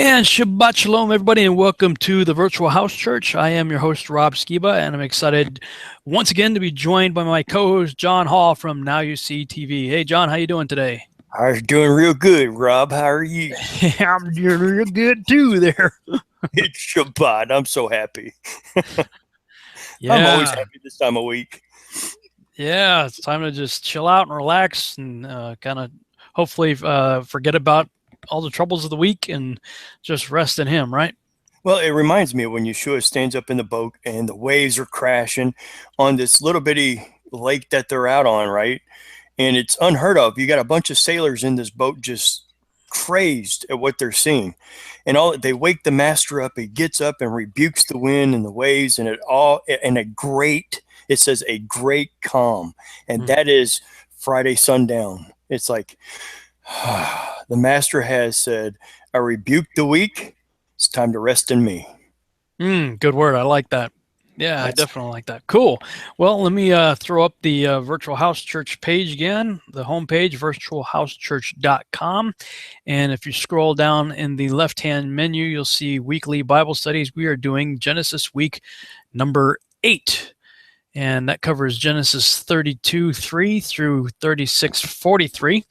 And Shabbat Shalom, everybody, and welcome to the Virtual House Church. I am your host, Rob Skiba, and I'm excited once again to be joined by my co-host, John Hall from Now You See TV. Hey, John, how you doing today? I'm doing real good, Rob. How are you? I'm doing real good, too, there. It's Shabbat. I'm so happy. Yeah. I'm always happy this time of week. Yeah, it's time to just chill out and relax and kind of hopefully forget about all the troubles of the week and just rest in Him, right? Well, it reminds me of when Yeshua stands up in the boat and the waves are crashing on this little bitty lake that they're out on, right? And it's unheard of. You got a bunch of sailors in this boat just crazed at what they're seeing. And they wake the master up. He gets up and rebukes the wind and the waves and it says a great calm. And that is Friday sundown. It's like the master has said, I rebuke the weak. It's time to rest in me. Good word. I like that. Yeah, I definitely like that. Cool. Well, let me throw up the Virtual House Church page again, the homepage, virtualhousechurch.com. And if you scroll down in the left-hand menu, you'll see weekly Bible studies. We are doing Genesis week number 8. And that covers Genesis 32:3 through 36:43.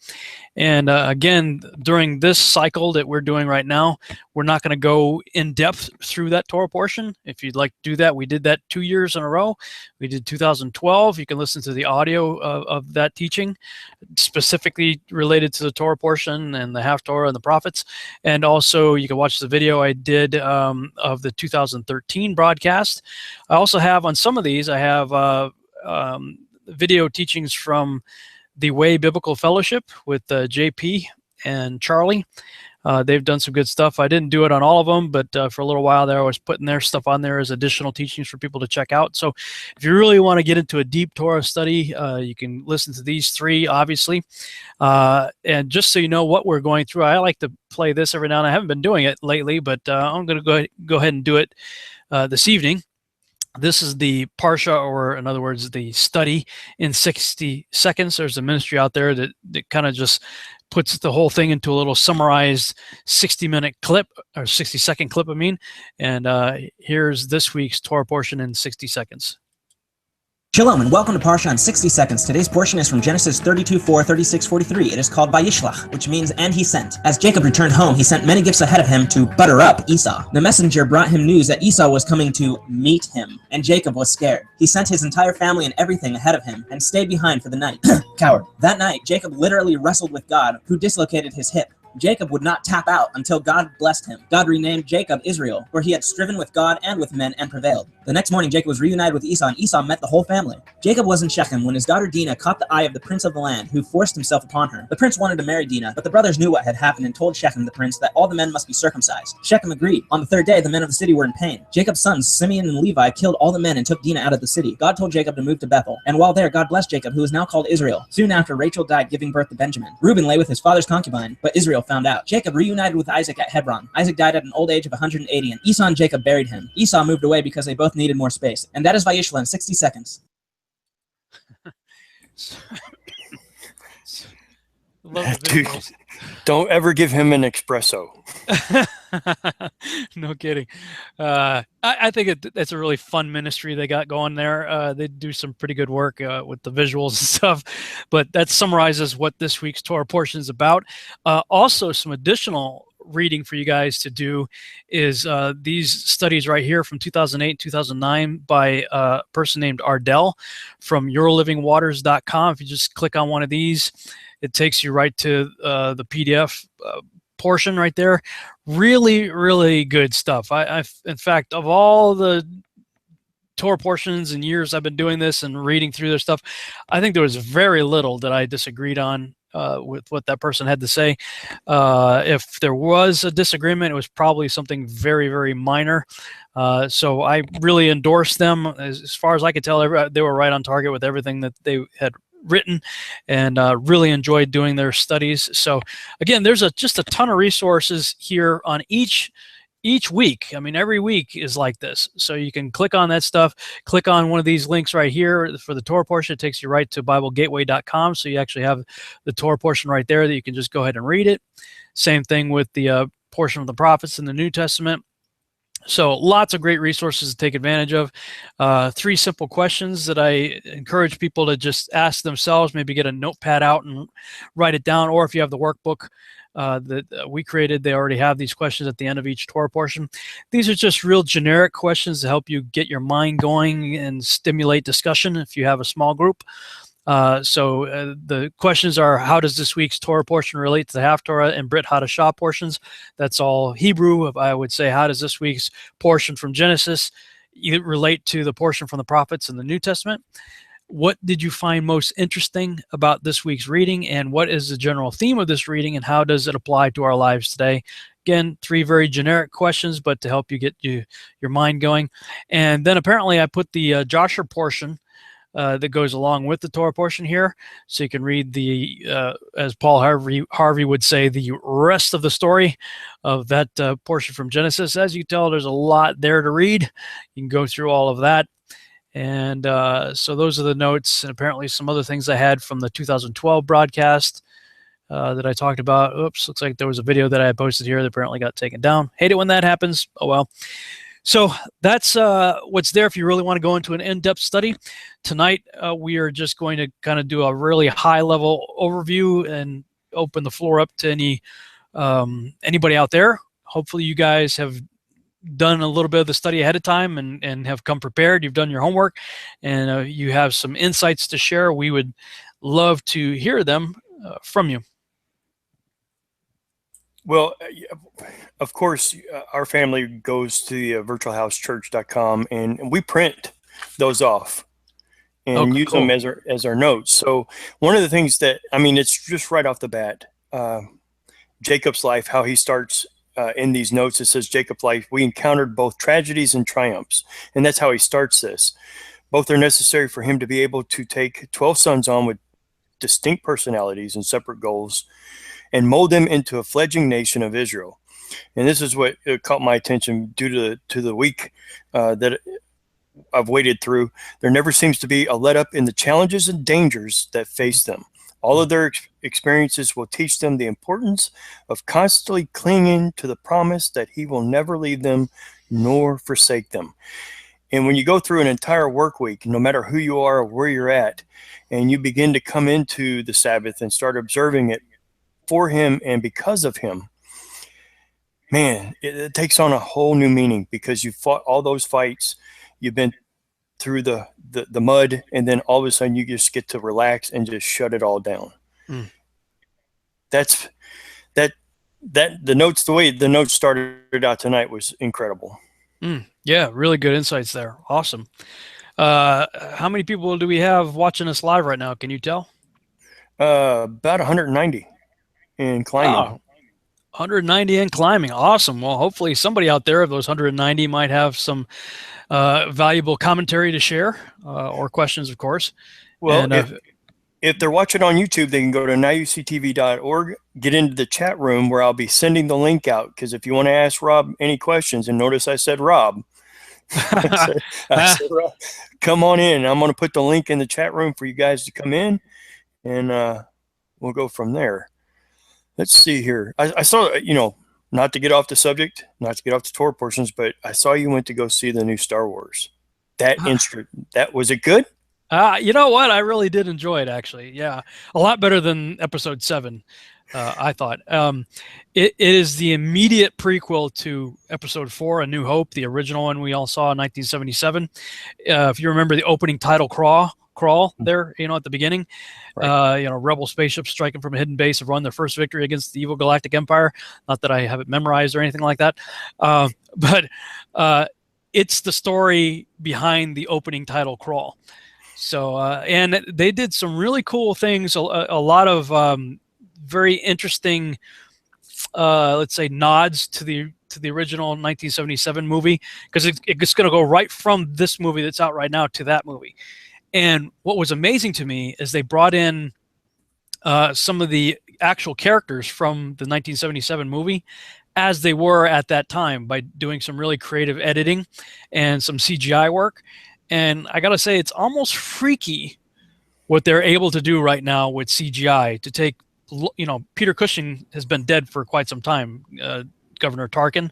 And again, during this cycle that we're doing right now, we're not going to go in depth through that Torah portion. If you'd like to do that, we did that 2 years in a row. We did 2012. You can listen to the audio of that teaching, specifically related to the Torah portion and the half Torah and the prophets. And also, you can watch the video I did of the 2013 broadcast. I also have on some of these, I have video teachings from the Way Biblical Fellowship with JP and Charlie. They've done some good stuff. I didn't do it on all of them, but for a little while there, I was putting their stuff on there as additional teachings for people to check out. So if you really want to get into a deep Torah study, you can listen to these 3, obviously. And just so you know what we're going through, I like to play this every now and then. I haven't been doing it lately, but I'm going to go ahead and do it this evening. This is the Parsha, or in other words, the study in 60 seconds. There's a ministry out there that kind of just puts the whole thing into a little summarized 60-minute clip, or 60-second clip, I mean. And here's this week's Torah portion in 60 seconds. Shalom and welcome to Parsha in 60 seconds. Today's portion is from Genesis 32:4, 36:43. It is called Yishlach, which means "and he sent." As Jacob returned home, he sent many gifts ahead of him to butter up Esau. The messenger brought him news that Esau was coming to meet him, and Jacob was scared. He sent his entire family and everything ahead of him and stayed behind for the night. Coward. That night, Jacob literally wrestled with God, who dislocated his hip. Jacob would not tap out until God blessed him. God renamed Jacob Israel, where he had striven with God and with men and prevailed. The next morning, Jacob was reunited with Esau, and Esau met the whole family. Jacob was in Shechem when his daughter Dinah caught the eye of the prince of the land, who forced himself upon her. The prince wanted to marry Dinah, but the brothers knew what had happened and told Shechem the prince that all the men must be circumcised. Shechem agreed. On the 3rd day, the men of the city were in pain. Jacob's sons, Simeon and Levi, killed all the men and took Dinah out of the city. God told Jacob to move to Bethel, and while there, God blessed Jacob, who is now called Israel. Soon after, Rachel died, giving birth to Benjamin. Reuben lay with his father's concubine, but Israel found out. Jacob reunited with Isaac at Hebron. Isaac died at an old age of 180, and Esau and Jacob buried him. Esau moved away because they both needed more space. And that is Vayishla in 60 seconds. Dude, don't ever give him an espresso. No kidding. I think it's a really fun ministry they got going there. They do some pretty good work with the visuals and stuff, but that summarizes what this week's Torah portion is about. Also, some additional reading for you guys to do is these studies right here from 2008 2009 by a person named Ardell from yourlivingwaters.com. If you just click on one of these, it takes you right to the PDF portion right there. Really, really good stuff. In fact, of all the Torah portions and years I've been doing this and reading through their stuff, I think there was very little that I disagreed on with what that person had to say. If there was a disagreement, it was probably something very, very minor. So I really endorse them. As far as I could tell, they were right on target with everything that they had written, and really enjoyed doing their studies. So again, there's just a ton of resources here on each week. I mean, every week is like this. So you can click on that stuff, click on one of these links right here for the Torah portion. It takes you right to BibleGateway.com. So you actually have the Torah portion right there that you can just go ahead and read it. Same thing with the portion of the prophets in the New Testament. So lots of great resources to take advantage of. 3 simple questions that I encourage people to just ask themselves, maybe get a notepad out and write it down, or if you have the workbook that we created, they already have these questions at the end of each Torah portion. These are just real generic questions to help you get your mind going and stimulate discussion if you have a small group. So the questions are, how does this week's Torah portion relate to the Haftorah and Brit Hadashah portions? That's all Hebrew. I would say, how does this week's portion from Genesis relate to the portion from the prophets in the New Testament? What did you find most interesting about this week's reading, and what is the general theme of this reading, and how does it apply to our lives today? Again, 3 very generic questions, but to help you get your mind going. And then apparently I put the Joshua portion that goes along with the Torah portion here, so you can read the, as Paul Harvey would say, the rest of the story of that portion from Genesis. As you tell, there's a lot there to read. You can go through all of that. And so those are the notes, and apparently some other things I had from the 2012 broadcast that I talked about. Oops, looks like there was a video that I had posted here that apparently got taken down. Hate it when that happens. Oh well. So that's what's there if you really want to go into an in-depth study. Tonight, we are just going to kind of do a really high-level overview and open the floor up to anybody out there. Hopefully you guys have done a little bit of the study ahead of time and have come prepared. You've done your homework, and you have some insights to share. We would love to hear them from you. Well, of course, our family goes to the virtualhousechurch.com, and we print those off and use them as our notes. So one of the things that, I mean, it's just right off the bat, Jacob's life, how he starts in these notes. It says, Jacob's life, we encountered both tragedies and triumphs. And that's how he starts this. Both are necessary for him to be able to take 12 sons on with distinct personalities and separate goals, and mold them into a fledgling nation of Israel. And this is what caught my attention due to the week that I've waded through. There never seems to be a let up in the challenges and dangers that face them. All of their experiences will teach them the importance of constantly clinging to the promise that he will never leave them nor forsake them. And when you go through an entire work week, no matter who you are or where you're at, and you begin to come into the Sabbath and start observing it for him and because of him, man, it takes on a whole new meaning, because you fought all those fights, you've been through the mud, and then all of a sudden you just get to relax and just shut it all down. That's the notes, the way the notes started out tonight was incredible. Yeah, really good insights there. Awesome. How many people do we have watching us live right now? Can you tell? About 190 and climbing. Oh, 190 and climbing. Awesome. Well, hopefully somebody out there of those 190 might have some valuable commentary to share, or questions, of course. Well, and, if they're watching on YouTube, they can go to nowuctv.org, get into the chat room where I'll be sending the link out. Because if you want to ask Rob any questions, and notice I said Rob, I said, Rob, come on in. I'm going to put the link in the chat room for you guys to come in, and we'll go from there. Let's see here. I saw, not to get off the subject, not to get off the Torah portions, but I saw you went to go see the new Star Wars. That was it good? You know what? I really did enjoy it, actually. Yeah, a lot better than Episode 7, I thought. It is the immediate prequel to Episode 4, A New Hope, the original one we all saw in 1977. If you remember the opening title crawl there, at the beginning, right. Rebel spaceships striking from a hidden base have won their first victory against the evil galactic empire. Not that I have it memorized or anything like that, but it's the story behind the opening title crawl. So, and they did some really cool things, a lot of very interesting, let's say, nods to the original 1977 movie, because it's going to go right from this movie that's out right now to that movie. And what was amazing to me is they brought in some of the actual characters from the 1977 movie as they were at that time, by doing some really creative editing and some CGI work. And I got to say, it's almost freaky what they're able to do right now with CGI to take, Peter Cushing has been dead for quite some time. Governor Tarkin,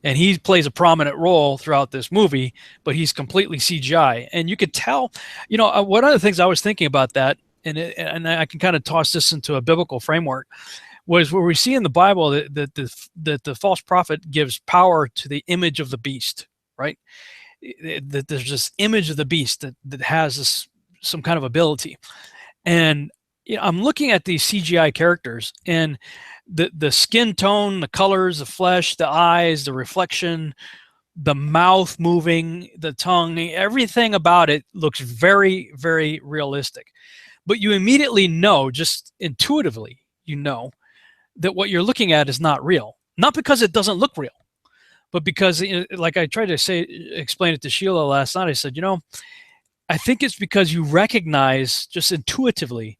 and he plays a prominent role throughout this movie, but he's completely CGI. And you could tell, one of the things I was thinking about that, and I can kind of toss this into a biblical framework, was where we see in the Bible that the false prophet gives power to the image of the beast, right? That there's this image of the beast that has some kind of ability. And I'm looking at these CGI characters, and the skin tone, the colors, the flesh, the eyes, the reflection, the mouth moving, the tongue, everything about it looks very, very realistic. But you immediately know, just intuitively, that what you're looking at is not real. Not because it doesn't look real, but because, like I tried to explain it to Sheila last night, I said, I think it's because you recognize just intuitively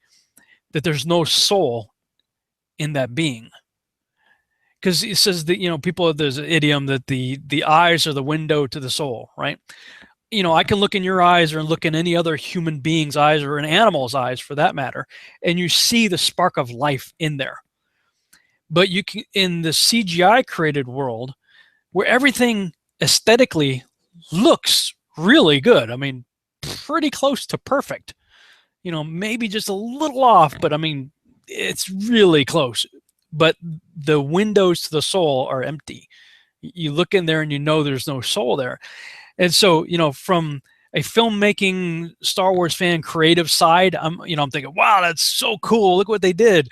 that there's no soul in that being. Because it says that, there's an idiom that the eyes are the window to the soul, right? I can look in your eyes or look in any other human being's eyes or an animal's eyes for that matter, and you see the spark of life in there. But you can, in the CGI created world, where everything aesthetically looks really good. I mean, pretty close to perfect. Maybe just a little off, but I mean, it's really close. But the windows to the soul are empty. You look in there and there's no soul there. And so, from a filmmaking Star Wars fan creative side, I'm thinking, wow, that's so cool. Look what they did.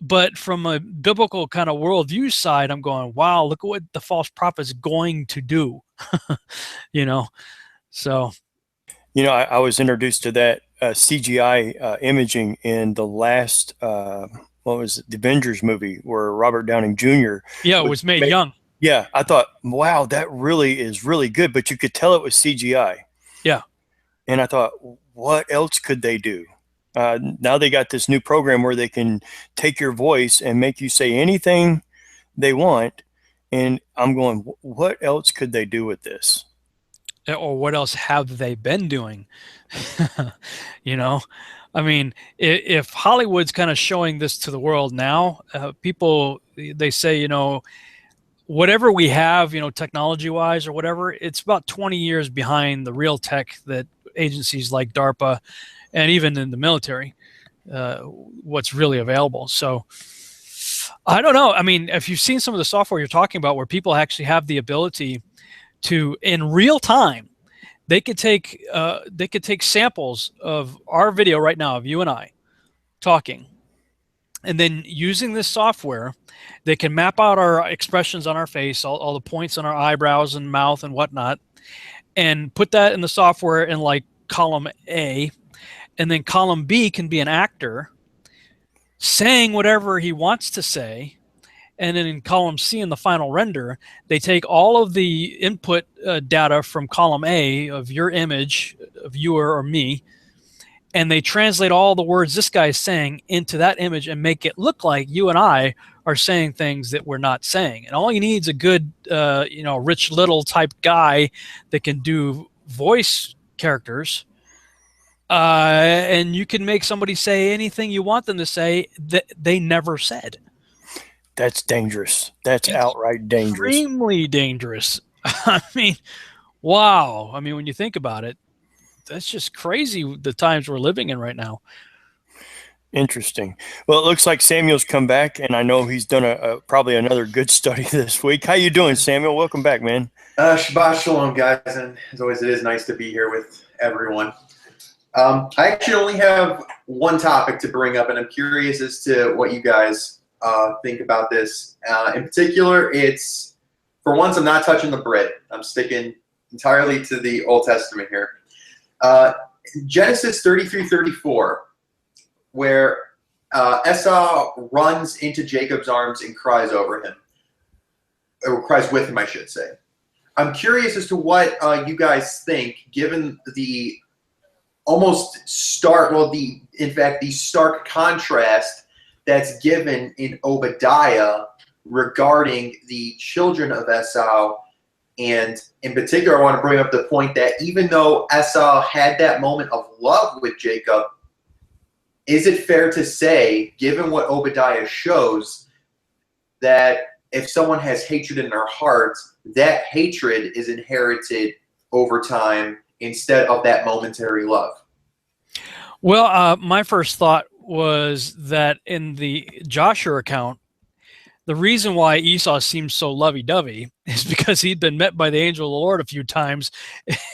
But from a biblical kind of worldview side, I'm going, wow, look at what the false prophet's going to do. So. I was introduced to that CGI imaging in the last, what was it, the Avengers movie where Robert Downey Jr. Yeah, it was made young. Yeah, I thought, wow, that really is really good, but you could tell it was CGI. Yeah. And I thought, what else could they do? Now they got this new program where they can take your voice and make you say anything they want. And I'm going, what else could they do with this? Or what else have they been doing? I mean, if Hollywood's kind of showing this to the world now, people, they say, whatever we have, technology wise or whatever, it's about 20 years behind the real tech that agencies like DARPA and even in the military, what's really available. So I don't know. I mean, if you've seen some of the software you're talking about where people actually have the ability to, in real time, they could take samples of our video right now of you and I talking, and then using this software, they can map out our expressions on our face, all the points on our eyebrows and mouth and whatnot, and put that in the software in like column A, and then column B can be an actor saying whatever he wants to say. And then in column C in the final render, they take all of the input data from column A of your image of you or me, and they translate all the words this guy is saying into that image and make it look like you and I are saying things that we're not saying. And all you need is a good, Rich Little type guy that can do voice characters, and you can make somebody say anything you want them to say that they never said. That's dangerous. That's outright dangerous. Extremely dangerous. I mean, wow. I mean, when you think about it, that's just crazy, the times we're living in right now. Interesting. Well, it looks like Samuel's come back, and I know he's done probably another good study this week. How you doing, Samuel? Welcome back, man. Shabbat shalom, guys. And as always, it is nice to be here with everyone. I actually only have one topic to bring up, and I'm curious as to what you guys think about this. In particular, it's, for once, I'm not touching the Brit. I'm sticking entirely to the Old Testament here. Genesis 33:34, where Esau runs into Jacob's arms and cries over him, or cries with him, I should say. I'm curious as to what you guys think, given the almost stark, in fact, the stark contrast that's given in Obadiah regarding the children of Esau. And in particular, I want to bring up the point that even though Esau had that moment of love with Jacob, is it fair to say, given what Obadiah shows, that if someone has hatred in their heart, that hatred is inherited over time instead of that momentary love? Well, my first thought was that in the Joshua account, the reason why Esau seems so lovey-dovey is because he'd been met by the angel of the Lord a few times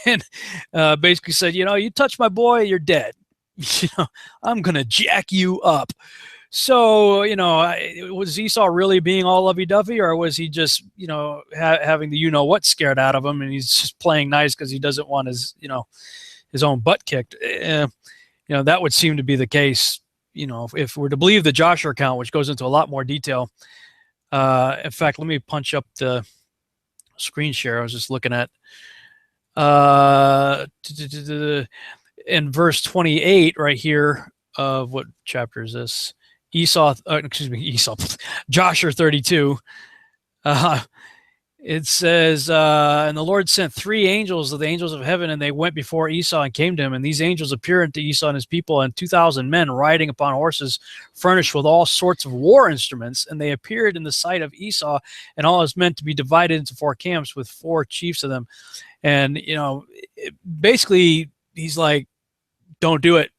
and basically said, you touch my boy, you're dead. I'm going to jack you up. So, was Esau really being all lovey-dovey, or was he just, having the what scared out of him, and he's just playing nice because he doesn't want his, his own butt kicked? That would seem to be the case, if we're to believe the Joshua account, which goes into a lot more detail. In fact, let me punch up the screen share. I was just looking at in verse 28 right here of what chapter is this? Esau, Joshua 32. It says, and the Lord sent 3 angels of the angels of heaven, and they went before Esau and came to him. And these angels appeared unto Esau and his people, and 2,000 men riding upon horses, furnished with all sorts of war instruments. And they appeared in the sight of Esau and all his men to be divided into 4 camps with 4 chiefs of them. And, basically he's like, don't do it.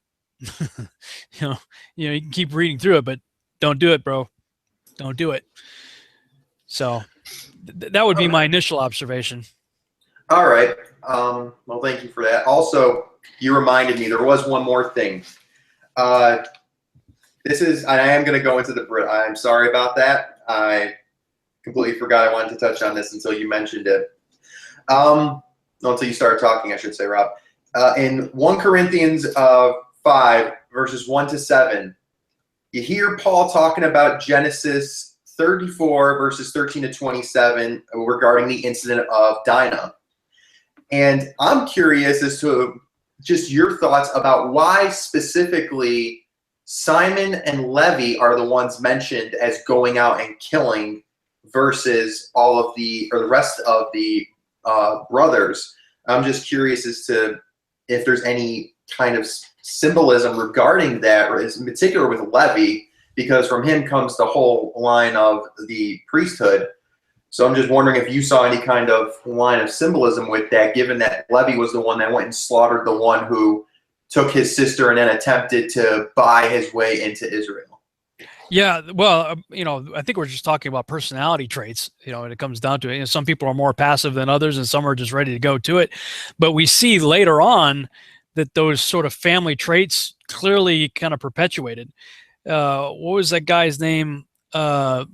You can keep reading through it, but don't do it, bro. Don't do it. So that would be my initial observation. All right. Well, thank you for that. Also, you reminded me there was one more thing. I am going to go into the Brit. I'm sorry about that. I completely forgot I wanted to touch on this until you mentioned it. Until you started talking, I should say, Rob. In 1 Corinthians 5, verses 1 to 7, you hear Paul talking about Genesis 34, verses 13 to 27, regarding the incident of Dinah. And I'm curious as to just your thoughts about why specifically Simon and Levi are the ones mentioned as going out and killing versus the rest of the brothers. I'm just curious as to if there's any kind of symbolism regarding that, or in particular with Levi, because from him comes the whole line of the priesthood. So I'm just wondering if you saw any kind of line of symbolism with that, given that Levi was the one that went and slaughtered the one who took his sister and then attempted to buy his way into Israel. Yeah, well, I think we're just talking about personality traits, when it comes down to it. Some people are more passive than others, and some are just ready to go to it. But we see later on that those sort of family traits clearly kind of perpetuated. What was that guy's name? Phineas,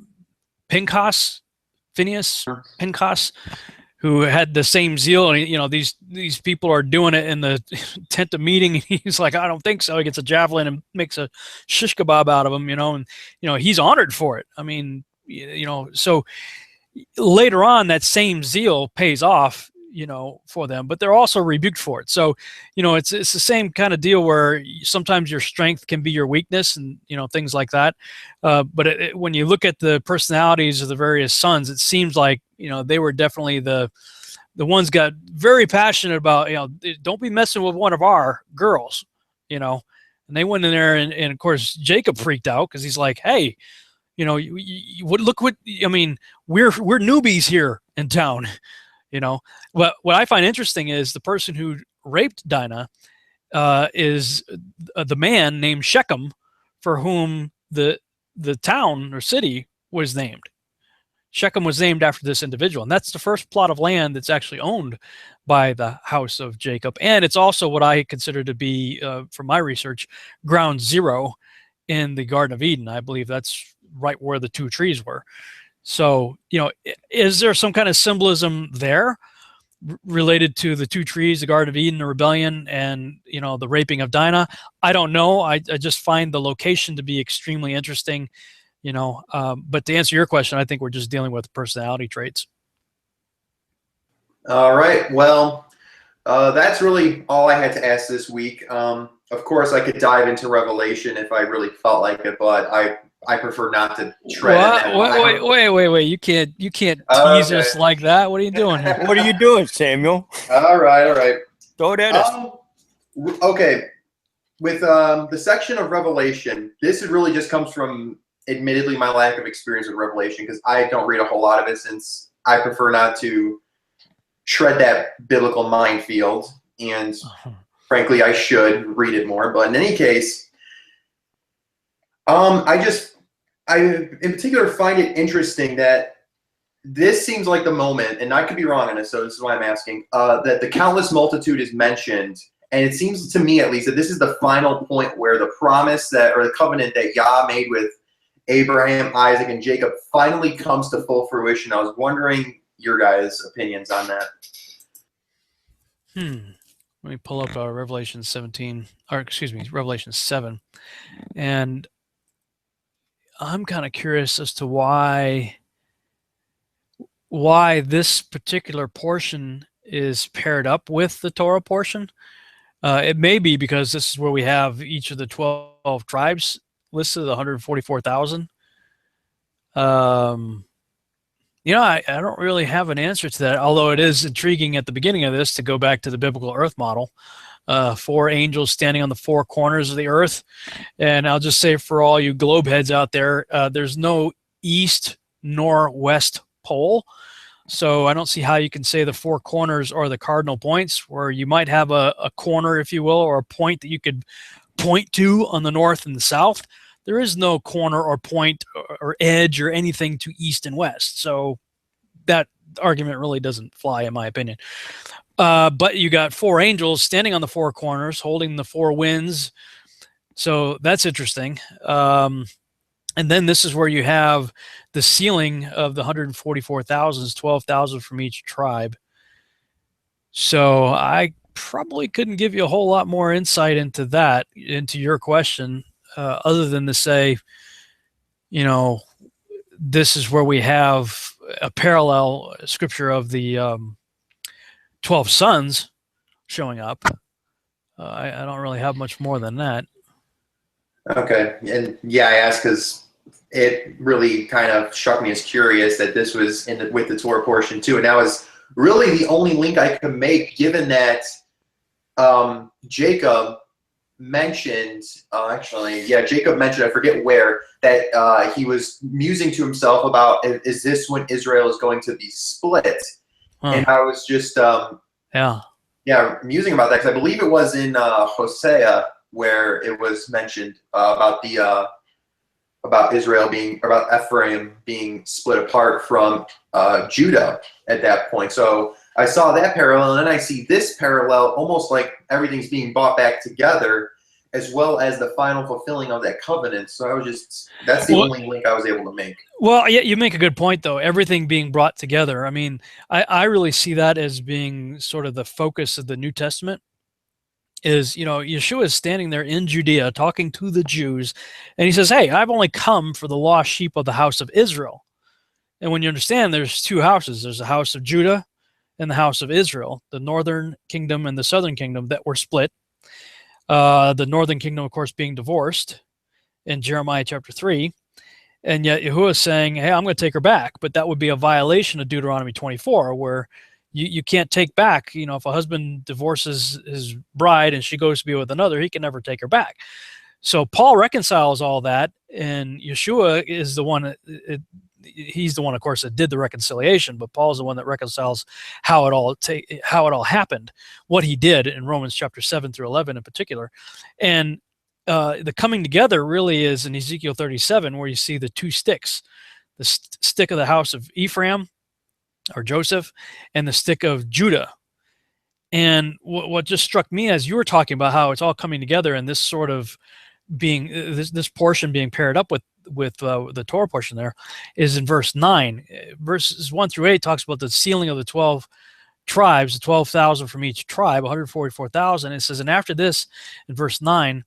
Pinchas, who had the same zeal. And these people are doing it in the tent of meeting. And he's like, I don't think so. He gets a javelin and makes a shish kebab out of him. And he's honored for it. I mean, so later on, that same zeal pays off, for them, but they're also rebuked for it. So, it's the same kind of deal where sometimes your strength can be your weakness, and, things like that. But when you look at the personalities of the various sons, it seems like, they were definitely the ones got very passionate about, don't be messing with one of our girls, and they went in there and of course, Jacob freaked out because he's like, hey, look what, we're newbies here in town. What I find interesting is the person who raped Dinah is the man named Shechem, for whom the town or city was named. Shechem was named after this individual, and that's the first plot of land that's actually owned by the house of Jacob. And it's also what I consider to be, from my research, ground zero in the Garden of Eden. I believe that's right where the 2 trees were. So, is there some kind of symbolism there related to the 2 trees, the Garden of Eden, the rebellion, and, the raping of Dinah? I don't know. I just find the location to be extremely interesting, but to answer your question, I think we're just dealing with personality traits. All right. Well, that's really all I had to ask this week. Of course, I could dive into Revelation if I really felt like it, but I prefer not to tread. Wait! You can't tease us like that. What are you doing here? What are you doing, Samuel? All right. Throw it at us. Okay. With the section of Revelation, this really just comes from admittedly my lack of experience with Revelation, because I don't read a whole lot of it, since I prefer not to tread that biblical minefield. And frankly, I should read it more. But in any case, I in particular find it interesting that this seems like the moment, and I could be wrong on this, so this is why I'm asking, that the countless multitude is mentioned. And it seems to me, at least, that this is the final point where the promise that, or the covenant that Yah made with Abraham, Isaac, and Jacob finally comes to full fruition. I was wondering your guys' opinions on that. Let me pull up Revelation 17, or excuse me, Revelation 7. And I'm kind of curious as to why this particular portion is paired up with the Torah portion. It may be because this is where we have each of the 12 tribes listed, the 144,000. You know, I don't really have an answer to that, although it is intriguing at the beginning of this to go back to the biblical earth model. 4 angels standing on the 4 corners of the earth. And I'll just say for all you globe heads out there, there's no east nor west pole. So I don't see how you can say the 4 corners are the cardinal points, where you might have a corner, if you will, or a point that you could point to on the north and the south. There is no corner or point or edge or anything to east and west. So that argument really doesn't fly, in my opinion. But you got 4 angels standing on the 4 corners, holding the 4 winds. So that's interesting. And then this is where you have the sealing of the 144,000, 12,000 from each tribe. So I probably couldn't give you a whole lot more insight into that, into your question, other than to say, you know, this is where we have a parallel scripture of the 12 sons showing up. I don't really have much more than that. Okay. And yeah, I asked because it really kind of struck me as curious that this was with the Torah portion too. And that was really the only link I could make, given that Jacob mentioned, Jacob mentioned, I forget where, that he was musing to himself about, is this when Israel is going to be split? And I was just, musing about that, because I believe it was in Hosea where it was mentioned about Ephraim being split apart from Judah at that point. So I saw that parallel, and then I see this parallel, almost like everything's being brought back together, as well as the final fulfilling of that covenant. So I was that's the only link I was able to make. Well, yeah, you make a good point, though. Everything being brought together. I mean, I really see that as being sort of the focus of the New Testament. Is, you know, Yeshua is standing there in Judea talking to the Jews, and he says, hey, I've only come for the lost sheep of the house of Israel. And when you understand, there's 2 houses. There's the house of Judah and the house of Israel, the northern kingdom and the southern kingdom that were split. The northern kingdom, of course, being divorced in Jeremiah chapter 3. And yet Yahuwah is saying, hey, I'm going to take her back. But that would be a violation of Deuteronomy 24, where you can't take back, you know, if a husband divorces his bride and she goes to be with another, he can never take her back. So Paul reconciles all that, and Yeshua is the one, he's the one, of course, that did the reconciliation, but Paul's the one that reconciles how it all happened, what he did in Romans chapter 7 through 11 in particular. And the coming together really is in Ezekiel 37, where you see the 2 sticks, the stick of the house of Ephraim, or Joseph, and the stick of Judah. And what just struck me as you were talking about how it's all coming together, and this sort of being this portion being paired up with the Torah portion there, is in verse 9. Verses 1 through 8 talks about the sealing of the 12 tribes, the 12,000 from each tribe, 144,000. It says, and after this, in verse 9,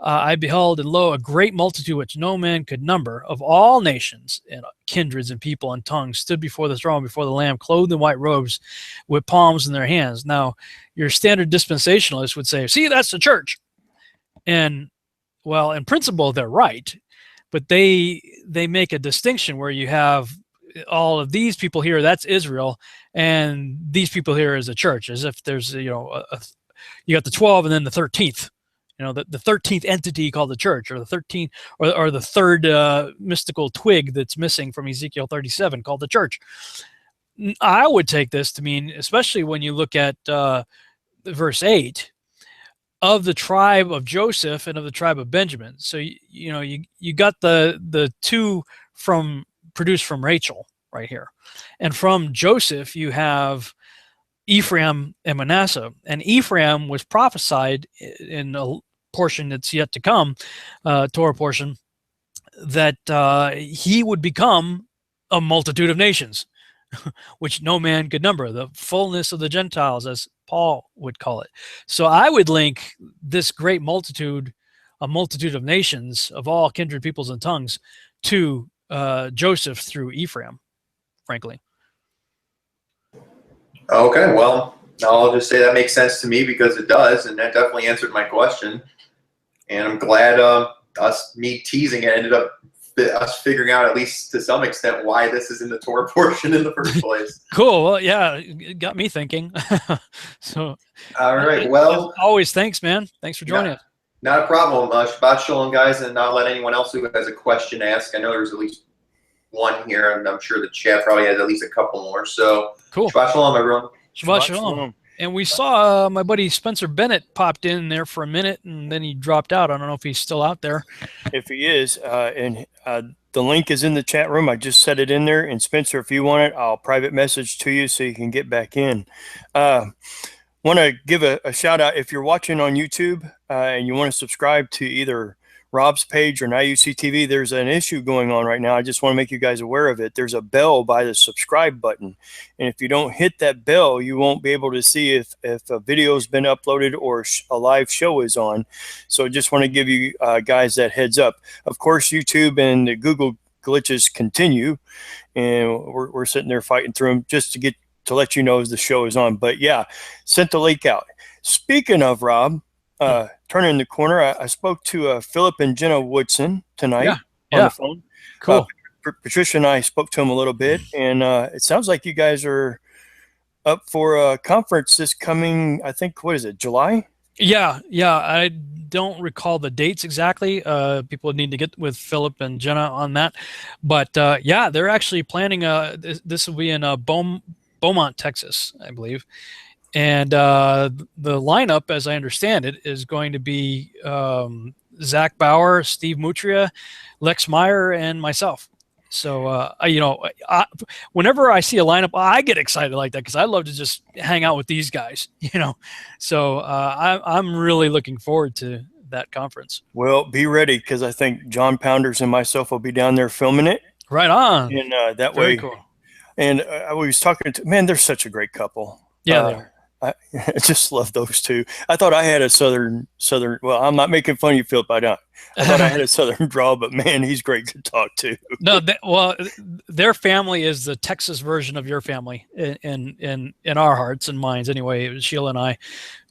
I beheld, and lo, a great multitude which no man could number, of all nations and kindreds and people and tongues, stood before the throne, before the Lamb, clothed in white robes, with palms in their hands. Now, your standard dispensationalist would say, see, that's the church. And, well, in principle, they're right. But they make a distinction where you have all of these people here, that's Israel, and these people here is the church, as if there's, you know, you got the 12 and then the 13th. the 13th entity called the church, or the 13th, or the third mystical twig that's missing from Ezekiel 37 called the church. I would take this to mean, especially when you look at verse 8, of the tribe of Joseph and of the tribe of Benjamin. So you got the two produced from Rachel right here, and from Joseph you have Ephraim and Manasseh. And Ephraim was prophesied in a portion that's yet to come, Torah portion, that he would become a multitude of nations, which no man could number, the fullness of the Gentiles, as Paul would call it. So I would link this great multitude, a multitude of nations of all kindred peoples and tongues, to Joseph through Ephraim, frankly. Okay, well, I'll just say that makes sense to me, because it does, and that definitely answered my question. And I'm glad me teasing it ended up us figuring out, at least to some extent, why this is in the Torah portion in the first place. Cool. Well, yeah, it got me thinking. So, all right. Well, always thanks, man. Thanks for joining us. Not a problem. Shabbat shalom, guys, and I'll let anyone else who has a question ask. I know there's at least one here, and I'm sure the chat probably has at least a couple more. So, cool. Shabbat shalom, everyone. Shabbat shalom. And we saw my buddy Spencer Bennett popped in there for a minute, and then he dropped out. I don't know if he's still out there. If he is, and the link is in the chat room. I just set it in there. And Spencer, if you want it, I'll private message to you so you can get back in. Want to give a shout out. If you're watching on YouTube and you want to subscribe to either Rob's page or NIUC TV, there's an issue going on right now. I just want to make you guys aware of it. There's a bell by the subscribe button. And if you don't hit that bell, you won't be able to see if a video's been uploaded or a live show is on. So just want to give you guys that heads up. Of course, YouTube and the Google glitches continue, and we're sitting there fighting through them just to let you know as the show is on. But yeah, sent the link out. Speaking of Rob, turning the corner, I spoke to Philip and Jenna Woodson tonight on the phone. Cool. Patricia and I spoke to them a little bit, and it sounds like you guys are up for a conference this coming, I think, what is it, July? Yeah. I don't recall the dates exactly. People need to get with Philip and Jenna on that. But they're actually planning this will be in Beaumont, Texas, I believe. And the lineup, as I understand it, is going to be Zach Bauer, Steve Mutria, Lex Meyer, and myself. So, whenever I see a lineup, I get excited like that because I love to just hang out with these guys, So I'm really looking forward to that conference. Well, be ready, because I think John Pounders and myself will be down there filming it. Right on. And that Very way. Cool. And I was talking to, man, they're such a great couple. Yeah, they are. I just love those two. I thought I had a southern. Well, I'm not making fun of you, Philip. I thought I had a southern drawl, but man, he's great to talk to. No, their family is the Texas version of your family in our hearts and minds. Anyway, Sheila and I,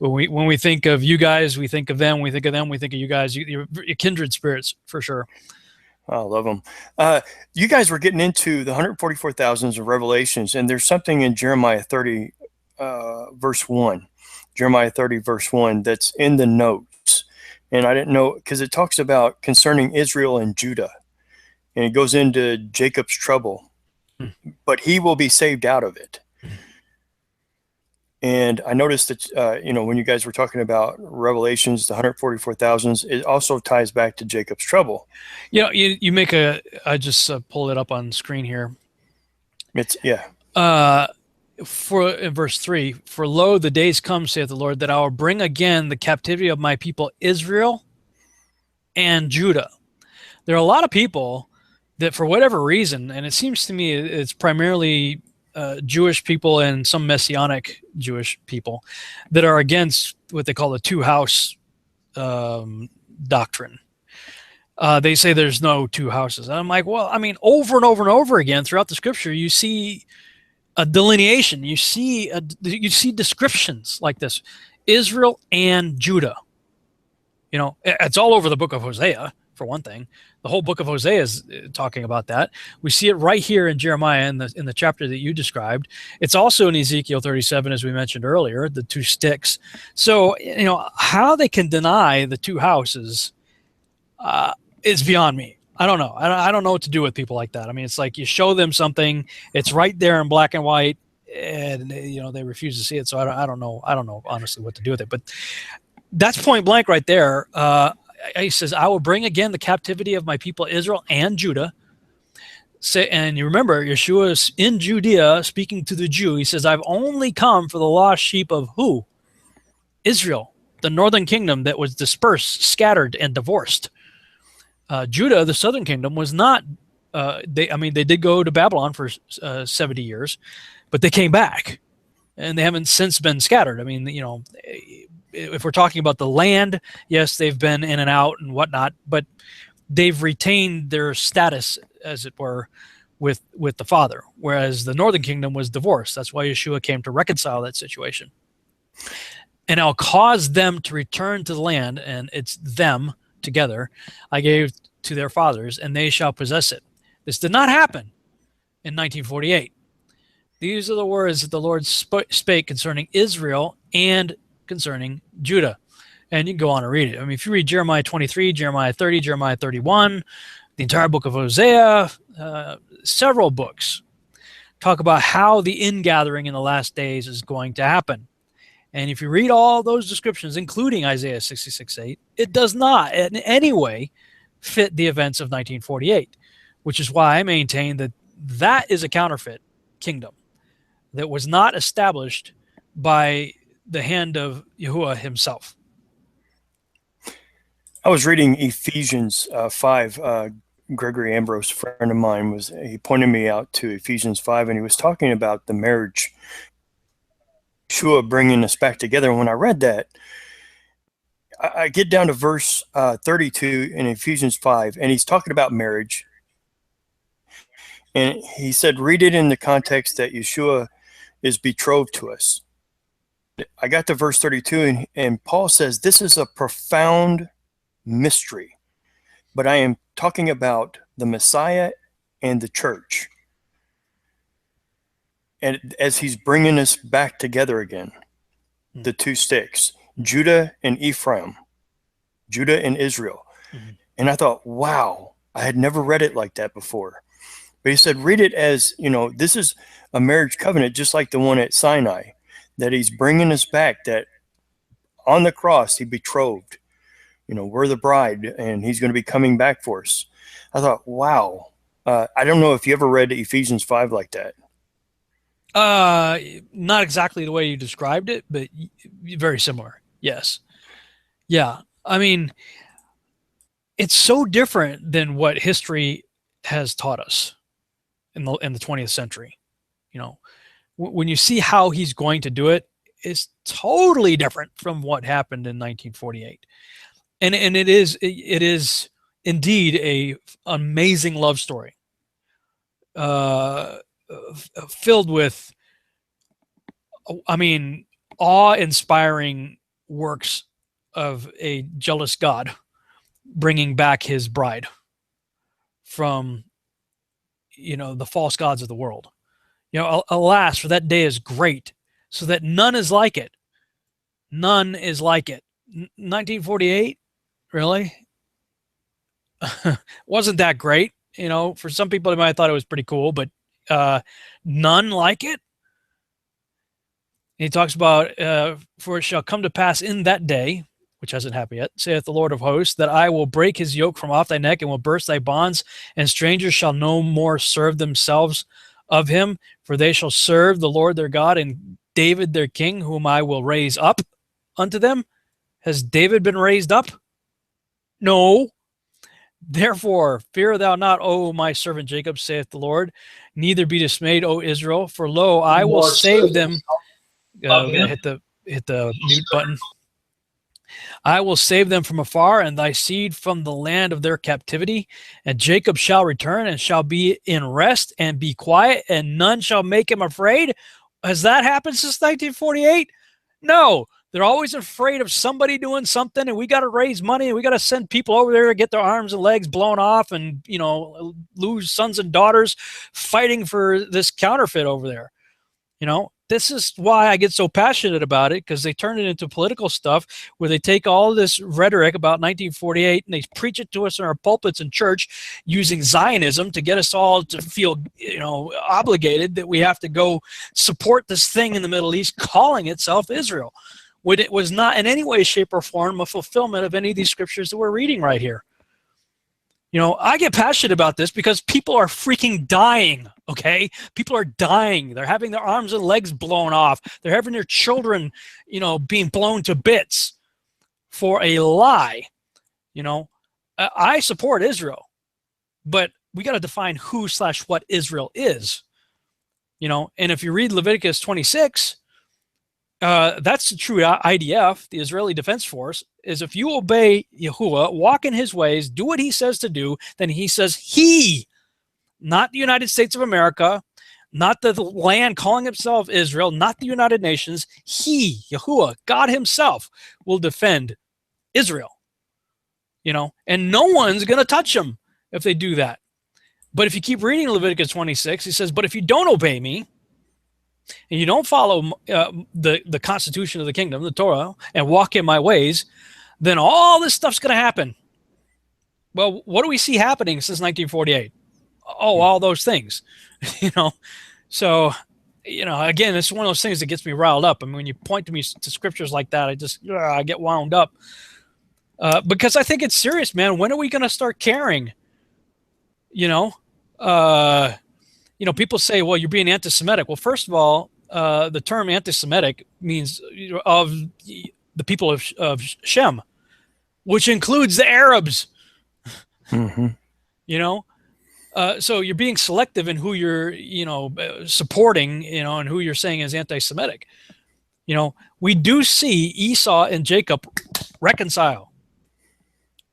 when we think of you guys, we think of them. We think of them. We think of you guys. You're kindred spirits for sure. I love them. You guys were getting into the 144,000s of Revelations, and there's something in Jeremiah 30. Verse 1, Jeremiah 30, verse 1, that's in the notes. And I didn't know, because it talks about concerning Israel and Judah. And it goes into Jacob's trouble. But he will be saved out of it. And I noticed that, when you guys were talking about Revelations, the 144,000s, it also ties back to Jacob's trouble. You make I just pulled it up on screen here. For in verse 3, for lo, the days come, saith the Lord, that I will bring again the captivity of my people Israel and Judah. There are a lot of people that, for whatever reason, and it seems to me it's primarily Jewish people and some Messianic Jewish people, that are against what they call the two-house doctrine. They say there's no two houses. And I'm like, well, I mean, over and over and over again throughout the scripture, you see a delineation. You see descriptions like this: Israel and Judah. It's all over the book of Hosea, for one thing. The whole book of Hosea is talking about that. We see it right here in Jeremiah in the chapter that you described. It's also in Ezekiel 37, as we mentioned earlier, the two sticks. So, how they can deny the two houses is beyond me. I don't know. I don't know what to do with people like that. I mean, it's like you show them something, it's right there in black and white, and they refuse to see it. So I don't know. I don't know honestly what to do with it. But that's point blank right there. He says, "I will bring again the captivity of my people Israel and Judah." And you remember, Yeshua is in Judea speaking to the Jew. He says, "I've only come for the lost sheep of who? Israel, the northern kingdom that was dispersed, scattered, and divorced." Judah, the southern kingdom, was not. They did go to Babylon for 70 years, but they came back, and they haven't since been scattered. I mean, if we're talking about the land, yes, they've been in and out and whatnot, but they've retained their status, as it were, with the Father, whereas the northern kingdom was divorced. That's why Yeshua came to reconcile that situation. And I'll cause them to return to the land, and it's them together I gave to their fathers, and they shall possess it. This did not happen in 1948. These are the words that the Lord spake concerning Israel and concerning Judah. And you can go on and read it. I mean, if you read Jeremiah 23, Jeremiah 30, Jeremiah 31, the entire book of Hosea, several books talk about how the ingathering in the last days is going to happen. And if you read all those descriptions, including Isaiah 66:8, it does not in any way fit the events of 1948, which is why I maintain that that is a counterfeit kingdom that was not established by the hand of Yahuwah himself. I was reading Ephesians 5. Gregory Ambrose, a friend of mine, he pointed me out to Ephesians 5, and he was talking about the marriage, Yeshua bringing us back together. And when I read that, I get down to verse 32 in Ephesians 5, and he's talking about marriage. And he said, read it in the context that Yeshua is betrothed to us. I got to verse 32, and Paul says, this is a profound mystery, but I am talking about the Messiah and the church. And as he's bringing us back together again, the two sticks, Judah and Ephraim, Judah and Israel. Mm-hmm. And I thought, wow, I had never read it like that before. But he said, read it as, this is a marriage covenant, just like the one at Sinai, that he's bringing us back, that on the cross he betrothed. We're the bride, and he's going to be coming back for us. I thought, wow. I don't know if you ever read Ephesians 5 like that. Not exactly the way you described it, but very similar. Yes. Yeah. I mean, it's so different than what history has taught us in the 20th century. When you see how he's going to do it, it's totally different from what happened in 1948. And it is indeed a amazing love story, filled with, awe-inspiring works of a jealous God bringing back his bride from, the false gods of the world. Alas, for that day is great, so that none is like it. None is like it. 1948, really? Wasn't that great? For some people, they might have thought it was pretty cool, but none like it. And he talks about, for it shall come to pass in that day, which hasn't happened yet, saith the Lord of hosts, that I will break his yoke from off thy neck and will burst thy bonds, and strangers shall no more serve themselves of him, for they shall serve the Lord their God and David their king, whom I will raise up unto them. Has David been raised up? No. Therefore, fear thou not, O my servant Jacob, saith the Lord, neither be dismayed, O Israel, for lo, I will save them. Hit the mute button. I will save them from afar, and thy seed from the land of their captivity. And Jacob shall return, and shall be in rest, and be quiet, and none shall make him afraid. Has that happened since 1948? No. They're always afraid of somebody doing something, and we got to raise money, and we got to send people over there to get their arms and legs blown off, and lose sons and daughters fighting for this counterfeit over there. This is why I get so passionate about it, because they turn it into political stuff where they take all this rhetoric about 1948 and they preach it to us in our pulpits in church using Zionism to get us all to feel, obligated that we have to go support this thing in the Middle East calling itself Israel, when it was not in any way, shape, or form a fulfillment of any of these scriptures that we're reading right here. I get passionate about this because people are freaking dying, okay? People are dying. They're having their arms and legs blown off. They're having their children, being blown to bits for a lie. I support Israel, but we got to define who/what Israel is. And if you read Leviticus 26, that's the true IDF, the Israeli Defense Force, is if you obey Yahuwah, walk in his ways, do what he says to do, then he says he, not the United States of America, not the land calling himself Israel, not the United Nations, he, Yahuwah, God himself, will defend Israel. And no one's going to touch him if they do that. But if you keep reading Leviticus 26, he says, but if you don't obey me, and you don't follow the constitution of the kingdom, the Torah, and walk in my ways, then all this stuff's going to happen. Well, what do we see happening since 1948? Oh, all those things, So, again, it's one of those things that gets me riled up. I mean, when you point to me to scriptures like that, I get wound up because I think it's serious, man. When are we going to start caring? People say, well, you're being anti-Semitic. Well, first of all, the term anti-Semitic means of the people of Shem, which includes the Arabs. Mm-hmm. So you're being selective in who you're, supporting, and who you're saying is anti-Semitic. We do see Esau and Jacob reconcile,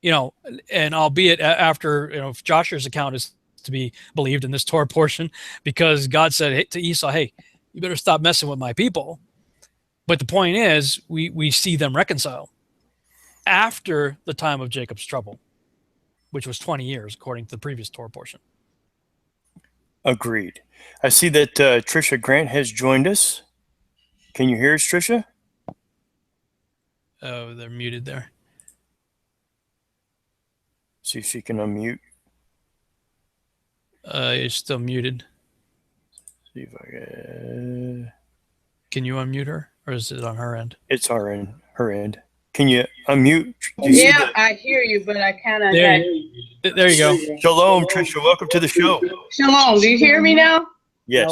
and albeit after, Joshua's account is to be believed in this Torah portion, because God said to Esau, hey, you better stop messing with my people. But the point is, we see them reconcile after the time of Jacob's trouble, which was 20 years, according to the previous Torah portion. Agreed. I see that Trisha Grant has joined us. Can you hear us, Trisha? Oh, they're muted there. See if she can unmute. You're still muted. See if I can. Can you unmute her, or is it on her end? It's her end. Can you unmute? Yeah, I hear you, but I kind of. There you go. Shalom, Trisha. Welcome to the show. Shalom. Do you hear me now? Yes.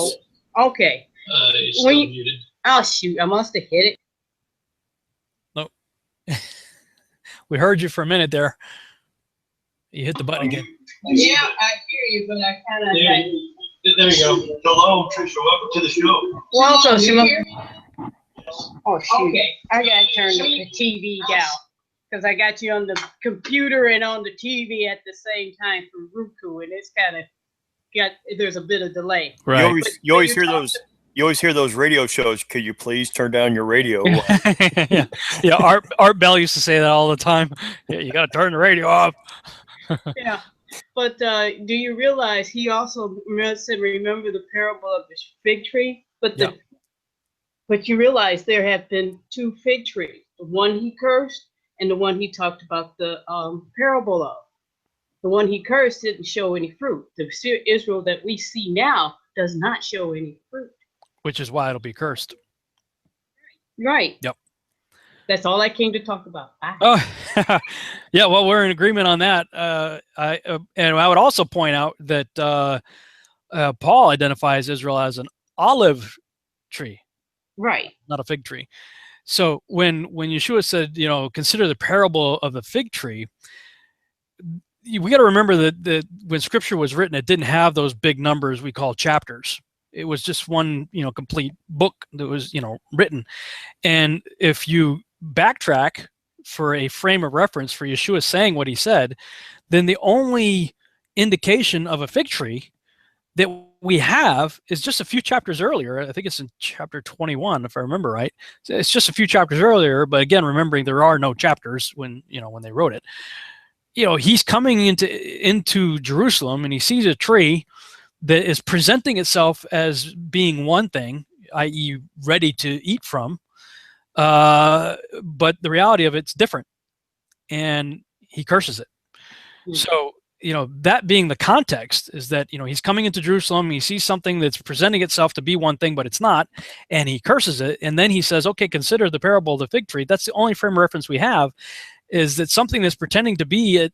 No. Okay. You're still muted. Oh shoot! I must have hit it. Nope. We heard you for a minute there. You hit the button again. Yeah, I hear you, but I kind of. There you go. Shalom, Trisha. Welcome to the show. Welcome, Shalom. Oh shoot! Okay. I gotta turn the TV down because I got you on the computer and on the TV at the same time from Roku, and it's kind of there's a bit of delay. Right. You always hear those. You always hear those radio shows. Could you please turn down your radio? Yeah. Art Bell used to say that all the time. Yeah, you got to turn the radio off. Yeah. But do you realize he also said, remember the parable of the fig tree? But you realize there have been two fig trees, the one he cursed and the one he talked about the parable of. The one he cursed didn't show any fruit. The Israel that we see now does not show any fruit. Which is why it'll be cursed. Right. Yep. That's all I came to talk about. Bye. Oh, yeah. Well, we're in agreement on that. I would also point out that Paul identifies Israel as an olive tree, right? Not a fig tree. So when Yeshua said, consider the parable of the fig tree, we got to remember that when Scripture was written, it didn't have those big numbers we call chapters. It was just one, complete book that was, written. And if you backtrack for a frame of reference for Yeshua saying what he said, then the only indication of a fig tree that we have is just a few chapters earlier. I think it's in chapter 21, if I remember right. It's just a few chapters earlier, but again, remembering there are no chapters when they wrote it. He's coming into Jerusalem, and he sees a tree that is presenting itself as being one thing, i.e., ready to eat from, but the reality of it's different, and he curses it. So, that being the context is that, he's coming into Jerusalem, he sees something that's presenting itself to be one thing, but it's not, and he curses it. And then he says, okay, consider the parable of the fig tree. That's the only frame of reference we have, is that something that's pretending to be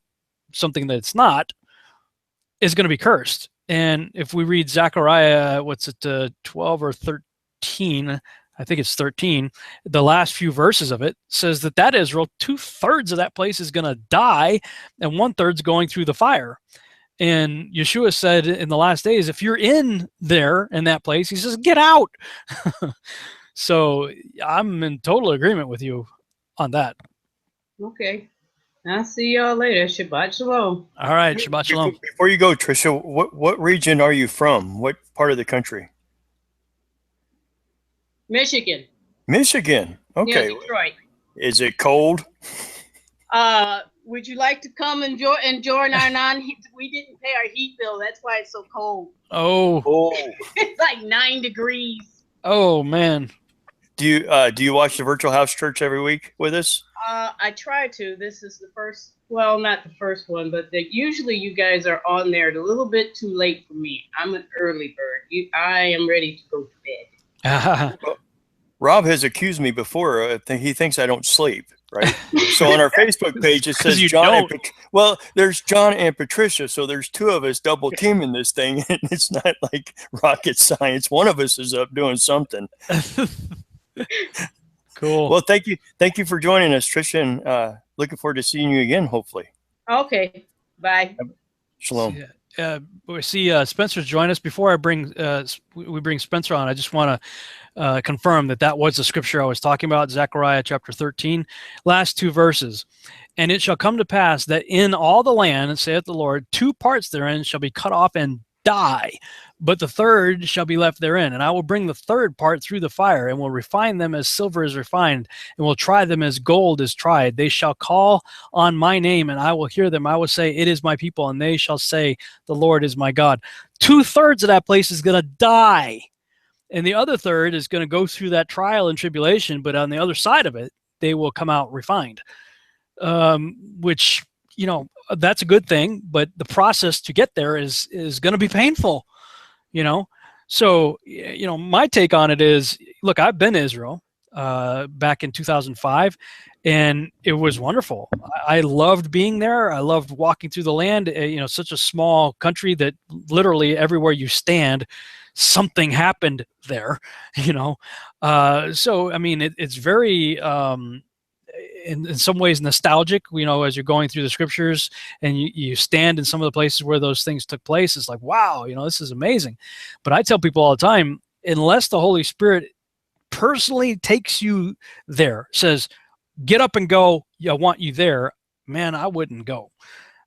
something that it's not is going to be cursed. And if we read Zechariah, 12 or 13, I think it's 13, the last few verses of it says that Israel, 2/3 of that place is going to die, and 1/3 is going through the fire. And Yeshua said in the last days, if you're in that place, he says, get out. So I'm in total agreement with you on that. Okay. I'll see y'all later. Shabbat shalom. All right. Shabbat shalom. Before you go, Tricia, what region are you from? What part of the country? Michigan. Michigan. Okay. Near Detroit. Is it cold? Would you like to come and join our non-heat? We didn't pay our heat bill. That's why it's so cold. Oh. It's like 9 degrees. Oh, man. Do you watch the Virtual House Church every week with us? I try to. This is the first. Well, not the first one, but usually you guys are on there a little bit too late for me. I'm an early bird. I am ready to go to bed. Well, Rob has accused me before. He thinks I don't sleep, right? So on our Facebook page, it says John. There's John and Patricia, so there's two of us double teaming this thing, and it's not like rocket science. One of us is up doing something. Cool. Well, thank you for joining us, Tricia, and looking forward to seeing you again, hopefully. Okay. Bye. Shalom. We see Spencer's joined us. Before we bring Spencer on, I just want to confirm that was the scripture I was talking about, Zechariah chapter 13, last 2 verses. And it shall come to pass that in all the land, saith the Lord, 2 parts therein shall be cut off and die, but the third shall be left therein. And I will bring the third part through the fire, and will refine them as silver is refined, and will try them as gold is tried. They shall call on my name, and I will hear them. I will say, it is my people, and they shall say, the Lord is my God. 2/3 of that place is going to die, and the other third is going to go through that trial and tribulation, but on the other side of it, they will come out refined, which, that's a good thing, but the process to get there is going to be painful, So, my take on it is, look, I've been to Israel back in 2005, and it was wonderful. I loved being there. I loved walking through the land. Such a small country that literally everywhere you stand, something happened there. So I mean, it's very in some ways nostalgic, as you're going through the scriptures and you stand in some of the places where those things took place. It's like, wow, this is amazing. But I tell people all the time, unless the Holy Spirit personally takes you there, says, get up and go, I want you there, man, I wouldn't go.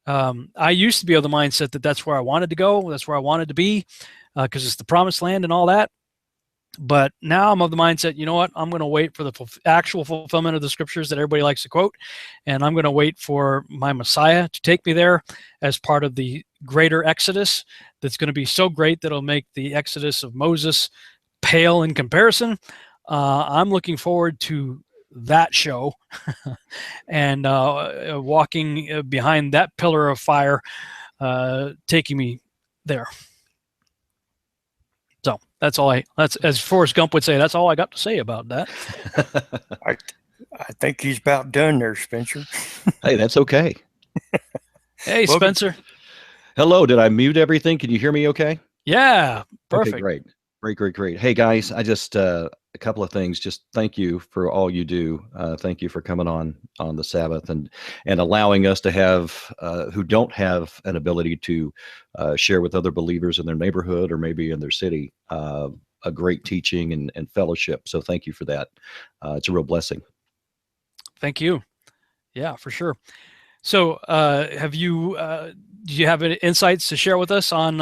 I used to be of the mindset that that's where I wanted to go. That's where I wanted to be, because it's the promised land and all that. But now I'm of the mindset, you know what? I'm going to wait for the actual fulfillment of the scriptures that everybody likes to quote. And I'm going to wait for my Messiah to take me there as part of the greater Exodus that's going to be so great that it'll make the Exodus of Moses pale in comparison. I'm looking forward to that show and walking behind that pillar of fire, taking me there. So that's as Forrest Gump would say, that's all I got to say about that. I think he's about done there, Spencer. Hey, that's okay. Hey, Spencer. Hello. Did I mute everything? Can you hear me okay? Yeah. Perfect. Okay, great. Hey, guys, I just, a couple of things. Just thank you for all you do. Thank you for coming on the Sabbath and allowing us to have, who don't have an ability to share with other believers in their neighborhood or maybe in their city, a great teaching and fellowship. So thank you for that. It's a real blessing. Thank you. Yeah, for sure. So have you, do you have any insights to share with us on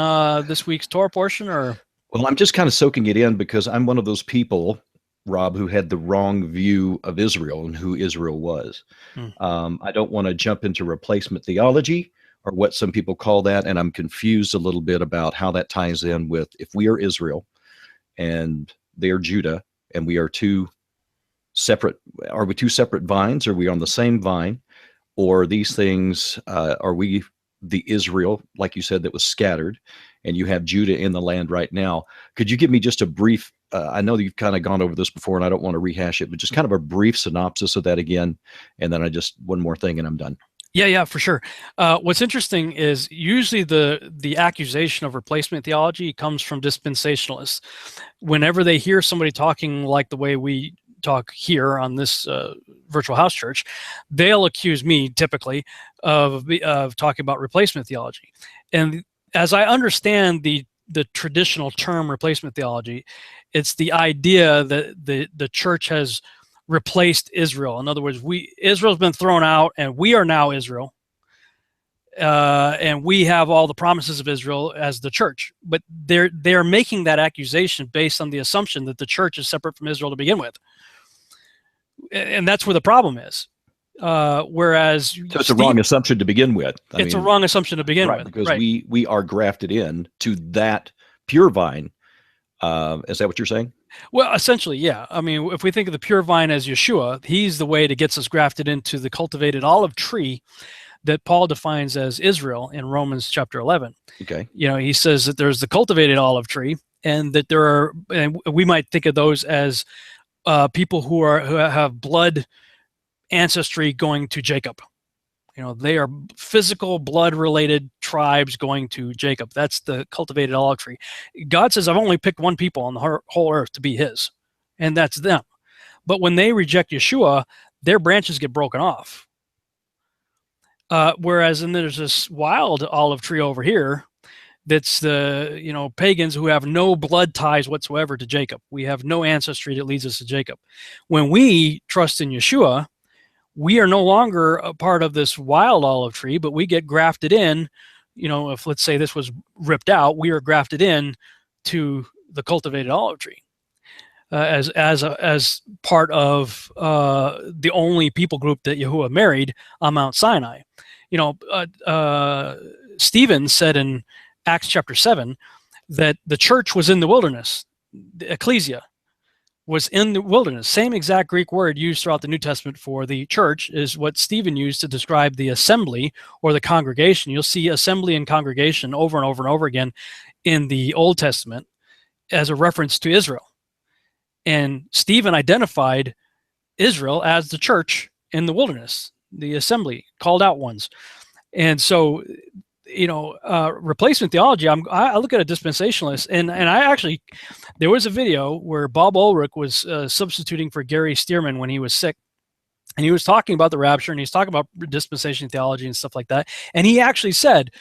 this week's Torah portion, or? Well, I'm just kind of soaking it in because I'm one of those people, Rob, who had the wrong view of Israel and who Israel was. I don't want to jump into replacement theology or what some people call that, and I'm confused a little bit about how that ties in with if we are Israel and they are Judah, and we are two separate vines? Are we on the same vine? Or these things, are we the Israel, like you said, that was scattered, and you have Judah in the land right now? Could you give me just a brief, I know that you've kind of gone over this before and I don't want to rehash it, but just kind of a brief synopsis of that again, and then one more thing and I'm done. Yeah, for sure. What's interesting is usually the accusation of replacement theology comes from dispensationalists. Whenever they hear somebody talking like the way we talk here on this virtual house church, they'll accuse me typically of talking about replacement theology. And as I understand the traditional term replacement theology, it's the idea that the church has replaced Israel. In other words, Israel's been thrown out and we are now Israel. And we have all the promises of Israel as the church, but they're making that accusation based on the assumption that the church is separate from Israel to begin with. And that's where the problem is. Whereas so it's a wrong assumption to begin with. It's a wrong assumption to begin with, because we are grafted in to that pure vine. Is that what you're saying? Well, essentially, yeah. I mean, if we think of the pure vine as Yeshua, he's the way that gets us grafted into the cultivated olive tree that Paul defines as Israel in Romans chapter 11. Okay. He says that there's the cultivated olive tree, and that there are, and we might think of those as people who have blood ancestry going to Jacob. They are physical blood-related tribes going to Jacob. That's the cultivated olive tree. God says, I've only picked one people on the whole earth to be his, and that's them. But when they reject Yeshua, their branches get broken off. Whereas then there's this wild olive tree over here that's the pagans who have no blood ties whatsoever to Jacob. We have no ancestry that leads us to Jacob. When we trust in Yeshua, we are no longer a part of this wild olive tree, but we get grafted in. If let's say this was ripped out, we are grafted in to the cultivated olive tree as part of the only people group that Yahuwah married on Mount Sinai. Stephen said in Acts chapter 7 that the church was in the wilderness. The ecclesia was in the wilderness. Same exact Greek word used throughout the New Testament for the church is what Stephen used to describe the assembly or the congregation. You'll see assembly and congregation over and over and over again in the Old Testament as a reference to Israel. And Stephen identified Israel as the church in the wilderness, the assembly, called out ones. And so, replacement theology, I look at a dispensationalist, and I actually, there was a video where Bob Ulrich was substituting for Gary Stearman when he was sick, and he was talking about the rapture, and he's talking about dispensation theology and stuff like that. And he actually said,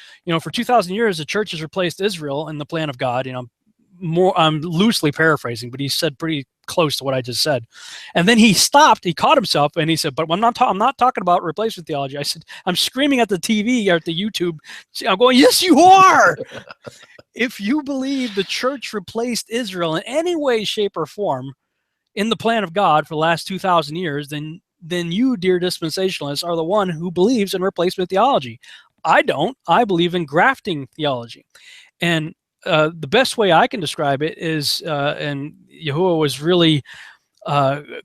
for 2,000 years, the church has replaced Israel in the plan of God. I'm loosely paraphrasing, but he said pretty close to what I just said. And then he stopped, he caught himself, and he said, but I'm not talking about replacement theology. I said, I'm screaming at the TV or at the YouTube. I'm going, yes, you are. If you believe the church replaced Israel in any way, shape, or form in the plan of God for the last 2,000 years, then you, dear dispensationalists, are the one who believes in replacement theology. I don't. I believe in grafting theology. And the best way I can describe it is, and Yahuwah was really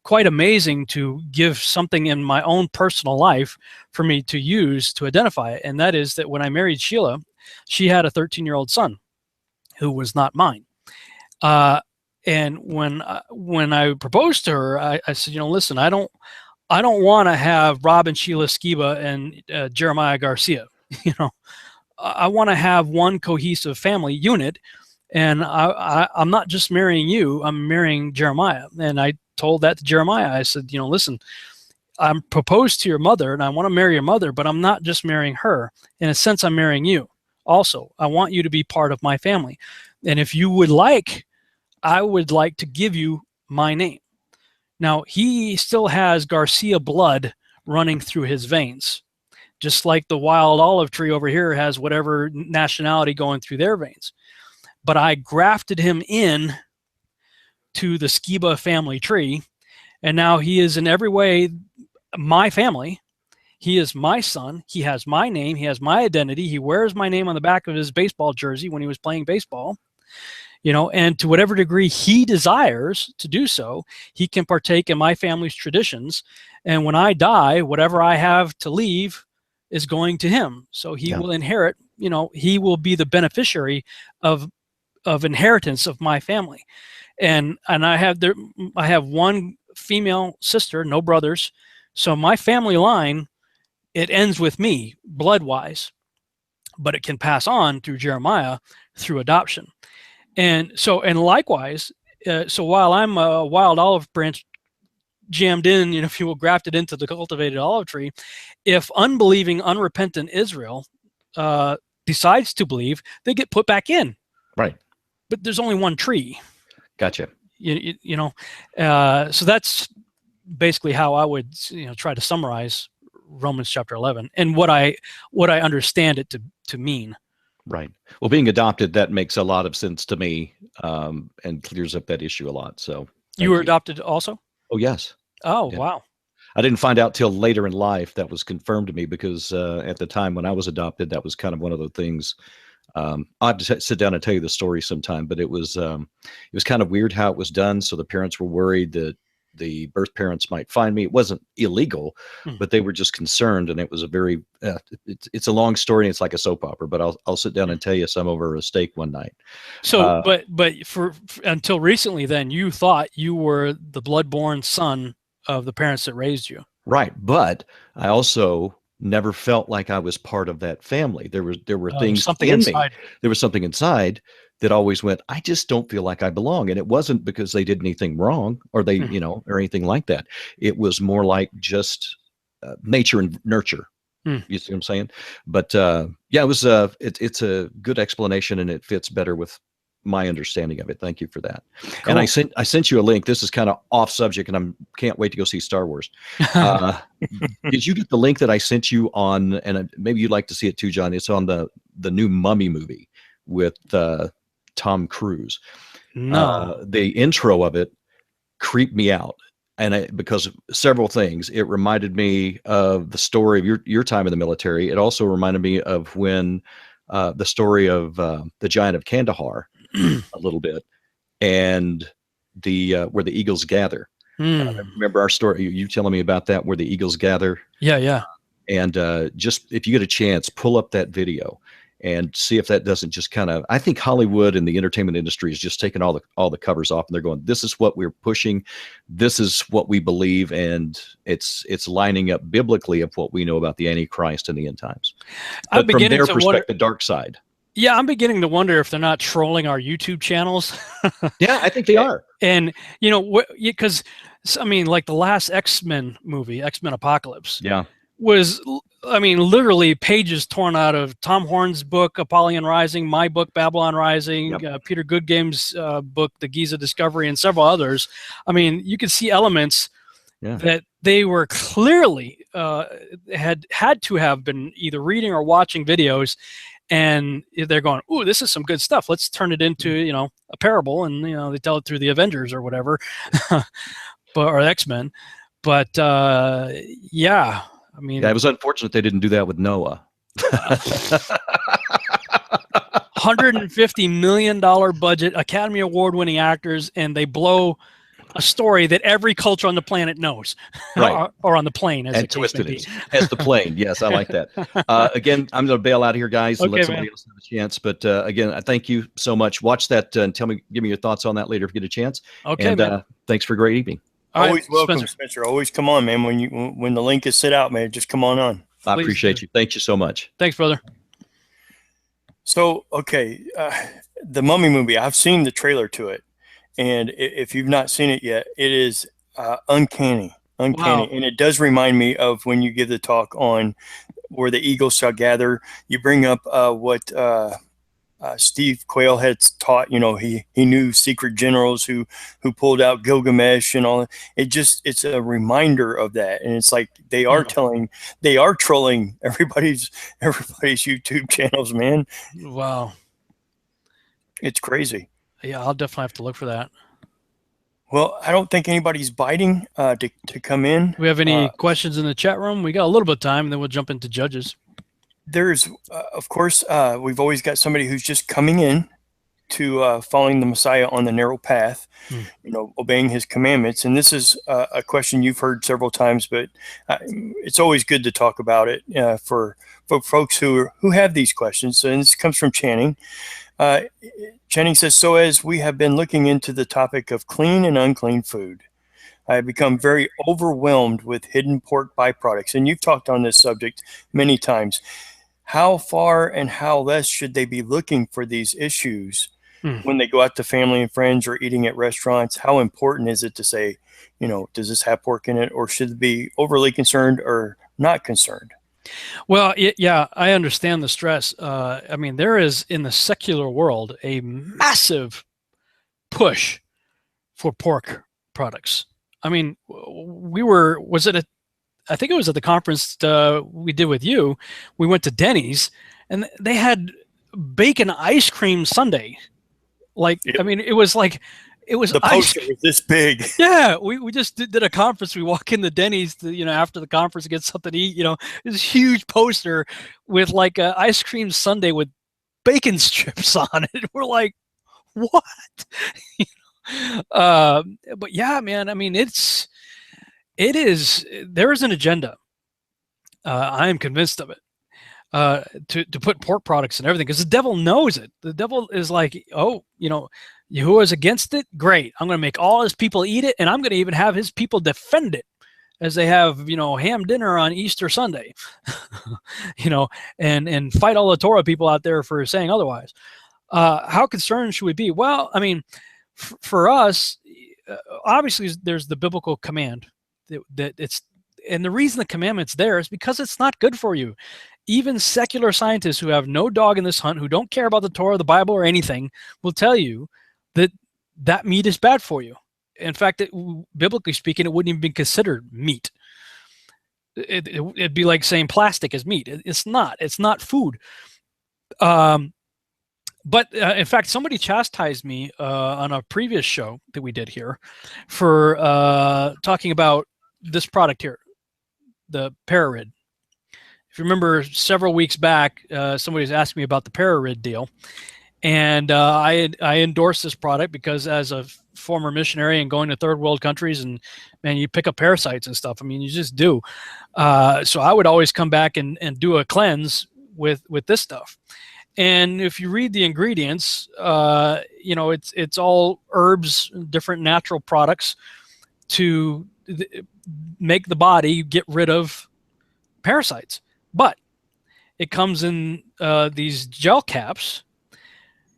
quite amazing to give something in my own personal life for me to use to identify it. And that is that when I married Sheila, she had a 13-year-old son who was not mine. And when I proposed to her, I said, listen, I don't want to have Rob and Sheila Skiba and Jeremiah Garcia. I want to have one cohesive family unit, and I'm not just marrying you, I'm marrying Jeremiah. And I told that to Jeremiah. I said, listen, I'm proposed to your mother, and I want to marry your mother, but I'm not just marrying her. In a sense, I'm marrying you. Also, I want you to be part of my family. And if you would like, I would like to give you my name. Now, he still has Garcia blood running through his veins. just like the wild olive tree over here has whatever nationality going through their veins. But I grafted him in to the Skiba family tree, and now he is in every way my family. He is my son. He has my name. He has my identity. He wears my name on the back of his baseball jersey when he was playing baseball. And to whatever degree he desires to do so, he can partake in my family's traditions. And when I die, whatever I have to leave is going to him. So he will inherit, he will be the beneficiary of inheritance of my family. And I have one female sister, no brothers. So my family line, it ends with me blood-wise, but it can pass on through Jeremiah through adoption. And likewise, so while I'm a wild olive branch jammed in, if you will, grafted into the cultivated olive tree, if unbelieving, unrepentant Israel decides to believe, they get put back in. Right. But there's only one tree. Gotcha. So that's basically how I would, try to summarize Romans chapter 11 and what I understand it to mean. Right. Well, being adopted, that makes a lot of sense to me, and clears up that issue a lot. So you were adopted also? Oh, yes. Oh, yeah. Wow. I didn't find out till later in life that was confirmed to me, because at the time when I was adopted, that was kind of one of the things. I'll have to sit down and tell you the story sometime, but it was kind of weird how it was done. So the parents were worried that the birth parents might find me. It wasn't illegal, but they were just concerned. And it was a very, it's a long story, and it's like a soap opera, but I'll sit down and tell you some over a steak one night. So, but for until recently, then you thought you were the blood-born son of the parents that raised you. Right. But I also never felt like I was part of that family. There were things something in inside. me. There was something inside that always went, I just don't feel like I belong. And it wasn't because they did anything wrong, or they, or anything like that. It was more like just nature and nurture. You see what I'm saying? But it was it's a good explanation, and it fits better with my understanding of it. Thank you for that. Cool. And I sent you a link. This is kind of off subject, and can't wait to go see Star Wars. Did you get the link that I sent you on? And maybe you'd like to see it too, John. It's on the new Mummy movie with Tom Cruise. No. The intro of it creeped me out, and because of several things. It reminded me of the story of your time in the military. It also reminded me of when the story of the Giant of Kandahar a little bit, and where the eagles gather. Remember our story? You telling me about that, where the eagles gather? Yeah. And just if you get a chance, pull up that video and see if that doesn't just kind of. I think Hollywood and the entertainment industry is just taking all the covers off, and they're going, "This is what we're pushing. This is what we believe," and it's lining up biblically of what we know about the Antichrist and the end times. But from their perspective, the dark side. Yeah, I'm beginning to wonder if they're not trolling our YouTube channels. Yeah, I think they are. And, because, like the last X-Men movie, X-Men Apocalypse, was, literally pages torn out of Tom Horn's book, Apollyon Rising, my book, Babylon Rising, Peter Goodgame's book, The Giza Discovery, and several others. You can see elements that they were clearly had to have been either reading or watching videos. And they're going, "Ooh, this is some good stuff. Let's turn it into, a parable." And, they tell it through the Avengers or whatever, or X-Men. But, it was unfortunate they didn't do that with Noah. $150 million budget, Academy Award-winning actors, and they blow a story that every culture on the planet knows, right? or on the plane, as and twisted it as the plane. Yes, I like that. Again, I'm going to bail out here, guys, and let somebody else have a chance. But again, I thank you so much. Watch that and give me your thoughts on that later if you get a chance. Okay, and thanks for a great evening. Always welcome, Spencer. Always come on, man. When the link is set out, man, just come on. I appreciate you. Thank you so much. Thanks, brother. So, okay, the Mummy movie, I've seen the trailer to it. And if you've not seen it yet, it is uncanny. Wow. And it does remind me of when you give the talk on where the eagles shall gather. You bring up what Steve Quayle had taught, he knew secret generals who pulled out Gilgamesh and all. It's a reminder of that. And it's like they are trolling everybody's YouTube channels, man. Wow. It's crazy. Yeah, I'll definitely have to look for that. Well, I don't think anybody's biting to come in. Do we have any questions in the chat room? We got a little bit of time, and then we'll jump into Judges. There's, of course, we've always got somebody who's just coming in to following the Messiah on the narrow path, obeying his commandments. And this is a question you've heard several times, but it's always good to talk about it for folks who have these questions. And this comes from Channing. Channing says, so as we have been looking into the topic of clean and unclean food, I have become very overwhelmed with hidden pork byproducts. And you've talked on this subject many times. How far and how less should they be looking for these issues when they go out to family and friends or eating at restaurants? How important is it to say, does this have pork in it, or should it be overly concerned or not concerned? Well, yeah, I understand the stress. I mean, there is in the secular world a massive push for pork products. I mean, I think it was at the conference we did with you. We went to Denny's and they had bacon ice cream sundae. Like, yep. I mean, it was the poster was this big. Yeah, we just did a conference. We walk in the Denny's, after the conference to get something to eat. This huge poster with like a ice cream sundae with bacon strips on it. We're like, what? But yeah, man. I mean, there is an agenda. I am convinced of it. To put pork products and everything, because the devil knows it. The devil is like, Yahuwah's against it. Great. I'm going to make all his people eat it, and I'm going to even have his people defend it as they have, ham dinner on Easter Sunday, and fight all the Torah people out there for saying otherwise. How concerned should we be? Well, I mean, for us, obviously there's the biblical command that it's, and the reason the commandment's there is because it's not good for you. Even secular scientists who have no dog in this hunt, who don't care about the Torah, the Bible, or anything, will tell you that meat is bad for you. In fact, biblically speaking, it wouldn't even be considered meat. It'd be like saying plastic is meat. It's not. It's not food. But in fact, somebody chastised me on a previous show that we did here for talking about this product here, the Pararid. If you remember, several weeks back, somebody was asking me about the Pararid deal, and I endorsed this product because as a former missionary and going to third world countries, and man, you pick up parasites and stuff. I mean, you just do. So I would always come back and do a cleanse with this stuff. And if you read the ingredients, it's all herbs, different natural products to make the body get rid of parasites. But it comes in these gel caps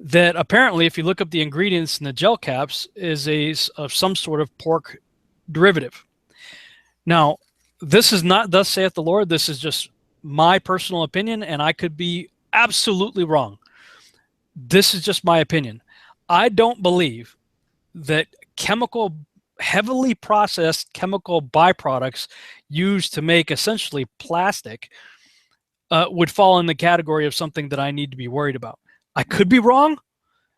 that apparently, if you look up the ingredients in the gel caps, is of some sort of pork derivative. Now, this is not thus saith the Lord. This is just my personal opinion, and I could be absolutely wrong. This is just my opinion. I don't believe that heavily processed chemical byproducts used to make essentially plastic would fall in the category of something that I need to be worried about. I could be wrong,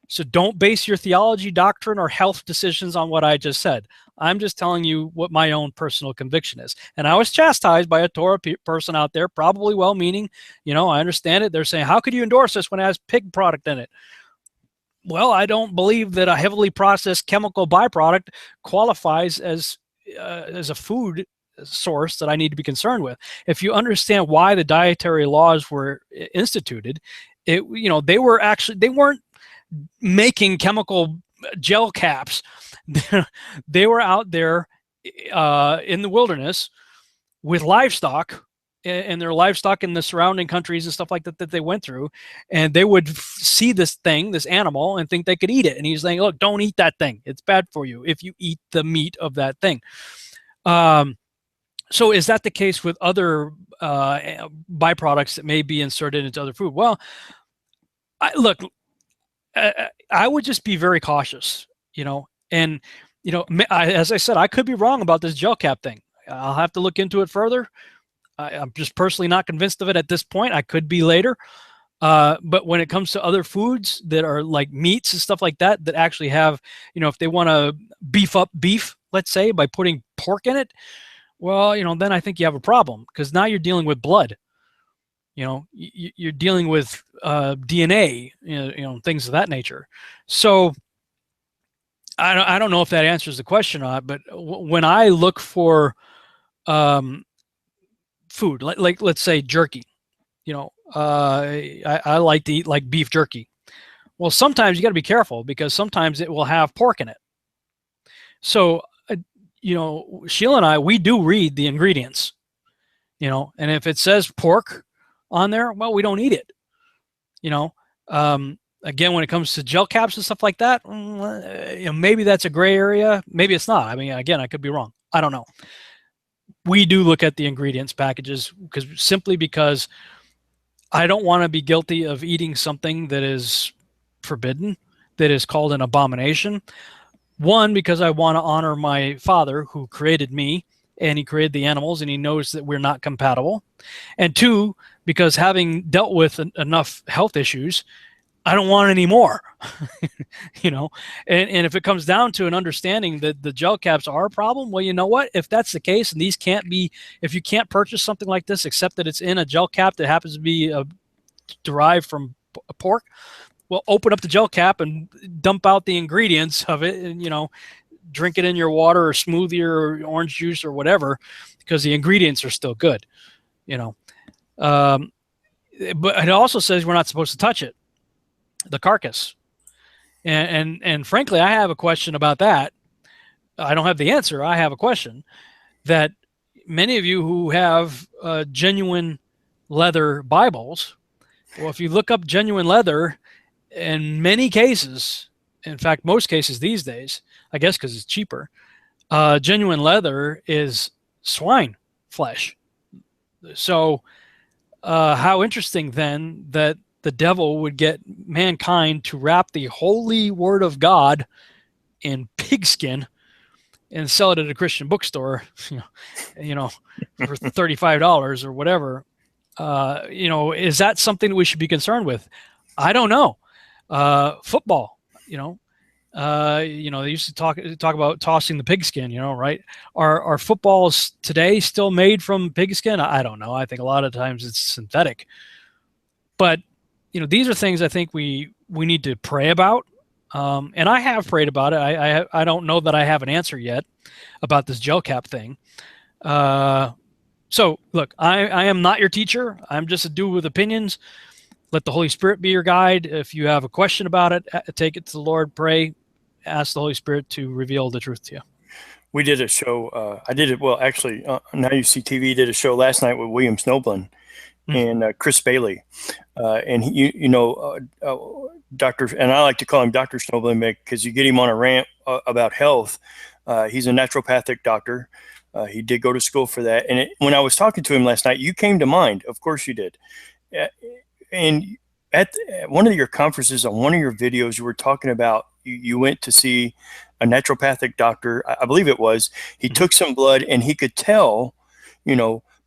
so don't base your theology, doctrine, or health decisions on what I just said. I'm just telling you what my own personal conviction is. And I was chastised by a Torah person out there, probably well-meaning. I understand it. They're saying, how could you endorse this when it has pig product in it? Well, I don't believe that a heavily processed chemical byproduct qualifies as a food source that I need to be concerned with. If you understand why the dietary laws were instituted, they weren't making chemical gel caps. They were out there in the wilderness with livestock, and their livestock in the surrounding countries and stuff like that they went through, and they would see this animal, and think they could eat it. And he's saying, look, don't eat that thing. It's bad for you if you eat the meat of that thing. So is that the case with other byproducts that may be inserted into other food? Well, look, I would just be very cautious, and, as I said, I could be wrong about this gel cap thing. I'll have to look into it further. I'm just personally not convinced of it at this point. I could be later. But when it comes to other foods that are like meats and stuff like that, that actually have, if they want to beef up beef, let's say, by putting pork in it, well, then I think you have a problem, because now you're dealing with blood. You're dealing with DNA, things of that nature. So I don't know if that answers the question or not, but when I look for food, like let's say jerky, I like to eat like beef jerky. Well, sometimes you got to be careful, because sometimes it will have pork in it. So, Sheila and I, we do read the ingredients, and if it says pork on there, well, we don't eat it. Again, when it comes to gel caps and stuff like that, maybe that's a gray area. Maybe it's not. I mean, again, I could be wrong. I don't know. We do look at the ingredients packages, simply because I don't want to be guilty of eating something that is forbidden, that is called an abomination. One, because I want to honor my Father who created me, and he created the animals, and he knows that we're not compatible. And two, because having dealt with enough health issues, I don't want any more. And if it comes down to an understanding that the gel caps are a problem, well, you know what? If that's the case, and these can't be, if you can't purchase something like this, except that it's in a gel cap that happens to be derived from pork, well, open up the gel cap and dump out the ingredients of it, and drink it in your water or smoothie or orange juice or whatever, because the ingredients are still good. But it also says we're not supposed to touch it, the carcass. And frankly, I have a question about that. I don't have the answer. I have a question that many of you who have genuine leather Bibles, well, if you look up genuine leather, in many cases, in fact, most cases these days, I guess because it's cheaper, genuine leather is swine flesh. So how interesting then that the devil would get mankind to wrap the holy word of God in pigskin and sell it at a Christian bookstore, for $35 or whatever. Is that something that we should be concerned with? I don't know. Football, they used to talk about tossing the pigskin, right? Are footballs today still made from pigskin? I don't know. I think a lot of times it's synthetic. But, these are things I think we need to pray about. And I have prayed about it. I don't know that I have an answer yet about this gel cap thing. So, look, I am not your teacher. I'm just a dude with opinions. Let the Holy Spirit be your guide. If you have a question about it, take it to the Lord, pray, ask the Holy Spirit to reveal the truth to you. We did a show. I did it. Well, actually, Now You See TV did a show last night with William Snowblin and Chris Bailey. And Dr. And I like to call him Dr. Snowblin because you get him on a rant about health. He's a naturopathic doctor. He did go to school for that. And when I was talking to him last night, you came to mind. Of course you did. And at one of your conferences, on one of your videos, you were talking about you went to see a naturopathic doctor. I believe it was. He took some blood and he could tell,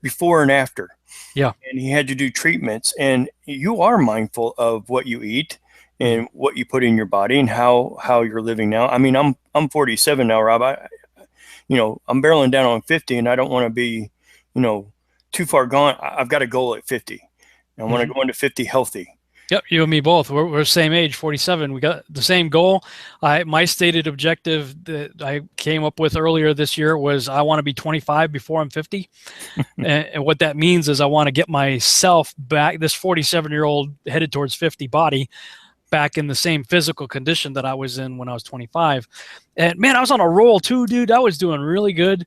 before and after. Yeah. And he had to do treatments. And you are mindful of what you eat and what you put in your body and how you're living now. I mean, I'm 47 now, Rob. I'm barreling down on 50, and I don't want to be, too far gone. I've got a goal at 50. I want to go into 50 healthy. Yep, you and me both. We're the same age, 47. We got the same goal. My stated objective that I came up with earlier this year was I want to be 25 before I'm 50. and what that means is I want to get myself back, this 47-year-old headed towards 50 body, back in the same physical condition that I was in when I was 25. And man, I was on a roll too, dude. I was doing really good.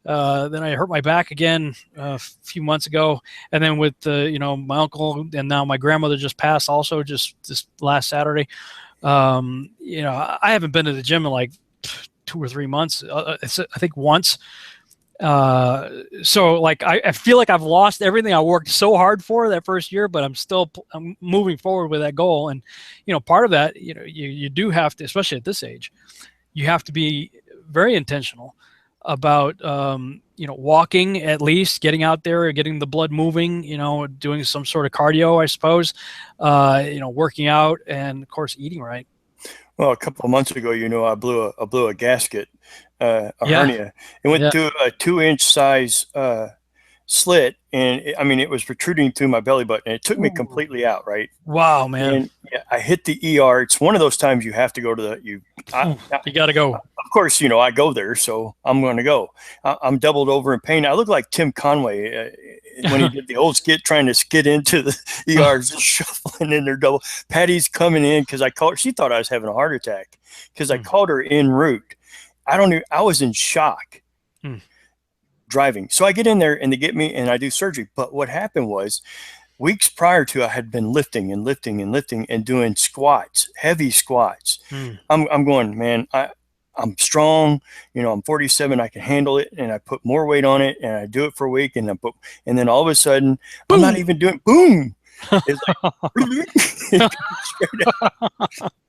Then I hurt my back again a few months ago, and then with my uncle and now my grandmother just passed also just this last Saturday. I haven't been to the gym in like 2 or 3 months. I think once, So like I feel like I've lost everything I worked so hard for that first year, but I'm moving forward with that goal. And part of that, you do have to, especially at this age, you have to be very intentional about walking, at least getting out there, getting the blood moving, doing some sort of cardio, I suppose, working out, and of course eating right. Well, a couple of months ago, I blew a gasket, a hernia. It went through a 2-inch size slit, and it was protruding through my belly button. And it took me completely out, right? Wow, man! And I hit the ER. It's one of those times you have to go to you got to go. Of course, I go there, so I'm going to go. I'm doubled over in pain. I look like Tim Conway when he did the old skit, trying to skid into the ER, just shuffling in there double. Patty's coming in because I called her. She thought I was having a heart attack because I called her en route. I was in shock driving. So I get in there and they get me and I do surgery. But what happened was, weeks prior to, I had been lifting and doing squats, heavy squats. I'm going, man, I'm strong, I'm 47, I can handle it. And I put more weight on it and I do it for a week. And then all of a sudden, boom. I'm not even doing, boom. It's like,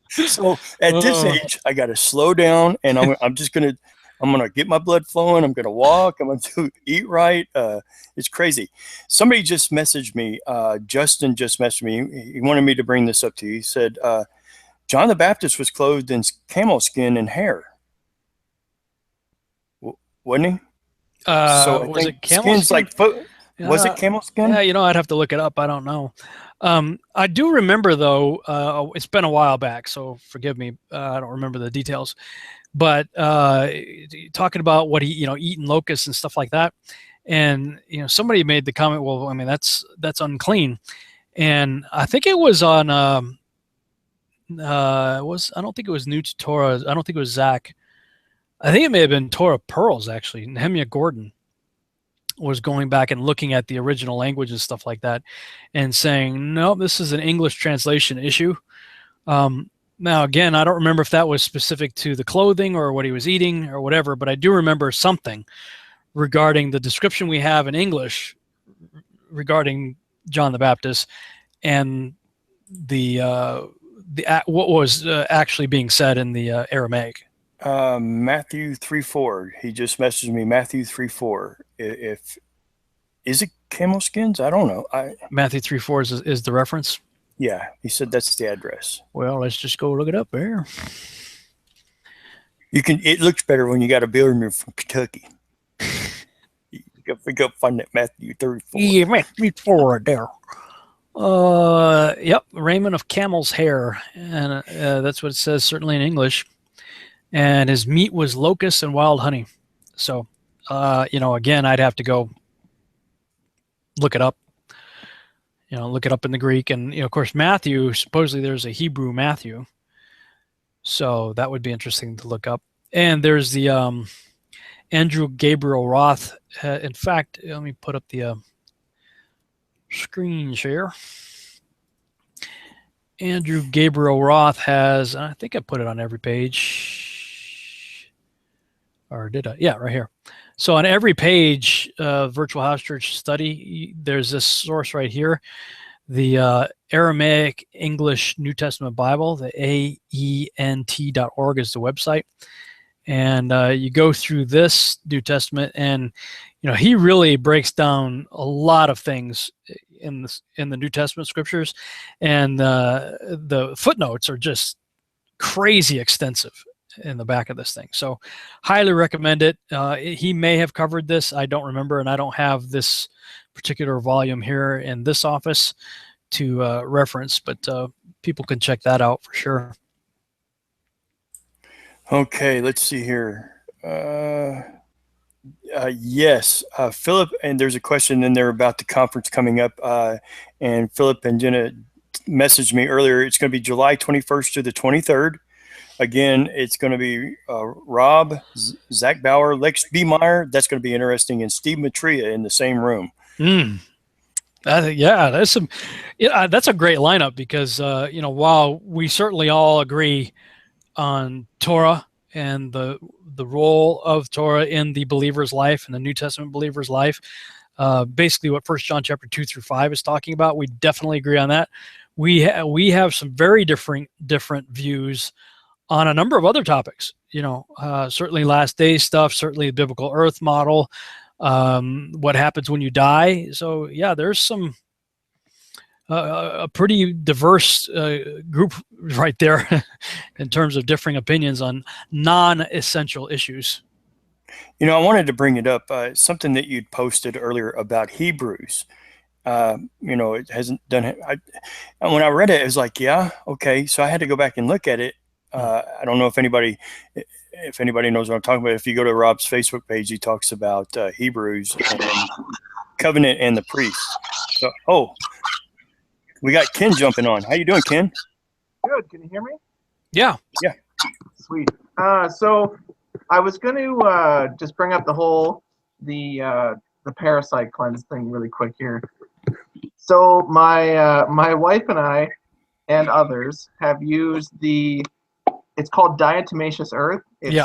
so at this age, I got to slow down and I'm going to get my blood flowing. I'm going to walk. I'm going to eat right. It's crazy. Somebody just messaged me. Justin just messaged me. He wanted me to bring this up to you. He said, John the Baptist was clothed in camel skin and hair. Wasn't he? So was it camel skin? Like foot. Was it camel skin? Yeah, I'd have to look it up. I don't know. I do remember, though, it's been a while back, so forgive me. I don't remember the details. But talking about what he, eating locusts and stuff like that. And, somebody made the comment, well, that's unclean. And I think it was on, I don't think it was New to Torah. I don't think it was Zach. I think it may have been Torah Pearls, actually. Nehemiah Gordon was going back and looking at the original language and stuff like that and saying, no, this is an English translation issue. Now, again, I don't remember if that was specific to the clothing or what he was eating or whatever, but I do remember something regarding the description we have in English regarding John the Baptist and what was actually being said in the Aramaic. Matthew 3:4. He just messaged me. Matthew 3:4. Is it camel skins? I don't know. Matthew 3:4 is the reference. Yeah, he said that's the address. Well, let's just go look it up there. It looks better when you got a builder from Kentucky. You go find that Matthew 34. Yeah, Matthew 4 there. Yep, raiment of camel's hair, and that's what it says, certainly in English. And his meat was locusts and wild honey. So, again, I'd have to go look it up. Look it up in the Greek. And, of course, Matthew, supposedly there's a Hebrew Matthew. So that would be interesting to look up. And there's the Andrew Gabriel Roth. In fact, let me put up the screen share. Andrew Gabriel Roth has, I think I put it on every page. Or did I? Yeah, right here. So on every page, Virtual House Church Study, there's this source right here, the Aramaic English New Testament Bible, the aent.org is the website. And you go through this New Testament, and he really breaks down a lot of things in the New Testament scriptures, and the footnotes are just crazy extensive in the back of this thing. So highly recommend it. He may have covered this. I don't remember, and I don't have this particular volume here in this office to reference, but people can check that out for sure. Okay, let's see here. Yes, Philip, and there's a question in there about the conference coming up, and Philip and Jenna messaged me earlier. It's going to be July 21st to the 23rd. Again, it's going to be Rob, Zach Bauer, Lex B. Meyer. That's going to be interesting, and Steve Matria in the same room. That's a great lineup because while we certainly all agree on Torah and the role of Torah in the believer's life, in the New Testament believer's life. Basically what 1 John chapter 2-5 is talking about. We definitely agree on that. We have some very different views on a number of other topics. Certainly last day stuff, certainly the biblical earth model, what happens when you die. So yeah, there's some a pretty diverse group right there in terms of differing opinions on non-essential issues. I wanted to bring it up, something that you'd posted earlier about Hebrews. It hasn't done it. When I read it, it was like, yeah, okay. So I had to go back and look at it. I don't know if anybody knows what I'm talking about. If you go to Rob's Facebook page, he talks about Hebrews and covenant and the priest. So, we got Ken jumping on. How you doing, Ken? Good. Can you hear me? Yeah. Yeah. Sweet. So I was going to just bring up the parasite cleanse thing really quick here. So my wife and I and others have used it's called diatomaceous earth. It's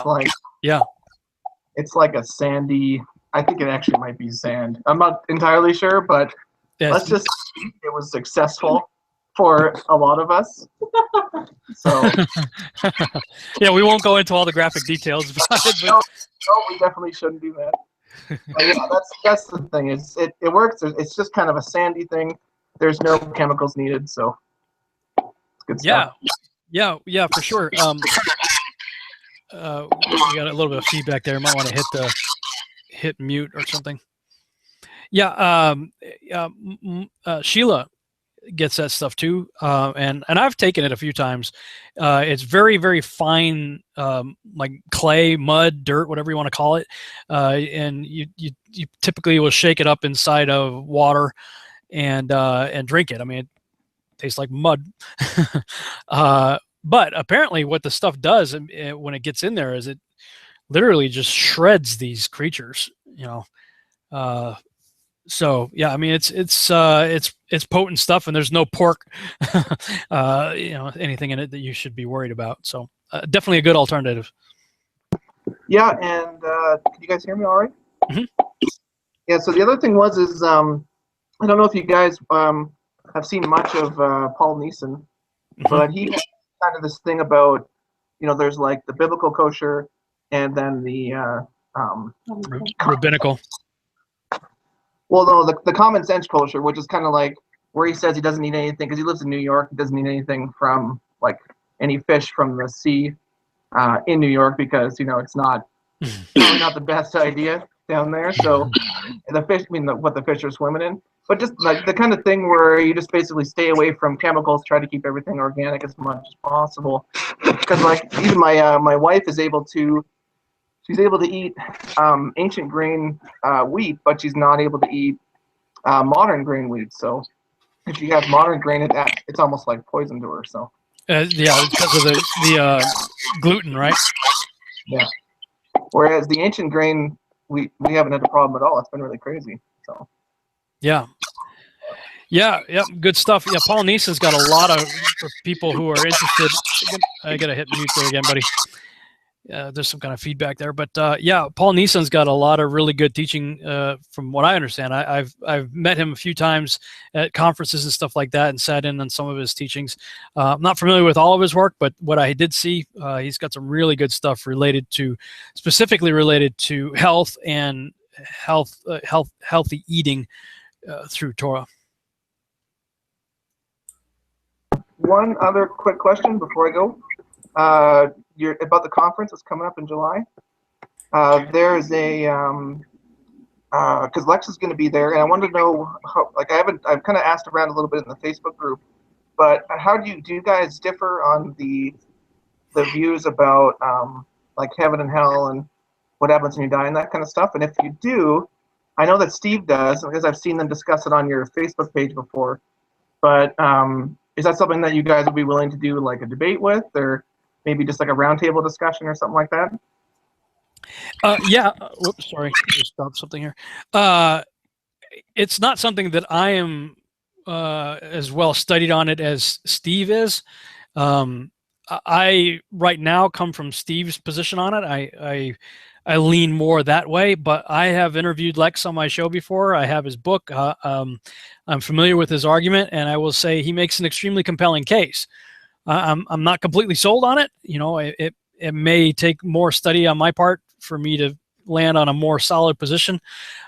it's like a sandy, I think it actually might be sand. I'm not entirely sure, but let's just say it was successful for a lot of us. So yeah, we won't go into all the graphic details about it, but no, we definitely shouldn't do that. But yeah, that's the thing. It works. It's just kind of a sandy thing. There's no chemicals needed, so it's good stuff. Yeah, for sure. We got a little bit of feedback there. You might want to hit mute or something. Yeah, Sheila gets that stuff too, and I've taken it a few times. It's very, very fine, like clay, mud, dirt, whatever you want to call it, and you typically will shake it up inside of water and drink it. I mean, it tastes like mud. But apparently, what the stuff does when it gets in there is it literally just shreds these creatures. So yeah, I mean it's potent stuff, and there's no pork, anything in it that you should be worried about. So definitely a good alternative. Yeah, and can you guys hear me all right? Mm-hmm. Yeah. So the other thing is I don't know if you guys have seen much of Paul Neeson, Mm-hmm. but he has kind of this thing about there's like the biblical kosher and then the rabbinical. Well, no, the common sense kosher, which is kind of like where he says he doesn't need anything because he lives in New York. He doesn't need anything from like any fish from the sea in New York because it's not probably not the best idea down there. So the fish, what the fish are swimming in, but just like the kind of thing where you just basically stay away from chemicals, try to keep everything organic as much as possible. Because like even my wife is able to. She's able to eat ancient grain wheat, but she's not able to eat modern grain wheat. So if she has modern grain, it's almost like poison to her. So yeah, because of the gluten, right? Yeah. Whereas the ancient grain, we haven't had a problem at all. It's been really crazy. So yeah, good stuff. Yeah, Paul Neeson's got a lot of people who are interested. I gotta hit mute there again, buddy. There's some kind of feedback there, but yeah, Paul Neeson's got a lot of really good teaching from what I understand. I've met him a few times at conferences and stuff like that and sat in on some of his teachings. I'm not familiar with all of his work, but what I did see, he's got some really good stuff specifically related to health and healthy eating through Torah. One other quick question before I go. You're about the conference that's coming up in July. There's a because Lex is going to be there, and I wanted to know how. Like I've kind of asked around a little bit in the Facebook group, but how do you guys differ on the views about like heaven and hell and what happens when you die and that kind of stuff? And if you do, I know that Steve does because I've seen them discuss it on your Facebook page before. But is that something that you guys would be willing to do like a debate with, or maybe just like a roundtable discussion or something like that? Yeah. Whoops, sorry. Just stopped something here. It's not something that I am as well studied on it as Steve is. I right now come from Steve's position on it. I lean more that way, but I have interviewed Lex on my show before. I have his book. I'm familiar with his argument, and I will say he makes an extremely compelling case. I'm not completely sold on it. You know, it may take more study on my part for me to land on a more solid position.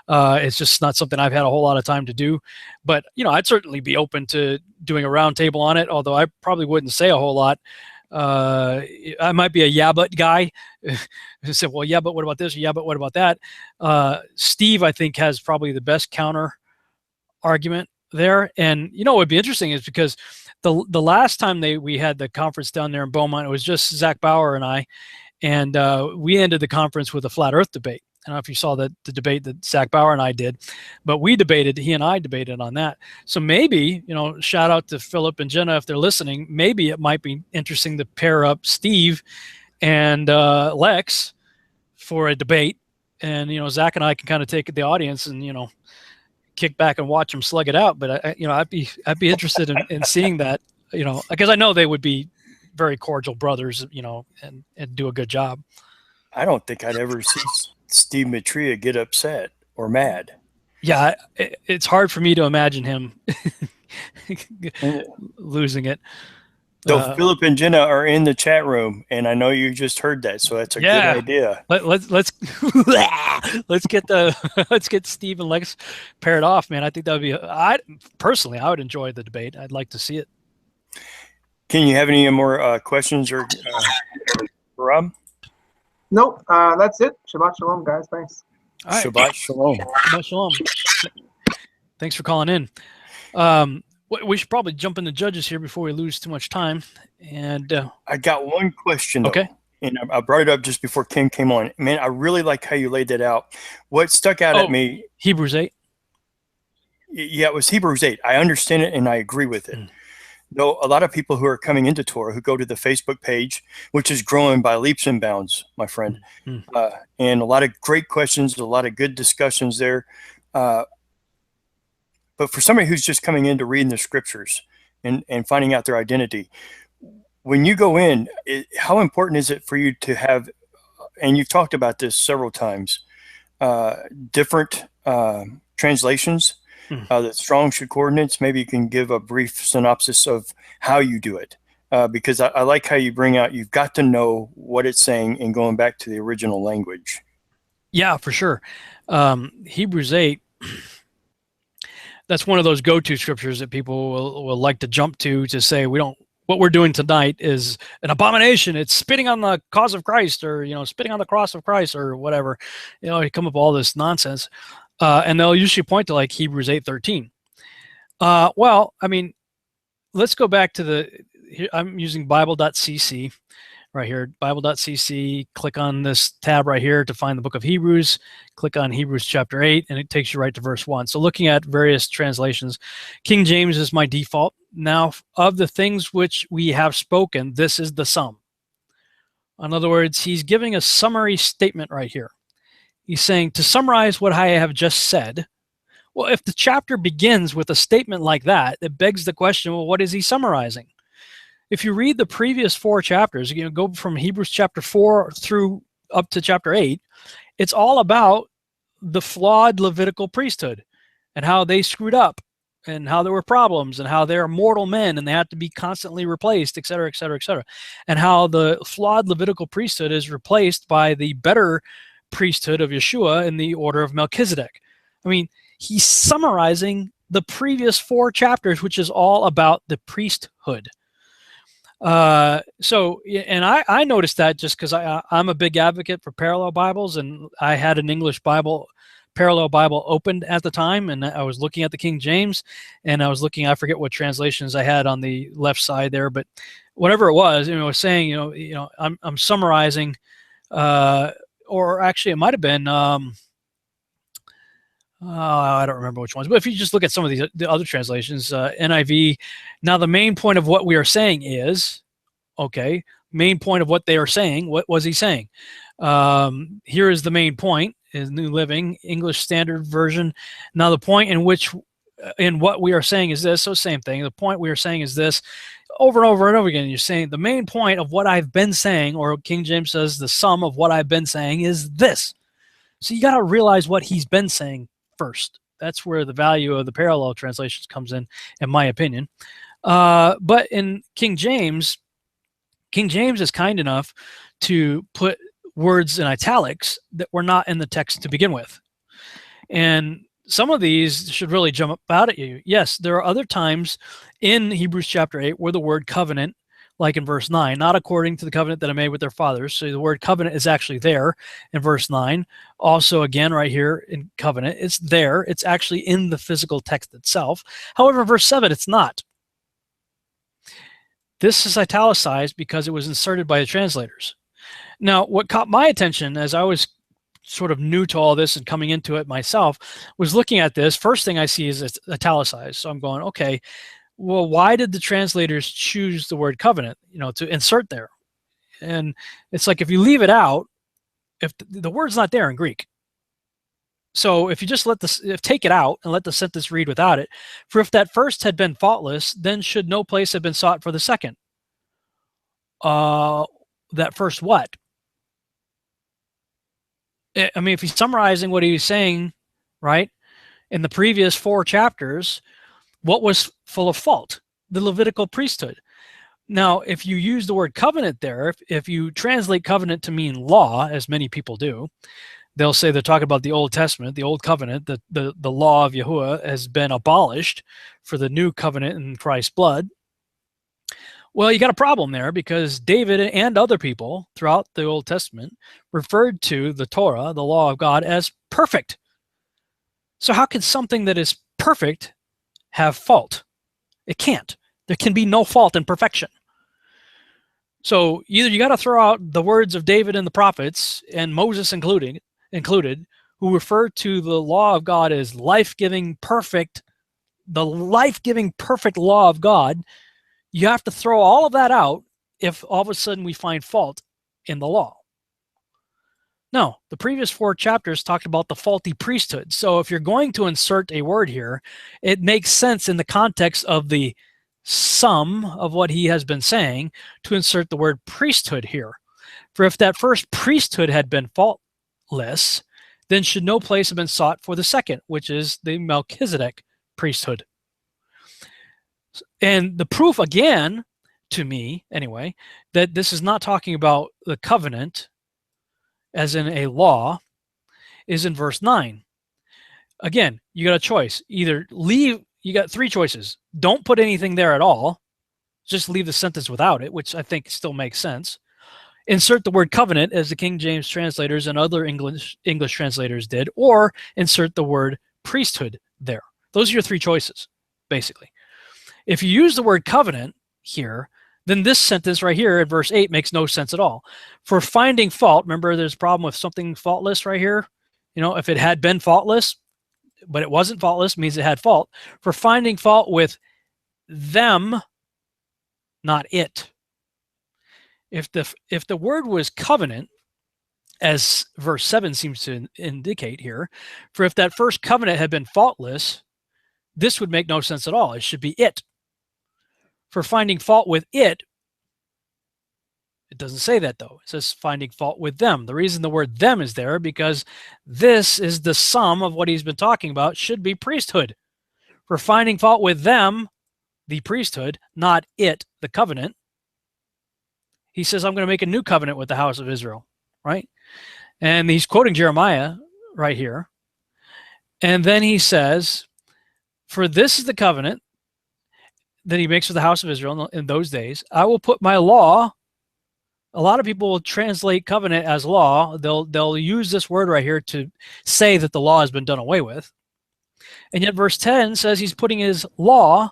It's just not something I've had a whole lot of time to do. But, you know, I'd certainly be open to doing a roundtable on it, although I probably wouldn't say a whole lot. I might be a yeah, but guy who said, well, yeah, but what about this? Yeah, but what about that? Steve, I think, has probably the best counter argument there. And, you know, what would be interesting is because the last time we had the conference down there in Beaumont, it was just Zach Bauer and I, and we ended the conference with a flat earth debate. I don't know if you saw the debate that Zach Bauer and I did, but he and I debated on that. So maybe, you know, shout out to Philip and Jenna if they're listening, maybe it might be interesting to pair up Steve and Lex for a debate. And, you know, Zach and I can kind of take the audience and, you know, kick back and watch them slug it out. But I'd be interested in seeing that, you know, because I know they would be very cordial brothers, you know, and do a good job. I don't think I'd ever see Steve Matria get upset or mad. Yeah, it's hard for me to imagine him losing it. So Philip and Jenna are in the chat room, and I know you just heard that, so that's a good idea. Let's get Steve and Lex paired off, man. I think that would be. I would enjoy the debate. I'd like to see it. Can you have any more questions or Rob? Nope, that's it. Shabbat shalom, guys. Thanks. All right. Shabbat shalom. Shabbat shalom. Thanks for calling in. We should probably jump into judges here before we lose too much time. And I got one question, though, okay, and I brought it up just before Ken came on. Man, I really like how you laid that out. What stuck out at me? Hebrews 8. Yeah, it was Hebrews 8. I understand it, and I agree with it. Though a lot of people who are coming into Torah who go to the Facebook page, which is growing by leaps and bounds, my friend, and a lot of great questions, a lot of good discussions there. But for somebody who's just coming in to reading the scriptures and finding out their identity, when you go in, how important is it for you to have, and you've talked about this several times, different translations? The Strong's Concordance, maybe you can give a brief synopsis of how you do it, because I like how you bring out, you've got to know what it's saying and going back to the original language. Yeah, for sure. Hebrews 8, that's one of those go-to scriptures that people will like to jump to say, what we're doing tonight is an abomination. It's spitting on the cause of Christ, or, you know, spitting on the cross of Christ, or whatever. You know, you come up with all this nonsense. And they'll usually point to like Hebrews 8:13. Well, I mean, let's go back to I'm using Bible.cc right here, Bible.cc. Click on this tab right here to find the book of Hebrews. Click on Hebrews chapter 8, and it takes you right to verse 1. So looking at various translations, King James is my default. Now, of the things which we have spoken, this is the sum. In other words, he's giving a summary statement right here. He's saying, to summarize what I have just said, well, if the chapter begins with a statement like that, it begs the question, well, what is he summarizing? If you read the previous 4 chapters, you know, go from Hebrews chapter 4 through up to chapter 8, it's all about the flawed Levitical priesthood and how they screwed up and how there were problems and how they're mortal men and they had to be constantly replaced, et cetera, et cetera, et cetera. And how the flawed Levitical priesthood is replaced by the better priesthood of Yeshua in the order of Melchizedek. I mean, he's summarizing the previous 4 chapters, which is all about the priesthood. So, and I noticed that just because I'm a big advocate for parallel Bibles, and I had an English Bible, parallel Bible opened at the time, and I was looking at the King James, and I was looking, I forget what translations I had on the left side there, but whatever it was, you know, it was saying, you know, I'm summarizing, or actually it might have been, I don't remember which ones, but if you just look at some of the other translations, NIV, now the main point of what we are saying is, okay, main point of what they are saying, what was he saying? Here is the main point, is New Living, English Standard Version. Now the point in what we are saying is this, so same thing, the point we are saying is this, over and over and over again. You're saying the main point of what I've been saying, or King James says the sum of what I've been saying is this. So you got to realize what he's been saying first. That's where the value of the parallel translations comes in my opinion. But in King James is kind enough to put words in italics that were not in the text to begin with. And some of these should really jump out at you. Yes, there are other times in Hebrews chapter 8 where the word covenant, like in verse 9, not according to the covenant that I made with their fathers. So the word covenant is actually there in verse 9. Also, again, right here in covenant, it's there. It's actually in the physical text itself. However, in verse 7, it's not. This is italicized because it was inserted by the translators. Now, what caught my attention as I was sort of new to all this and coming into it myself was looking at this. First thing I see is it's italicized. So I'm going, okay, well, why did the translators choose the word covenant, to insert there? And it's like, if you leave it out, if the word's not there in Greek. So if you just take it out and let the sentence read without it, for if that first had been faultless, then should no place have been sought for the second. That first what? I mean, if he's summarizing what he was saying, right, in the previous 4 chapters, what was full of fault? The Levitical priesthood. Now, if you use the word covenant there, if you translate covenant to mean law, as many people do, they'll say they're talking about the Old Testament, the Old Covenant, the law of Yahuwah has been abolished for the new covenant in Christ's blood. Well, you got a problem there because David and other people throughout the Old Testament referred to the Torah, the law of God, as perfect. So how can something that is perfect have fault? It can't. There can be no fault in perfection. So either you got to throw out the words of David and the prophets, and Moses included, who refer to the law of God as life-giving, perfect, the life-giving, perfect law of God. You have to throw all of that out if all of a sudden we find fault in the law. No, the previous 4 chapters talked about the faulty priesthood. So if you're going to insert a word here, it makes sense in the context of the sum of what he has been saying to insert the word priesthood here. For if that first priesthood had been faultless, then should no place have been sought for the second, which is the Melchizedek priesthood. And the proof, again, to me anyway, that this is not talking about the covenant as in a law is in verse 9. Again, you got a choice. Either leave, you got 3 choices. Don't put anything there at all. Just leave the sentence without it, which I think still makes sense. Insert the word covenant as the King James translators and other English translators did, or insert the word priesthood there. Those are your 3 choices, basically. If you use the word covenant here, then this sentence right here in verse 8 makes no sense at all. For finding fault, remember there's a problem with something faultless right here. If it had been faultless, but it wasn't faultless, means it had fault. For finding fault with them, not it. If the word was covenant, as verse 7 seems to indicate here, for if that first covenant had been faultless, this would make no sense at all. It should be it. For finding fault with it doesn't say that, though. It says finding fault with them. The reason the word them is there because this is the sum of what he's been talking about, should be priesthood. For finding fault with them, the priesthood, not it, the covenant. He says, I'm going to make a new covenant with the house of Israel, right? And he's quoting Jeremiah right here. And then he says, for this is the covenant that he makes with the house of Israel in those days. I will put my law. A lot of people will translate covenant as law. They'll use this word right here to say that the law has been done away with. And yet verse 10 says he's putting his law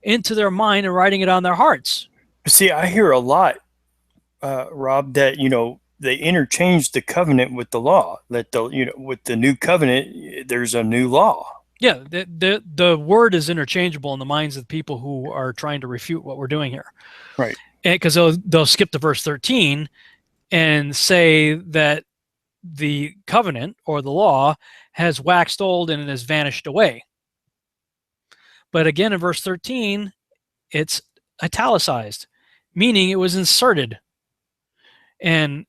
into their mind and writing it on their hearts. See, I hear a lot, Rob, that, they interchange the covenant with the law. That with the new covenant, there's a new law. Yeah, the word is interchangeable in the minds of the people who are trying to refute what we're doing here. Right. Because they'll skip to verse 13 and say that the covenant or the law has waxed old and it has vanished away. But again, in verse 13, it's italicized, meaning it was inserted. And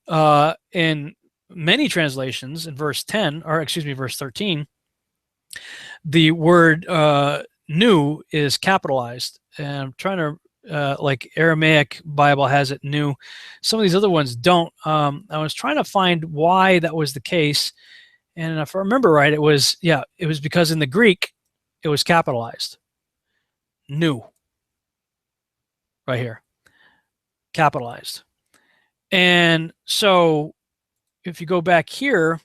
in many translations, in verse 13, the word new is capitalized. And I'm trying to, like Aramaic Bible has it new. Some of these other ones don't. I was trying to find why that was the case. And if I remember right, it was because in the Greek, it was capitalized. New. Right here. Capitalized. And so if you go back here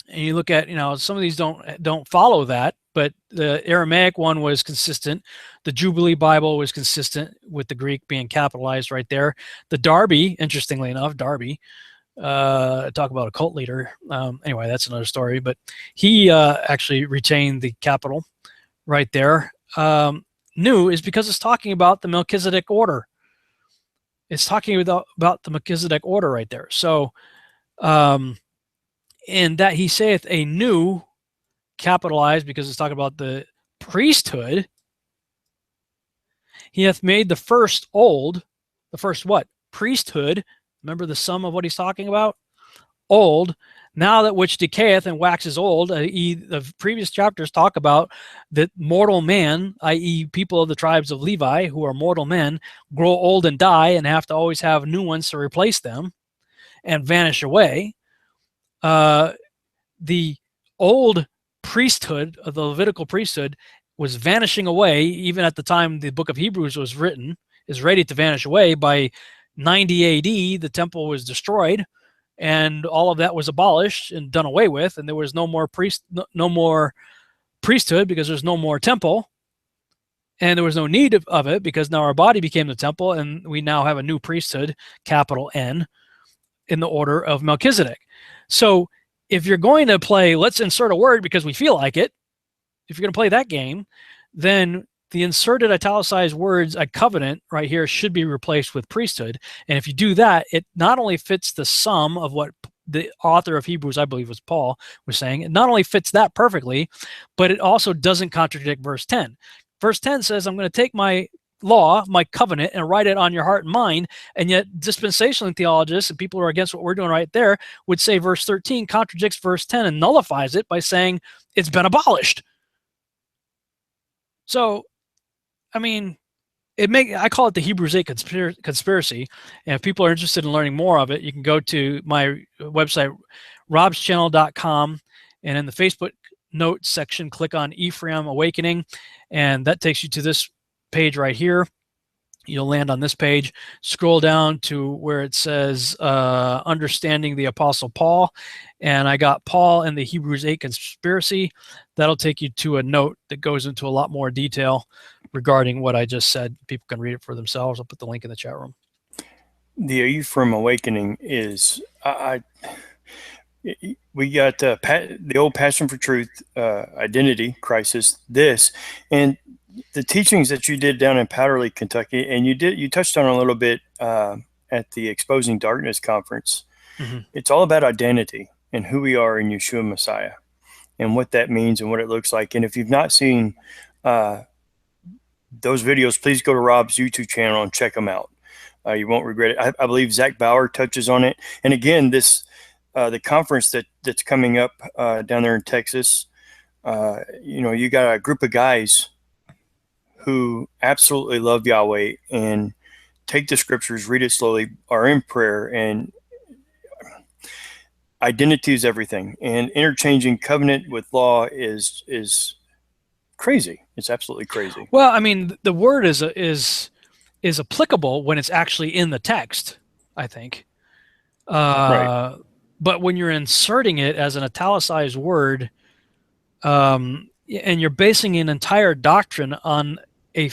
and you look at, some of these don't follow that, but the Aramaic one was consistent. The Jubilee Bible was consistent with the Greek being capitalized right there. The Darby, interestingly enough, talk about a cult leader. Anyway, that's another story, but he actually retained the capital right there. New is because it's talking about the Melchizedek order. It's talking about the Melchizedek order right there. So, and that he saith a new, capitalized because it's talking about the priesthood. He hath made the first old. The first what? Priesthood. Remember the sum of what he's talking about? Old. Now that which decayeth and waxes old, i.e. the previous chapters talk about that mortal man, i.e. people of the tribes of Levi who are mortal men, grow old and die and have to always have new ones to replace them and vanish away. The old priesthood, of the Levitical priesthood, was vanishing away even at the time the book of Hebrews was written, is ready to vanish away. By 90 AD, the temple was destroyed. And all of that was abolished and done away with, and there was no more priesthood because there's no more temple, and there was no need of it because now our body became the temple, and we now have a new priesthood, capital N, in the order of Melchizedek. So if you're going to play, let's insert a word because we feel like it, if you're going to play that game, then the inserted italicized words, a covenant right here, should be replaced with priesthood. And if you do that, it not only fits the sum of what the author of Hebrews, I believe was Paul, was saying, it not only fits that perfectly, but it also doesn't contradict verse 10. Verse 10 says, I'm going to take my law, my covenant, and write it on your heart and mind. And yet dispensational theologists and people who are against what we're doing right there would say verse 13 contradicts verse 10 and nullifies it by saying it's been abolished. So, I mean, I call it the Hebrews 8 conspiracy. And if people are interested in learning more of it, you can go to my website, robschannel.com, and in the Facebook notes section, click on Ephraim Awakening, and that takes you to this page right here. You'll land on this page, scroll down to where it says Understanding the Apostle Paul, and I got Paul and the Hebrews 8 conspiracy. That'll take you to a note that goes into a lot more detail regarding what I just said. People can read it for themselves. I'll put the link in the chat room. The Ephraim Awakening is, we got the old Passion for Truth, Identity Crisis, this, and the teachings that you did down in Powderly, Kentucky, and you touched on a little bit at the Exposing Darkness conference. Mm-hmm. It's all about identity and who we are in Yeshua Messiah and what that means and what it looks like. And if you've not seen those videos, please go to Rob's YouTube channel and check them out. You won't regret it. I believe Zach Bauer touches on it. And again, this the conference that's coming up down there in Texas, you got a group of guys who absolutely love Yahweh and take the scriptures, read it slowly, are in prayer, and identity is everything. And interchanging covenant with law is crazy. It's absolutely crazy. Well, I mean, the word is applicable when it's actually in the text, I think. Right. But when you're inserting it as an italicized word, and you're basing an entire doctrine on a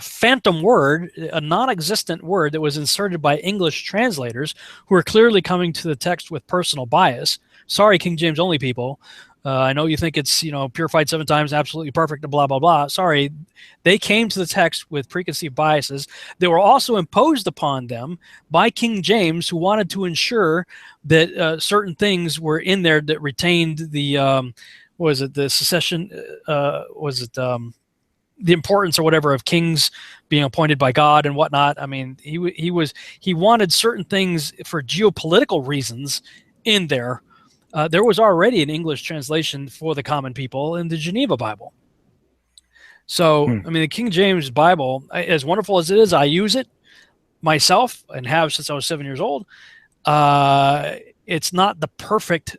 phantom word, a non-existent word that was inserted by English translators who are clearly coming to the text with personal bias. Sorry, King James only people. I know you think it's, purified 7 times, absolutely perfect, blah, blah, blah. Sorry. They came to the text with preconceived biases. They were also imposed upon them by King James, who wanted to ensure that certain things were in there that retained the, the secession, the importance or whatever of kings being appointed by God and whatnot. I mean, he wanted certain things for geopolitical reasons in there. There was already an English translation for the common people in the Geneva Bible. So, I mean, the King James Bible, as wonderful as it is, I use it myself and have since I was 7 years old. It's not the perfect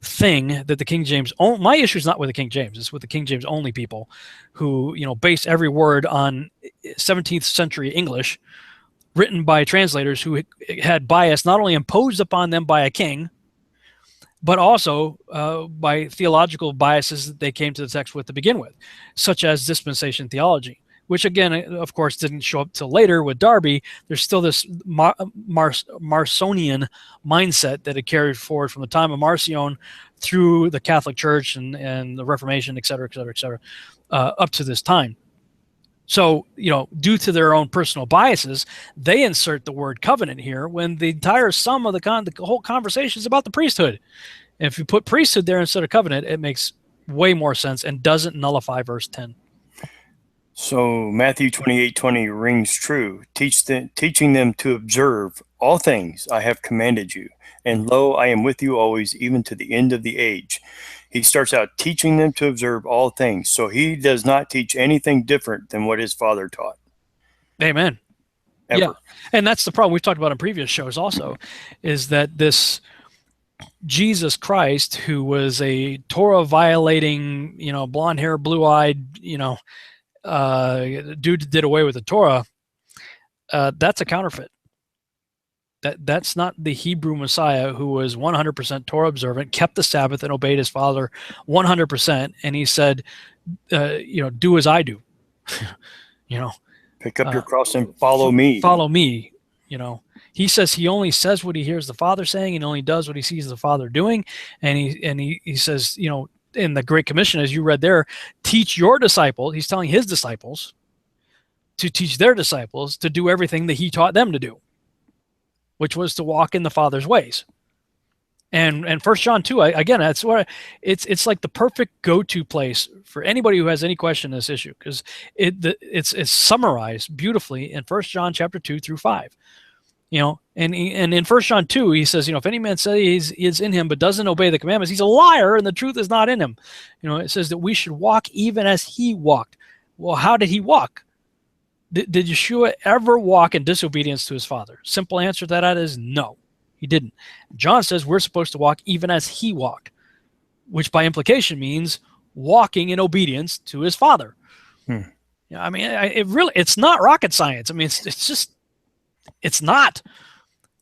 thing that the King James. My issue is not with the King James; it's with the King James only people, who base every word on 17th century English, written by translators who had bias not only imposed upon them by a king, but also by theological biases that they came to the text with to begin with, such as dispensation theology, which again, of course, didn't show up till later with Darby. There's still this Marcionian mindset that it carried forward from the time of Marcion through the Catholic Church and the Reformation, et cetera, up to this time. So, due to their own personal biases, they insert the word covenant here when the entire sum of the whole conversation is about the priesthood. And if you put priesthood there instead of covenant, it makes way more sense and doesn't nullify verse 10. So Matthew 28:20 rings true, teaching them to observe all things I have commanded you. And lo, I am with you always, even to the end of the age. He starts out teaching them to observe all things. So he does not teach anything different than what his Father taught. Amen. Ever. Yeah. And that's the problem we've talked about in previous shows also, is that this Jesus Christ, who was a Torah violating, blonde hair, blue eyed, dude did away with the Torah. That's a counterfeit. That's not the Hebrew Messiah who was 100% Torah observant, kept the Sabbath, and obeyed his Father 100%. And he said, do as I do. Pick up your cross and follow me. Follow me. He says he only says what he hears the Father saying, and only does what he sees the Father doing. And he says, in the Great Commission, as you read there, teach your disciples. He's telling his disciples to teach their disciples to do everything that he taught them to do, which was to walk in the Father's ways. And 1 John 2, again, that's what it's like the perfect go-to place for anybody who has any question on this issue, because it's summarized beautifully in 1 John chapter 2 through 5. And in 1 John 2, he says, if any man says he is in him but doesn't obey the commandments, he's a liar and the truth is not in him. It says that we should walk even as he walked. Well, how did he walk? Did Yeshua ever walk in disobedience to his Father? Simple answer to that is no, he didn't. John says we're supposed to walk even as he walked, which by implication means walking in obedience to his Father. I mean, it's not rocket science. I mean, it's not.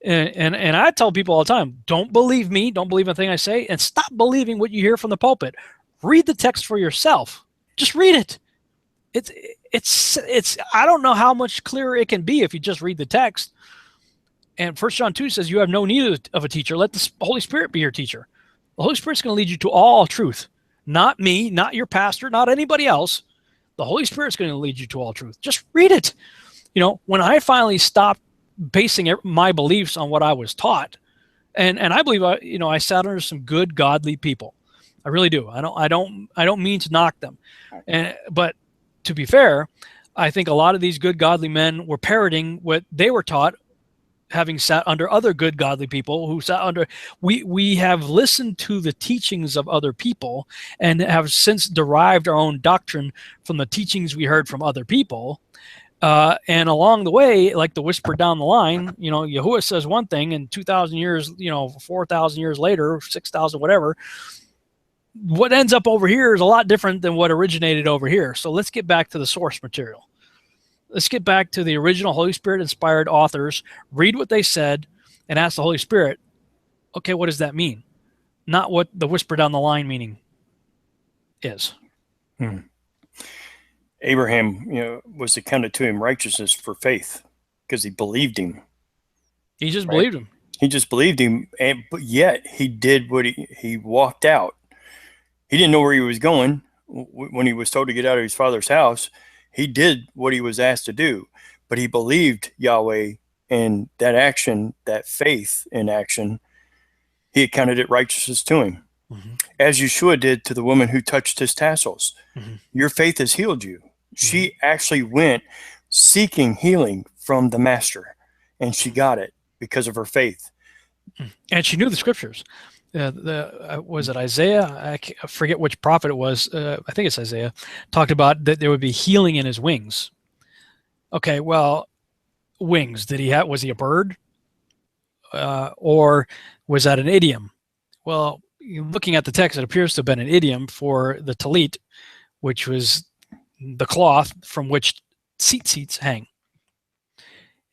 And I tell people all the time, don't believe me, don't believe anything I say, and stop believing what you hear from the pulpit. Read the text for yourself. Just read it. It's I don't know how much clearer it can be if you just read the text. And 1 John 2 says you have no need of a teacher. Let the Holy Spirit be your teacher. The Holy Spirit's going to lead you to all truth. Not me, not your pastor, not anybody else. The Holy Spirit's going to lead you to all truth. Just read it. When I finally stopped basing my beliefs on what I was taught, and I believe I sat under some good godly people. I really do. I don't mean to knock them, but to be fair, I think a lot of these good godly men were parroting what they were taught, having sat under other good godly people who sat under. We have listened to the teachings of other people and have since derived our own doctrine from the teachings we heard from other people. And along the way, like the whisper down the line, Yahuwah says one thing, and 2,000 years, 4,000 years later, 6,000, whatever, what ends up over here is a lot different than what originated over here. So let's get back to the source material. Let's get back to the original Holy Spirit inspired authors, read what they said, and ask the Holy Spirit, okay, what does that mean? Not what the whisper down the line meaning is. Abraham, was accounted to him righteousness for faith because he believed him. He just believed him. He just believed him, but yet he did what he walked out. He didn't know where he was going when he was told to get out of his father's house. He did what he was asked to do, but he believed Yahweh, and that action, that faith in action, he accounted it righteousness to him. as Yeshua did to the woman who touched his tassels. Mm-hmm. Your faith has healed you. She actually went seeking healing from the master, and she got it because of her faith. And she knew the scriptures. Was it Isaiah? I forget which prophet it was. I think it's Isaiah. Talked about that there would be healing in his wings. Okay, well, wings. Was he a bird? Or was that an idiom? Well, looking at the text, it appears to have been an idiom for the talit, which was the cloth from which seats hang.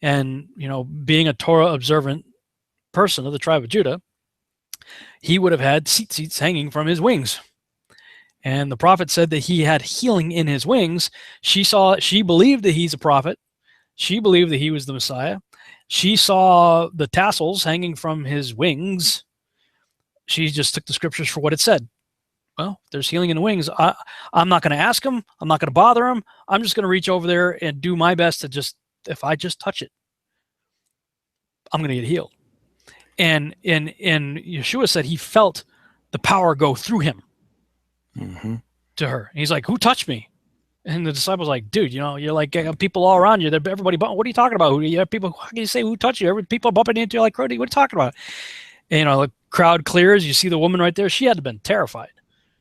And, being a Torah observant person of the tribe of Judah, he would have had seats hanging from his wings. And the prophet said that he had healing in his wings. She believed that he's a prophet. She believed that he was the Messiah. She saw the tassels hanging from his wings. She just took the scriptures for what it said. Well, there's healing in the wings. I'm not going to ask him. I'm not going to bother him. I'm just going to reach over there and do my best to if I just touch it, I'm going to get healed. And Yeshua said he felt the power go through him to her. And he's like, who touched me? And the disciples like, dude, you're like people all around you. Everybody, what are you talking about? You have people, how can you say who touched you? People are bumping into you like crazy. What are you talking about? And, the crowd clears. You see the woman right there. She had to have been terrified,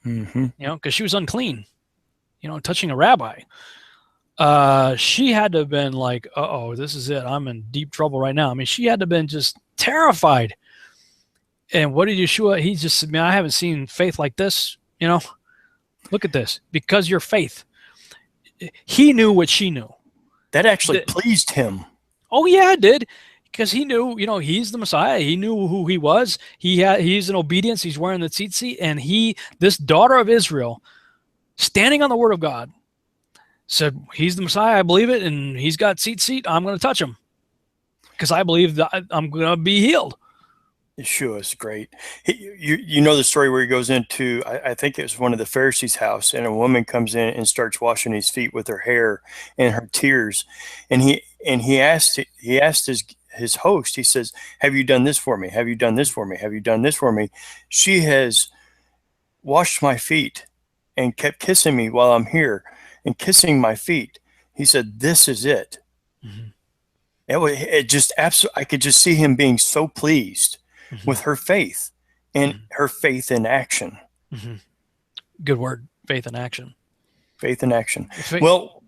because she was unclean, touching a rabbi. She had to have been like, uh-oh, this is it. I'm in deep trouble right now. I mean, she had to have been just terrified. And what did Yeshua? He just said, man, I haven't seen faith like this. Look at this. Because your faith. He knew what she knew. That actually pleased him. Oh, yeah, it did. Because he knew, he's the Messiah. He knew who he was. He's in obedience. He's wearing the tzitzit. And this daughter of Israel, standing on the word of God, said, he's the Messiah. I believe it. And he's got tzitzit. I'm going to touch him. Because I believe that I'm going to be healed. Yeshua is great. You know the story where he goes into, I think it was one of the Pharisees' house, and a woman comes in and starts washing his feet with her hair and her tears. And he asked his host, he says, have you done this for me? Have you done this for me? Have you done this for me? She has washed my feet and kept kissing me while I'm here and kissing my feet. He said, this is it. It just absolutely, I could just see him being so pleased with her faith and her faith in action. Good word, faith in action. Faith in action. Well,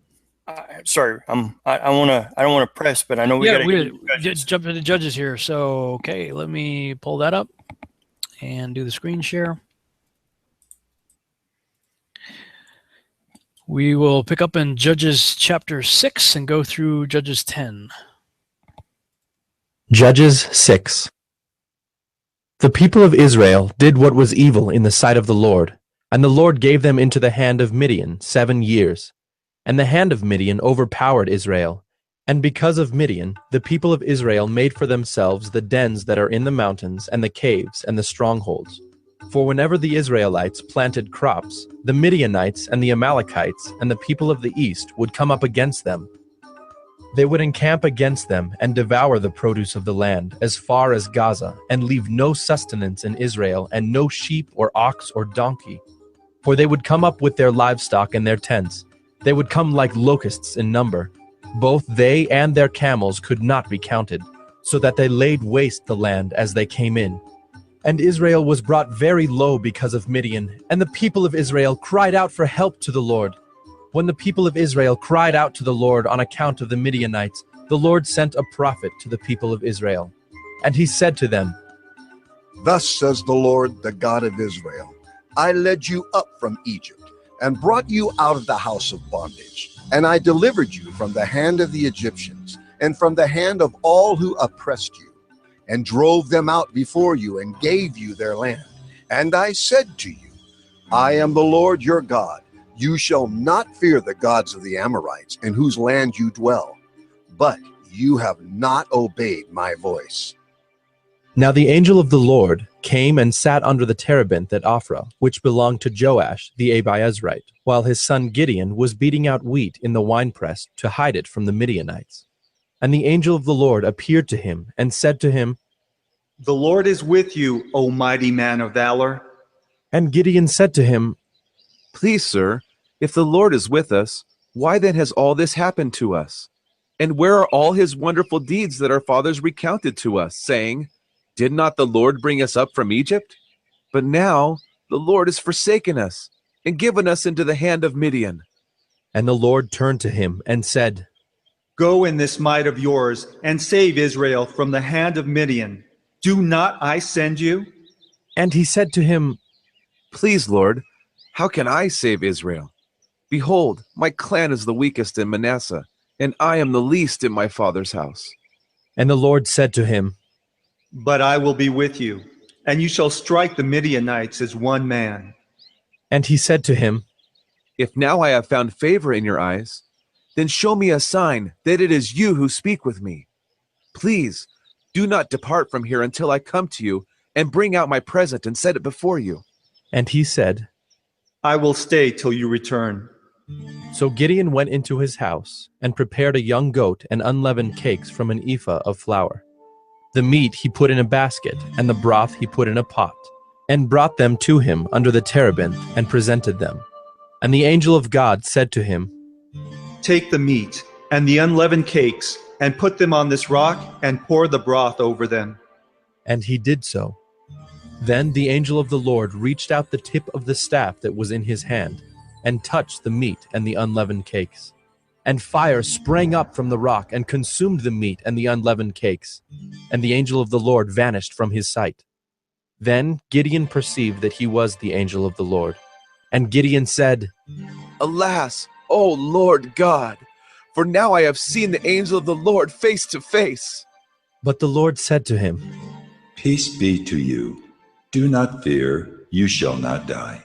sorry, I don't want to press, but I know we got to jump into Judges here. So, okay, let me pull that up and do the screen share. We will pick up in Judges chapter 6 and go through Judges 10. Judges 6. The people of Israel did what was evil in the sight of the Lord, and the Lord gave them into the hand of Midian 7 years. And the hand of Midian overpowered Israel. And because of Midian, the people of Israel made for themselves the dens that are in the mountains, and the caves, and the strongholds. For whenever the Israelites planted crops, the Midianites and the Amalekites and the people of the east would come up against them. They would encamp against them and devour the produce of the land as far as Gaza, and leave no sustenance in Israel, and no sheep or ox or donkey. For they would come up with their livestock and their tents. They would come like locusts in number. Both they and their camels could not be counted, so that they laid waste the land as they came in. And Israel was brought very low because of Midian, and the people of Israel cried out for help to the Lord. When the people of Israel cried out to the Lord on account of the Midianites, the Lord sent a prophet to the people of Israel. And he said to them, Thus says the Lord, the God of Israel, I led you up from Egypt, and brought you out of the house of bondage. And I delivered you from the hand of the Egyptians, and from the hand of all who oppressed you, and drove them out before you, and gave you their land. And I said to you, I am the Lord your God. You shall not fear the gods of the Amorites, in whose land you dwell. But you have not obeyed my voice. Now the angel of the Lord came and sat under the terebinth at Ophrah, which belonged to Joash the Abiezrite, while his son Gideon was beating out wheat in the winepress to hide it from the Midianites. And the angel of the Lord appeared to him and said to him, The Lord is with you, O mighty man of valor. And Gideon said to him, Please, sir, if the Lord is with us, why then has all this happened to us? And where are all his wonderful deeds that our fathers recounted to us, saying, Did not the Lord bring us up from Egypt? But now the Lord has forsaken us and given us into the hand of Midian. And the Lord turned to him and said, Go in this might of yours and save Israel from the hand of Midian. Do not I send you? And he said to him, Please, Lord, how can I save Israel? Behold, my clan is the weakest in Manasseh, and I am the least in my father's house. And the Lord said to him, But I will be with you, and you shall strike the Midianites as one man. And he said to him, If now I have found favor in your eyes, then show me a sign that it is you who speak with me. Please, do not depart from here until I come to you and bring out my present and set it before you. And he said, I will stay till you return. So Gideon went into his house and prepared a young goat and unleavened cakes from an ephah of flour. The meat he put in a basket, and the broth he put in a pot, and brought them to him under the terebinth and presented them. And the angel of God said to him, Take the meat and the unleavened cakes and put them on this rock and pour the broth over them. And he did so. Then the angel of the Lord reached out the tip of the staff that was in his hand and touched the meat and the unleavened cakes. And fire sprang up from the rock and consumed the meat and the unleavened cakes. And the angel of the Lord vanished from his sight. Then Gideon perceived that he was the angel of the Lord. And Gideon said, Alas, O Lord God, for now I have seen the angel of the Lord face to face. But the Lord said to him, Peace be to you. Do not fear, you shall not die.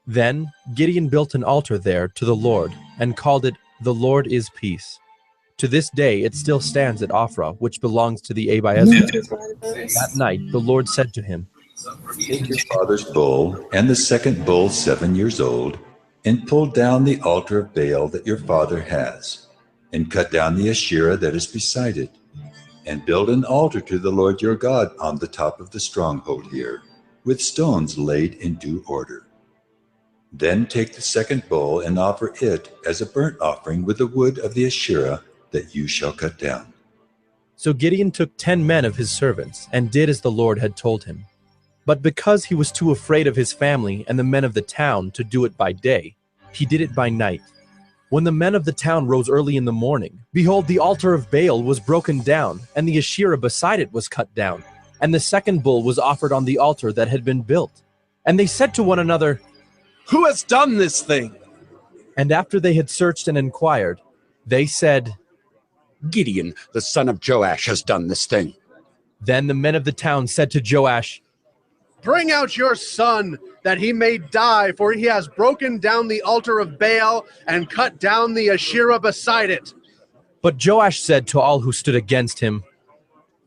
Then Gideon built an altar there to the Lord and called it, The Lord is Peace. To this day it still stands at Ophrah, which belongs to the Abiezrites. That night the Lord said to him, Take your father's bull and the second bull 7 years old, and pull down the altar of Baal that your father has, and cut down the Asherah that is beside it, and build an altar to the Lord your God on the top of the stronghold here, with stones laid in due order. Then take the second bull and offer it as a burnt offering with the wood of the Asherah that you shall cut down. So Gideon took 10 men of his servants and did as the Lord had told him. But because he was too afraid of his family and the men of the town to do it by day, he did it by night. When the men of the town rose early in the morning, behold, the altar of Baal was broken down, and the Asherah beside it was cut down, and the second bull was offered on the altar that had been built. And they said to one another, Who has done this thing? And after they had searched and inquired, they said, Gideon, the son of Joash, has done this thing. Then the men of the town said to Joash, Bring out your son, that he may die, for he has broken down the altar of Baal and cut down the Asherah beside it. But Joash said to all who stood against him,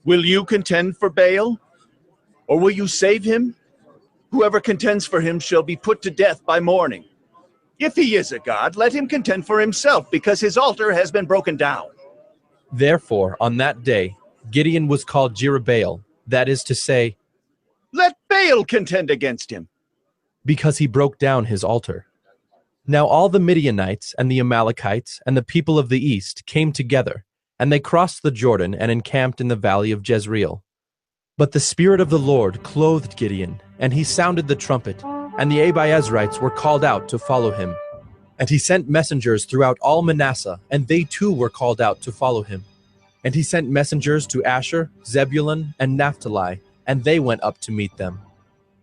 Will you contend for Baal? Or will you save him? Whoever contends for him shall be put to death by morning. If he is a god, let him contend for himself, because his altar has been broken down. Therefore, on that day, Gideon was called Jerubbaal, that is to say, Let Baal contend against him. Because he broke down his altar. Now all the Midianites and the Amalekites and the people of the east came together, and they crossed the Jordan and encamped in the valley of Jezreel. But the Spirit of the Lord clothed Gideon, and he sounded the trumpet, and the Abiezrites were called out to follow him. And he sent messengers throughout all Manasseh, and they too were called out to follow him. And he sent messengers to Asher, Zebulun, and Naphtali, and they went up to meet them.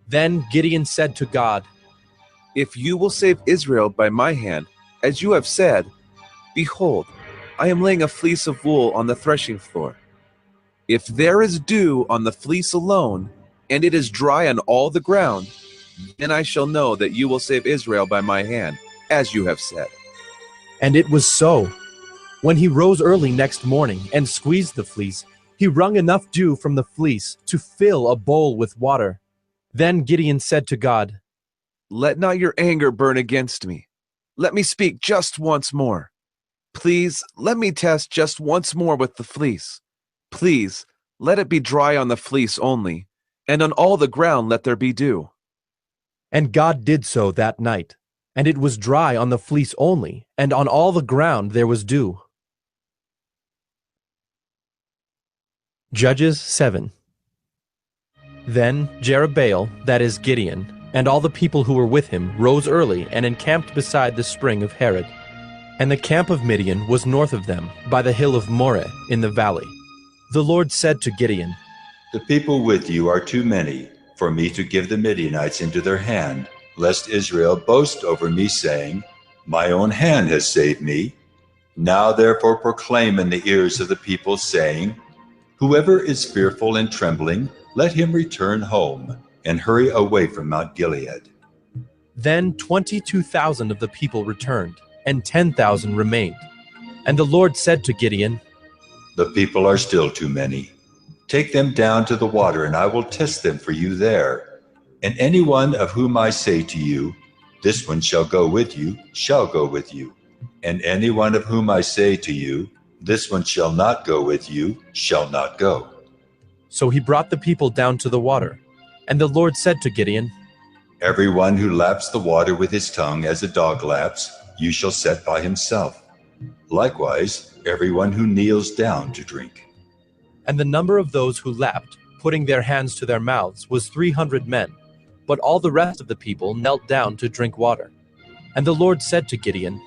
Then Gideon said to God, If you will save Israel by my hand, as you have said, behold, I am laying a fleece of wool on the threshing floor. If there is dew on the fleece alone, and it is dry on all the ground, then I shall know that you will save Israel by my hand, as you have said. And it was so. When he rose early next morning and squeezed the fleece, he wrung enough dew from the fleece to fill a bowl with water. Then Gideon said to God, Let not your anger burn against me. Let me speak just once more. Please, let me test just once more with the fleece. Please, let it be dry on the fleece only, and on all the ground let there be dew. And God did so that night, and it was dry on the fleece only, and on all the ground there was dew. Judges 7. Then Jerubbaal, that is Gideon, and all the people who were with him rose early and encamped beside the spring of Harod. And the camp of Midian was north of them, by the hill of Moreh in the valley. The Lord said to Gideon, The people with you are too many for me to give the Midianites into their hand, lest Israel boast over me, saying, My own hand has saved me. Now therefore proclaim in the ears of the people, saying, Whoever is fearful and trembling, let him return home, and hurry away from Mount Gilead. Then 22,000 of the people returned, and 10,000 remained. And the Lord said to Gideon, The people are still too many. Take them down to the water, and I will test them for you there. And anyone of whom I say to you, This one shall go with you, shall go with you. And anyone of whom I say to you, This one shall not go with you, shall not go. So he brought the people down to the water. And the Lord said to Gideon, Everyone who laps the water with his tongue as a dog laps, you shall set by himself. Likewise, everyone who kneels down to drink. And the number of those who lapped, putting their hands to their mouths, was 300 men. But all the rest of the people knelt down to drink water. And the Lord said to Gideon,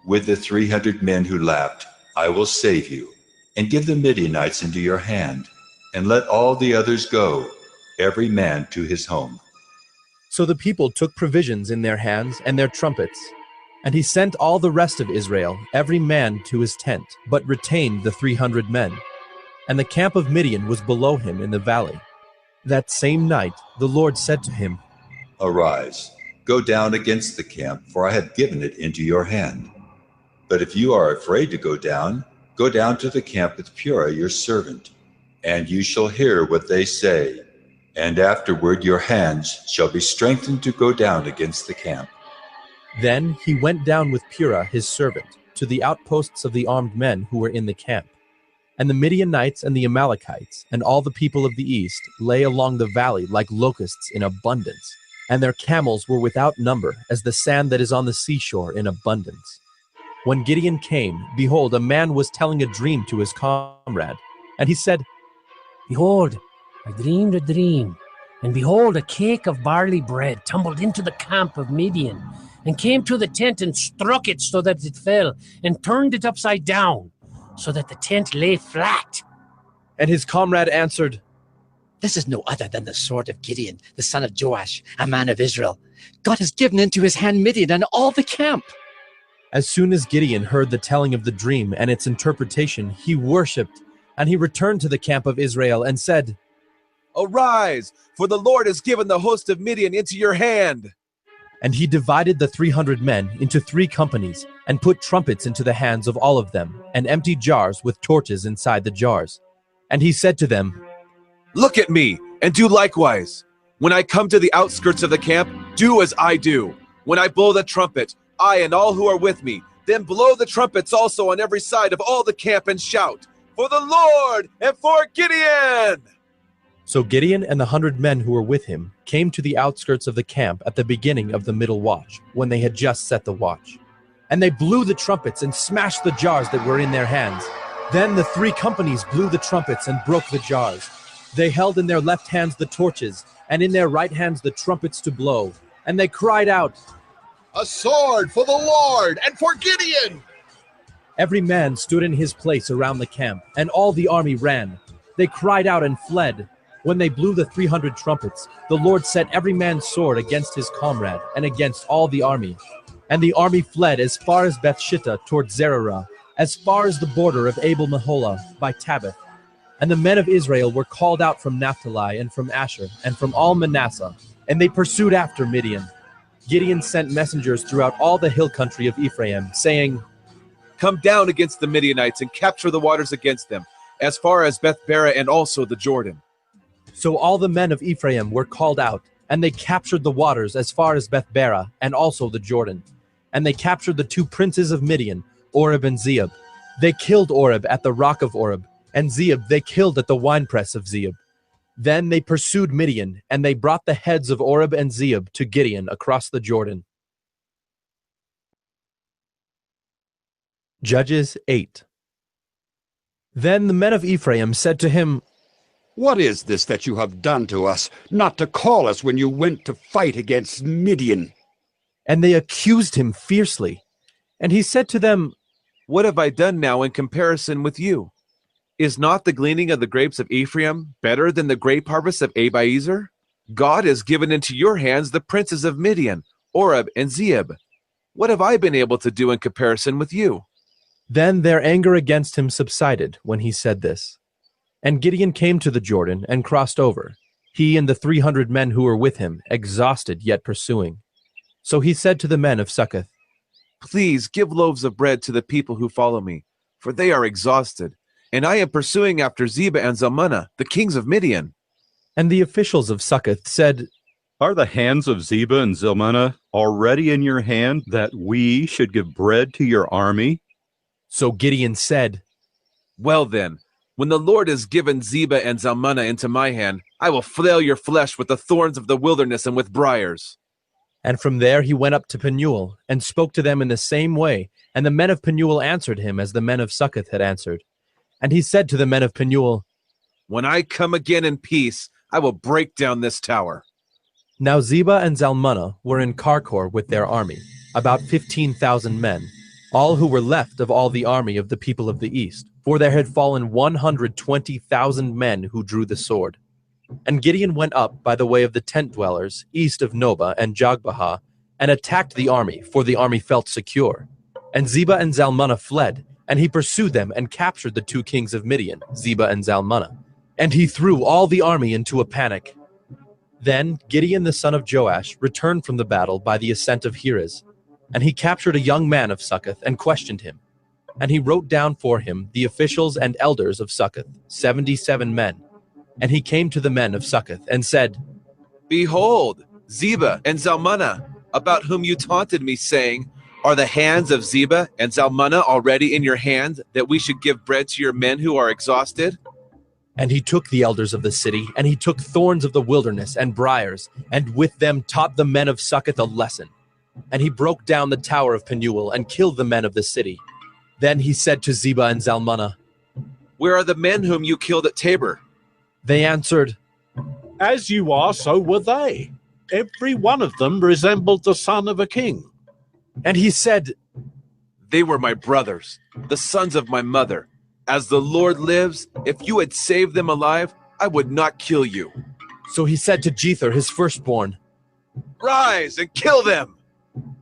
With the 300 men who lapped, I will save you, and give the Midianites into your hand, and let all the others go, every man to his home. So the people took provisions in their hands and their trumpets. And he sent all the rest of Israel, every man to his tent, but retained the 300 men. And the camp of Midian was below him in the valley. That same night the Lord said to him, Arise, go down against the camp, for I have given it into your hand. But if you are afraid to go down to the camp with Purah your servant, and you shall hear what they say. And afterward your hands shall be strengthened to go down against the camp. Then he went down with Purah his servant to the outposts of the armed men who were in the camp. And the Midianites and the Amalekites and all the people of the east lay along the valley like locusts in abundance, and their camels were without number as the sand that is on the seashore in abundance. When Gideon came, behold, a man was telling a dream to his comrade, and he said, Behold, I dreamed a dream, and behold, a cake of barley bread tumbled into the camp of Midian, and came to the tent and struck it so that it fell, and turned it upside down, so that the tent lay flat. And his comrade answered, This is no other than the sword of Gideon, the son of Joash, a man of Israel. God has given into his hand Midian and all the camp. As soon as Gideon heard the telling of the dream and its interpretation, he worshipped, and he returned to the camp of Israel and said, Arise, for the Lord has given the host of Midian into your hand. And he divided the 300 men into 3 companies, and put trumpets into the hands of all of them, and empty jars with torches inside the jars. And he said to them, Look at me, and do likewise. When I come to the outskirts of the camp, do as I do. When I blow the trumpet, I and all who are with me, then blow the trumpets also on every side of all the camp, and shout, For the Lord and for Gideon! So Gideon and the 100 men who were with him came to the outskirts of the camp at the beginning of the middle watch, when they had just set the watch. And they blew the trumpets and smashed the jars that were in their hands. Then the 3 companies blew the trumpets and broke the jars. They held in their left hands the torches, and in their right hands the trumpets to blow. And they cried out, A sword for the Lord and for Gideon! Every man stood in his place around the camp, and all the army ran. They cried out and fled. When they blew the 300 trumpets, the Lord set every man's sword against his comrade and against all the army. And the army fled as far as Bethshittah toward Zererah, as far as the border of Abel-Meholah by Tabbath. And the men of Israel were called out from Naphtali and from Asher and from all Manasseh, and they pursued after Midian. Gideon sent messengers throughout all the hill country of Ephraim, saying, Come down against the Midianites and capture the waters against them, as far as Beth-barah and also the Jordan. So all the men of Ephraim were called out, and they captured the waters as far as Beth-barah and also the Jordan. And they captured the 2 princes of Midian, Oreb and Zeeb. They killed Oreb at the rock of Oreb, and Zeeb they killed at the winepress of Zeeb. Then they pursued Midian, and they brought the heads of Oreb and Zeeb to Gideon across the Jordan. Judges 8. Then the men of Ephraim said to him, What is this that you have done to us, not to call us when you went to fight against Midian? And they accused him fiercely. And he said to them, What have I done now in comparison with you? Is not the gleaning of the grapes of Ephraim better than the grape harvest of Abiezer? God has given into your hands the princes of Midian, Oreb and Zeeb. What have I been able to do in comparison with you? Then their anger against him subsided when he said this. And Gideon came to the Jordan and crossed over, he and the 300 men who were with him, exhausted yet pursuing. So he said to the men of Succoth, Please give loaves of bread to the people who follow me, for they are exhausted, and I am pursuing after Skiba and Zalmunna, the kings of Midian. And the officials of Succoth said, Are the hands of Skiba and Zalmunna already in your hand, that we should give bread to your army? So Gideon said, Well then, when the Lord has given Skiba and Zalmunna into my hand, I will flail your flesh with the thorns of the wilderness and with briars. And from there he went up to Penuel, and spoke to them in the same way, and the men of Penuel answered him as the men of Succoth had answered. And he said to the men of Penuel, When I come again in peace, I will break down this tower. Now Skiba and Zalmunna were in Karkor with their army, about 15,000 men, all who were left of all the army of the people of the east, for there had fallen 120,000 men who drew the sword. And Gideon went up by the way of the tent dwellers, east of Nobah and Jogbehah, and attacked the army, for the army felt secure. And Skiba and Zalmunna fled, and he pursued them and captured the 2 kings of Midian, Skiba and Zalmunna. And he threw all the army into a panic. Then Gideon the son of Joash returned from the battle by the ascent of Heres, and he captured a young man of Succoth and questioned him. And he wrote down for him the officials and elders of Succoth, 77 men. And he came to the men of Succoth and said, Behold, Skiba and Zalmunna, about whom you taunted me, saying, Are the hands of Skiba and Zalmunna already in your hand, that we should give bread to your men who are exhausted? And he took the elders of the city, and he took thorns of the wilderness and briars, and with them taught the men of Succoth a lesson. And he broke down the tower of Penuel and killed the men of the city. Then he said to Skiba and Zalmunna, Where are the men whom you killed at Tabor? They answered, As you are, so were they. Every one of them resembled the son of a king. And he said, They were my brothers, the sons of my mother. As the Lord lives, if you had saved them alive, I would not kill you. So he said to Jether, his firstborn, Rise and kill them.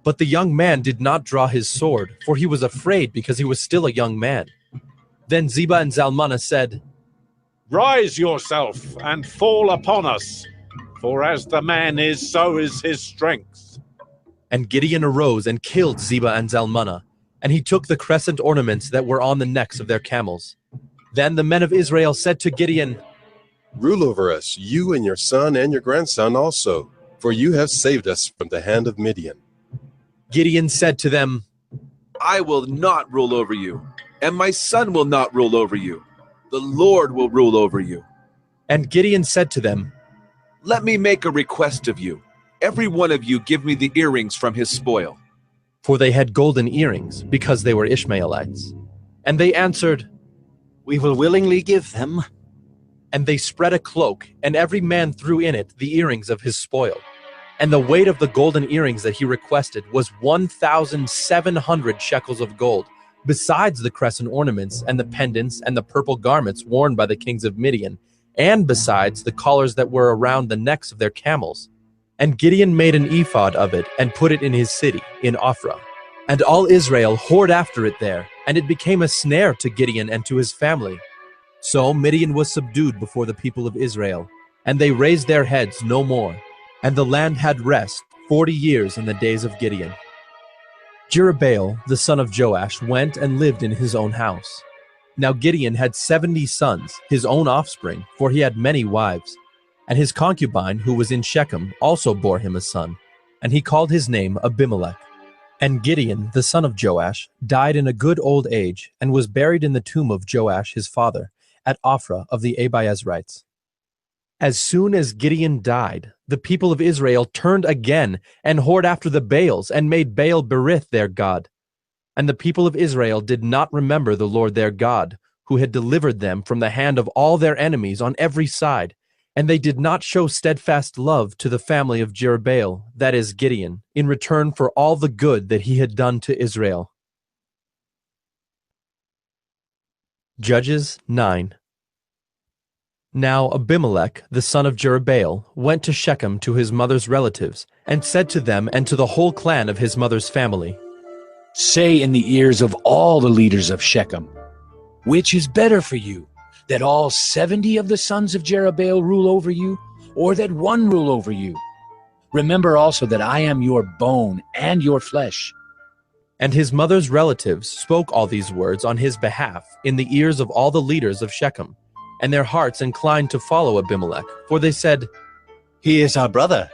But the young man did not draw his sword, for he was afraid because he was still a young man. Then Skiba and Zalmunna said, Rise yourself and fall upon us, for as the man is, so is his strength. And Gideon arose and killed Skiba and Zalmunna, and he took the crescent ornaments that were on the necks of their camels. Then the men of Israel said to Gideon, Rule over us, you and your son and your grandson also, for you have saved us from the hand of Midian. Gideon said to them, I will not rule over you, and my son will not rule over you. The Lord will rule over you. And Gideon said to them, Let me make a request of you. Every one of you give me the earrings from his spoil. For they had golden earrings, because they were Ishmaelites. And they answered, We will willingly give them. And they spread a cloak, and every man threw in it the earrings of his spoil. And the weight of the golden earrings that he requested was 1,700 shekels of gold, besides the crescent ornaments and the pendants and the purple garments worn by the kings of Midian, and besides the collars that were around the necks of their camels. And Gideon made an ephod of it and put it in his city, in Ophrah. And all Israel whored after it there, and it became a snare to Gideon and to his family. So Midian was subdued before the people of Israel, and they raised their heads no more. And the land had rest 40 years in the days of Gideon. Jerubbaal, the son of Joash, went and lived in his own house. Now Gideon had 70 sons, his own offspring, for he had many wives. And his concubine, who was in Shechem, also bore him a son, and he called his name Abimelech. And Gideon, the son of Joash, died in a good old age, and was buried in the tomb of Joash his father, at Ophrah of the Abiezrites. As soon as Gideon died, the people of Israel turned again and whored after the Baals and made Baal Berith their god. And the people of Israel did not remember the Lord their God, who had delivered them from the hand of all their enemies on every side. And they did not show steadfast love to the family of Jerubbaal, that is Gideon, in return for all the good that he had done to Israel. Judges 9. Now Abimelech, the son of Jerubbaal, went to Shechem to his mother's relatives, and said to them and to the whole clan of his mother's family, Say in the ears of all the leaders of Shechem, which is better for you, that all 70 of the sons of Jerubbaal rule over you, or that one rule over you? Remember also that I am your bone and your flesh. And his mother's relatives spoke all these words on his behalf in the ears of all the leaders of Shechem, and their hearts inclined to follow Abimelech, for they said, He is our brother.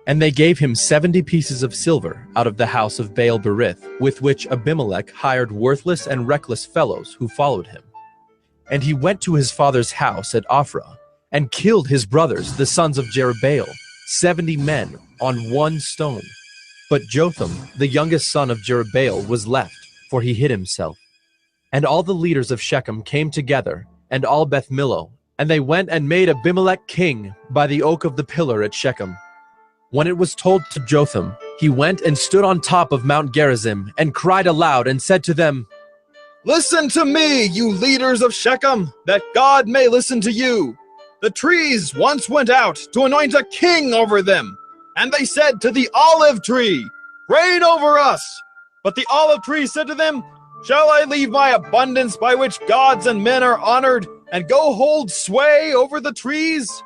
And they gave him 70 pieces of silver out of the house of Baal Berith, with which Abimelech hired worthless and reckless fellows who followed him. And he went to his father's house at Ophrah, and killed his brothers, the sons of Jerubbaal, 70 men on one stone. But Jotham, the youngest son of Jerubbaal, was left, for he hid himself. And all the leaders of Shechem came together, and all Beth Millo, and they went and made Abimelech king by the oak of the pillar at Shechem. When it was told to Jotham, he went and stood on top of Mount Gerizim, and cried aloud, and said to them, Listen to me, you leaders of Shechem, that God may listen to you. The trees once went out to anoint a king over them, and they said to the olive tree, Reign over us. But the olive tree said to them, Shall I leave my abundance by which gods and men are honored, and go hold sway over the trees?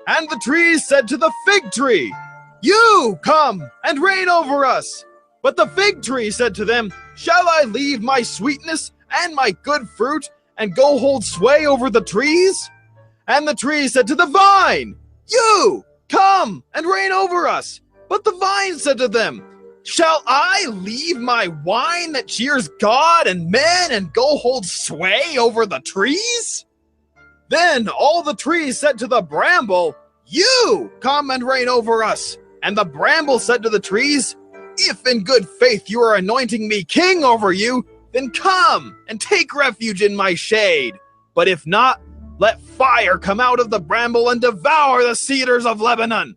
And the trees said to the fig tree, You come and reign over us. But the fig tree said to them, Shall I leave my sweetness and my good fruit, and go hold sway over the trees? And the tree said to the vine, You come and reign over us. But the vine said to them, Shall I leave my wine that cheers God and men, and go hold sway over the trees? Then all the trees said to the bramble, You come and reign over us. And the bramble said to the trees, If in good faith you are anointing me king over you, then come and take refuge in my shade. But if not, let fire come out of the bramble and devour the cedars of Lebanon.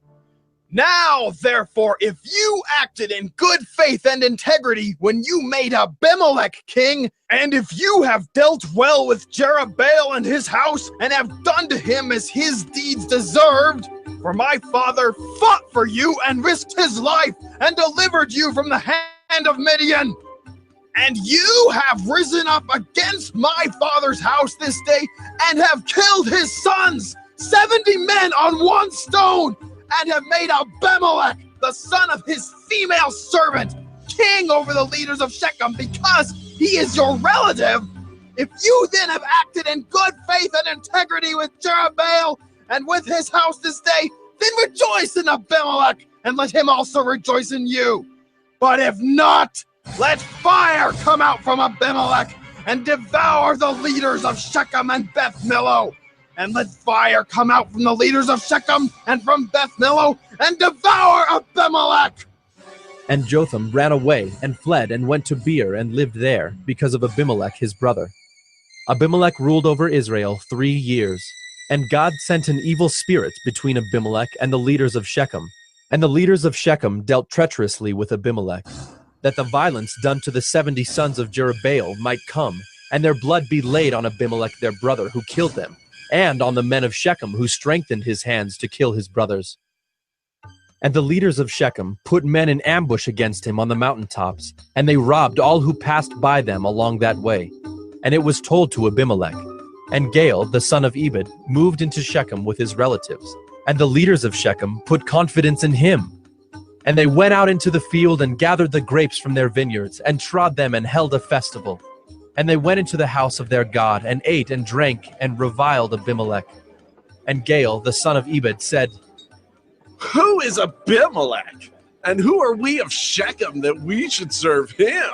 Now, therefore, if you acted in good faith and integrity when you made Abimelech king, and if you have dealt well with Jerubbaal and his house, and have done to him as his deeds deserved, for my father fought for you and risked his life and delivered you from the hand of Midian, and you have risen up against my father's house this day and have killed his sons, 70 men on one stone, and have made Abimelech, the son of his female servant, king over the leaders of Shechem, because he is your relative. If you then have acted in good faith and integrity with Jerubbaal and with his house this day, then rejoice in Abimelech, and let him also rejoice in you. But if not, let fire come out from Abimelech and devour the leaders of Shechem and Beth Millo. And let fire come out from the leaders of Shechem and from Beth Millo and devour Abimelech. And Jotham ran away and fled and went to Beer and lived there because of Abimelech his brother. Abimelech ruled over Israel 3 years. And God sent an evil spirit between Abimelech and the leaders of Shechem. And the leaders of Shechem dealt treacherously with Abimelech, that the violence done to the 70 sons of Jerubbaal might come, and their blood be laid on Abimelech their brother who killed them, and on the men of Shechem who strengthened his hands to kill his brothers. And the leaders of Shechem put men in ambush against him on the mountaintops, and they robbed all who passed by them along that way. And it was told to Abimelech. And Gaal, the son of Ebed, moved into Shechem with his relatives. And the leaders of Shechem put confidence in him. And they went out into the field and gathered the grapes from their vineyards, and trod them and held a festival. And they went into the house of their God, and ate and drank, and reviled Abimelech. And Gaal, the son of Ebed, said, Who is Abimelech? And who are we of Shechem that we should serve him?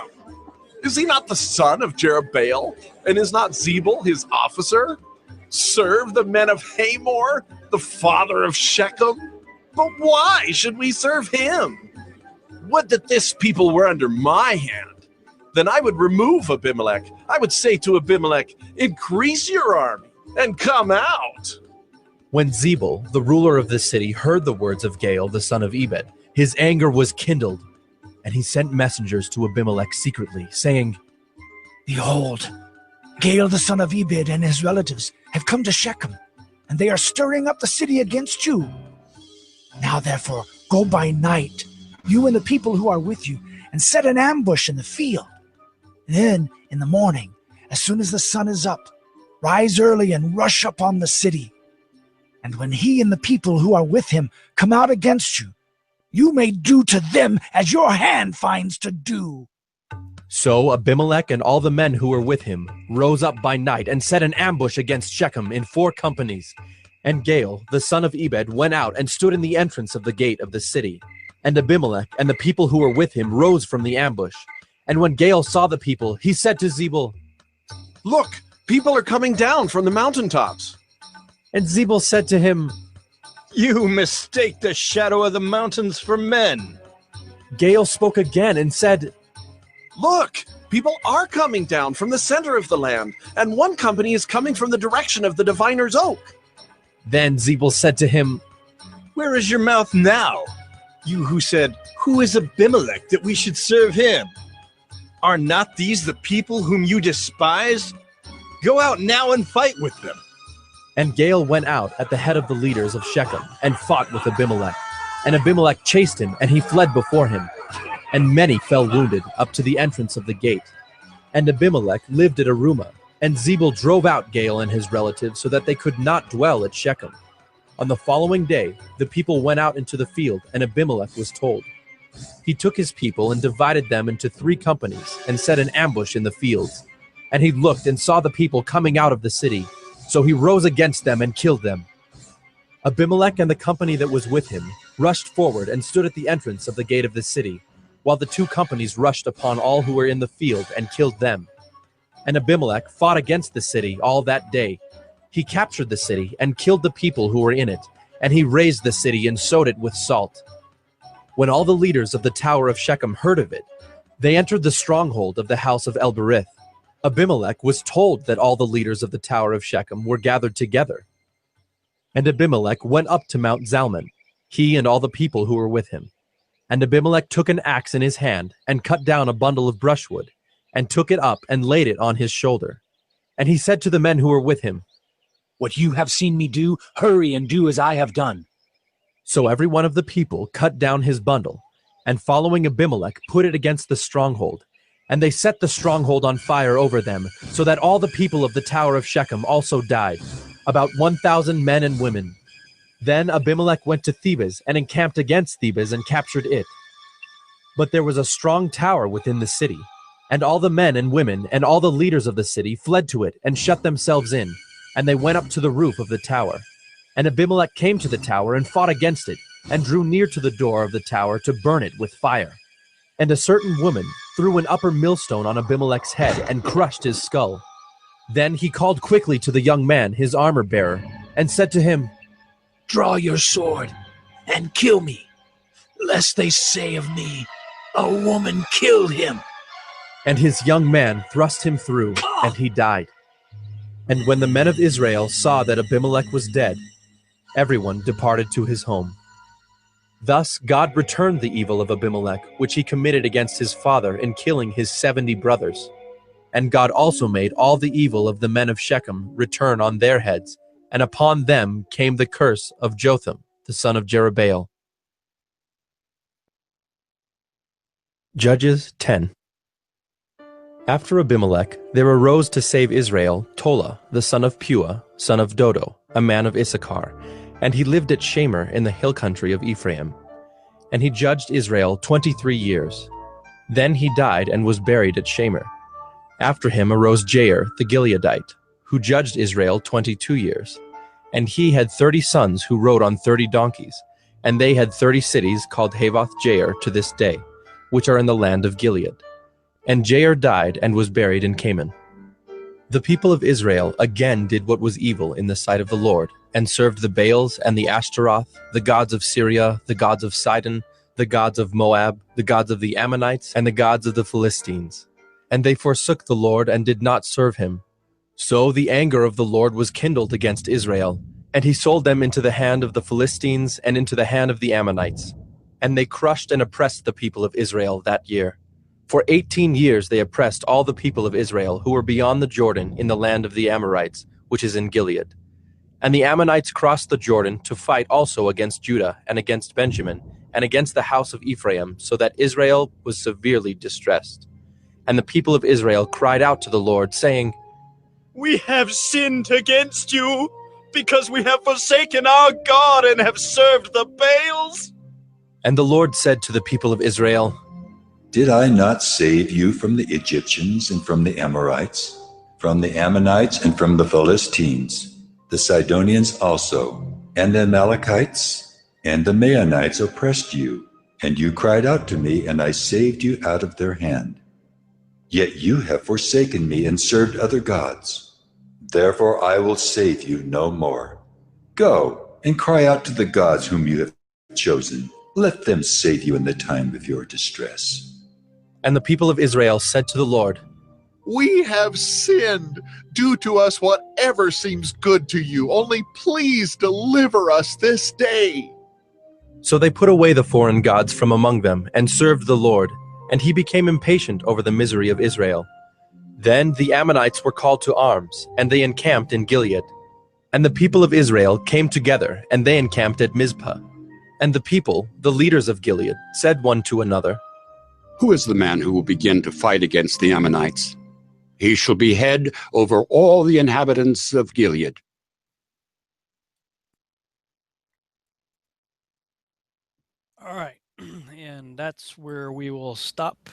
Is he not the son of Jerubbaal? And is not Zebul his officer? Serve the men of Hamor, the father of Shechem? But why should we serve him? Would that this people were under my hand. Then I would remove Abimelech. I would say to Abimelech, increase your army and come out. When Zebul, the ruler of the city, heard the words of Gaal, the son of Ebed, his anger was kindled, and he sent messengers to Abimelech secretly, saying, Behold, Gaal, the son of Ebed, and his relatives have come to Shechem, and they are stirring up the city against you. Now therefore, go by night, you and the people who are with you, and set an ambush in the field. Then, in the morning, as soon as the sun is up, rise early and rush upon the city. And when he and the people who are with him come out against you, you may do to them as your hand finds to do. So Abimelech and all the men who were with him rose up by night and set an ambush against Shechem in 4 companies. And Gaal, the son of Ebed, went out and stood in the entrance of the gate of the city. And Abimelech and the people who were with him rose from the ambush. And when Gaal saw the people, he said to Zebul, Look, people are coming down from the mountaintops. And Zebul said to him, You mistake the shadow of the mountains for men. Gaal spoke again and said, Look, people are coming down from the center of the land, and one company is coming from the direction of the diviner's oak. Then Zebul said to him, Where is your mouth now? You who said, Who is Abimelech that we should serve him? Are not these the people whom you despise? Go out now and fight with them. And Gaal went out at the head of the leaders of Shechem and fought with Abimelech. And Abimelech chased him, and he fled before him. And many fell wounded up to the entrance of the gate. And Abimelech lived at Arumah, and Zebul drove out Gaal and his relatives so that they could not dwell at Shechem. On the following day, the people went out into the field, and Abimelech was told. He took his people and divided them into 3 companies and set an ambush in the fields. And he looked and saw the people coming out of the city. So he rose against them and killed them. Abimelech and the company that was with him rushed forward and stood at the entrance of the gate of the city, while the 2 companies rushed upon all who were in the field and killed them. And Abimelech fought against the city all that day. He captured the city and killed the people who were in it, and he razed the city and sowed it with salt. When all the leaders of the tower of Shechem heard of it, they entered the stronghold of the house of El-Berith. Abimelech was told that all the leaders of the tower of Shechem were gathered together. And Abimelech went up to Mount Zalmon, he and all the people who were with him. And Abimelech took an axe in his hand and cut down a bundle of brushwood, and took it up and laid it on his shoulder. And he said to the men who were with him, What you have seen me do, hurry and do as I have done. So every one of the people cut down his bundle, and following Abimelech put it against the stronghold. And they set the stronghold on fire over them, so that all the people of the tower of Shechem also died, about 1,000 men and women. Then Abimelech went to Thebez and encamped against Thebez and captured it. But there was a strong tower within the city, and all the men and women and all the leaders of the city fled to it and shut themselves in, and they went up to the roof of the tower. And Abimelech came to the tower and fought against it, and drew near to the door of the tower to burn it with fire. And a certain woman threw an upper millstone on Abimelech's head and crushed his skull. Then he called quickly to the young man, his armor-bearer, and said to him, Draw your sword and kill me, lest they say of me, a woman killed him. And his young man thrust him through, and he died. And when the men of Israel saw that Abimelech was dead, everyone departed to his home. Thus God returned the evil of Abimelech, which he committed against his father in killing his 70 brothers. And God also made all the evil of the men of Shechem return on their heads, and upon them came the curse of Jotham, the son of Jerubbaal. Judges 10. After Abimelech, there arose to save Israel Tola, the son of Puah, son of Dodo, a man of Issachar, and he lived at Shamer in the hill country of Ephraim. And he judged Israel 23 years. Then he died and was buried at Shamer. After him arose Jair the Gileadite, who judged Israel 22 years. And he had 30 sons who rode on 30 donkeys, and they had 30 cities called Havoth Jair to this day, which are in the land of Gilead. And Jair died and was buried in Canaan. The people of Israel again did what was evil in the sight of the Lord, and served the Baals and the Ashtaroth, the gods of Syria, the gods of Sidon, the gods of Moab, the gods of the Ammonites, and the gods of the Philistines. And they forsook the Lord and did not serve him. So the anger of the Lord was kindled against Israel, and he sold them into the hand of the Philistines and into the hand of the Ammonites. And they crushed and oppressed the people of Israel that year. For 18 years they oppressed all the people of Israel who were beyond the Jordan in the land of the Amorites, which is in Gilead. And the Ammonites crossed the Jordan to fight also against Judah and against Benjamin and against the house of Ephraim, so that Israel was severely distressed. And the people of Israel cried out to the Lord, saying, We have sinned against you, because we have forsaken our God and have served the Baals. And the Lord said to the people of Israel, Did I not save you from the Egyptians and from the Amorites, from the Ammonites and from the Philistines, the Sidonians also, and the Amalekites? And the Maonites oppressed you, and you cried out to me, and I saved you out of their hand. Yet you have forsaken me and served other gods. Therefore I will save you no more. Go and cry out to the gods whom you have chosen. Let them save you in the time of your distress. And the people of Israel said to the Lord, We have sinned. Do to us whatever seems good to you. Only please deliver us this day. So they put away the foreign gods from among them and served the Lord, and he became impatient over the misery of Israel. Then the Ammonites were called to arms, and they encamped in Gilead. And the people of Israel came together, and they encamped at Mizpah. And the people, the leaders of Gilead, said one to another, Who is the man who will begin to fight against the Ammonites? He shall be head over all the inhabitants of Gilead. All right, and that's where we will stop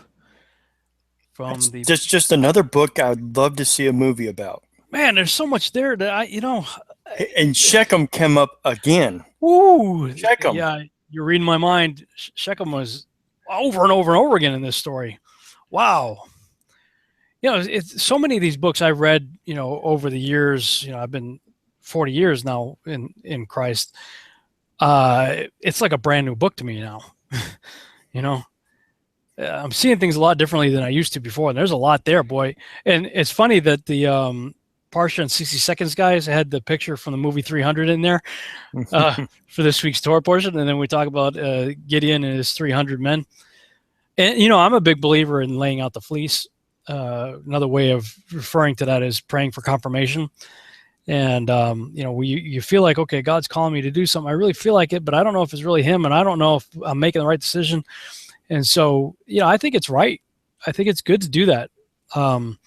from the. That's just another book I'd love to see a movie about. Man, there's so much there that And Shechem came up again. Ooh, Shechem. Yeah, you're reading my mind. Shechem was over and over and over again in this story. Wow. It's so many of these books I've read, over the years. I've been 40 years now in Christ. It's like a brand new book to me now. I'm seeing things a lot differently than I used to before. And there's a lot there, boy. And it's funny that the Parsha and 60 Seconds guys had the picture from the movie 300 in there for this week's Torah portion. And then we talk about Gideon and his 300 men. And, I'm a big believer in laying out the fleece. Another way of referring to that is praying for confirmation. And, you feel like, okay, God's calling me to do something. I really feel like it, but I don't know if it's really him. And I don't know if I'm making the right decision. And so, I think it's right. I think it's good to do that. Test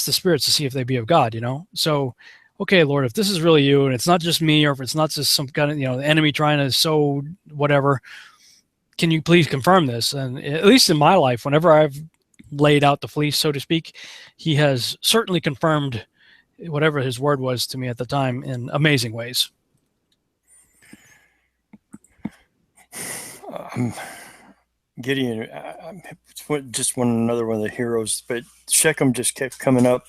the spirits to see if they be of God, So, okay, Lord, if this is really you and it's not just me, or if it's not just some kind of, the enemy trying to sow whatever, can you please confirm this? And at least in my life, whenever I've laid out the fleece, so to speak, he has certainly confirmed whatever his word was to me at the time in amazing ways. Gideon, just another one of the heroes, but Shechem just kept coming up.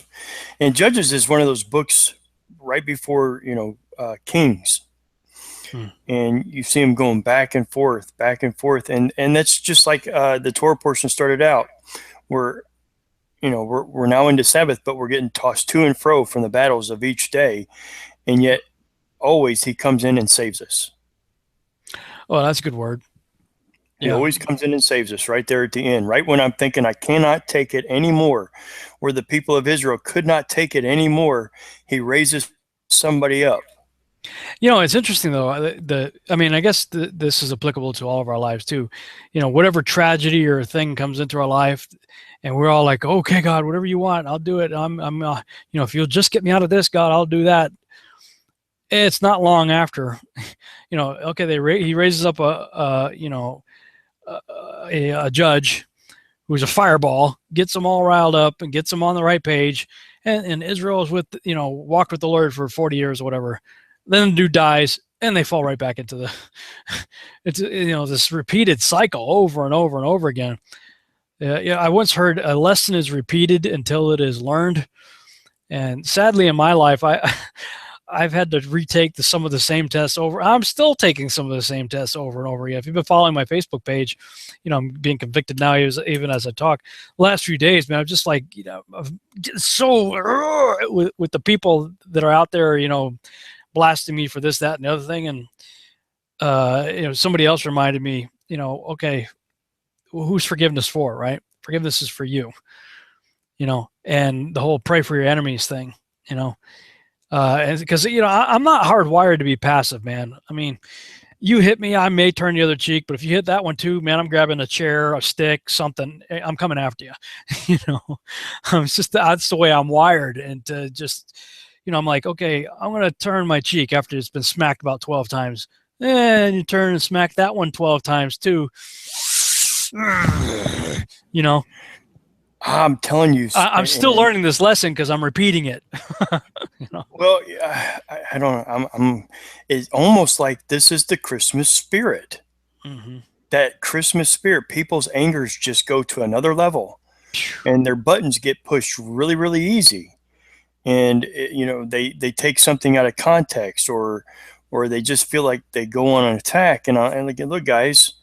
And Judges is one of those books right before, Kings. And you see him going back and forth. And that's just like the Torah portion started out. We're now into Sabbath, but we're getting tossed to and fro from the battles of each day. And yet always he comes in and saves us. Oh, that's a good word. He always comes in and saves us right there at the end, right when I'm thinking I cannot take it anymore, where the people of Israel could not take it anymore. He raises somebody up. It's interesting though. I guess this is applicable to all of our lives too. Whatever tragedy or thing comes into our life, and we're all like, "Okay, God, whatever you want, I'll do it. If you'll just get me out of this, God, I'll do that." It's not long after, okay, he raises up a judge who's a fireball, gets them all riled up and gets them on the right page, and Israel is walked with the Lord for 40 years or whatever. Then the dude dies, and they fall right back into this repeated cycle over and over and over again. I once heard a lesson is repeated until it is learned, and sadly in my life, I've had to retake some of the same tests over. I'm still taking some of the same tests over and over again. If you've been following my Facebook page, I'm being convicted now even as I talk. The last few days, man, I'm just like, I'm just so with the people that are out there, blasting me for this, that, and the other thing. And somebody else reminded me, okay, who's forgiveness for, right? Forgiveness is for you, and the whole pray for your enemies thing, and because, I'm not hardwired to be passive, man. I mean, you hit me, I may turn the other cheek, but if you hit that one too, man, I'm grabbing a chair, a stick, something. I'm coming after you. It's just, that's the way I'm wired. And to just, I'm like, okay, I'm going to turn my cheek after it's been smacked about 12 times. And you turn and smack that one 12 times too. I'm telling you, I'm still learning this lesson because I'm repeating it. Well, I don't know. It's almost like this is the Christmas spirit. Mm-hmm. That Christmas spirit, people's angers just go to another level, and their buttons get pushed really, really easy. And they take something out of context, or they just feel like they go on an attack. And look, guys,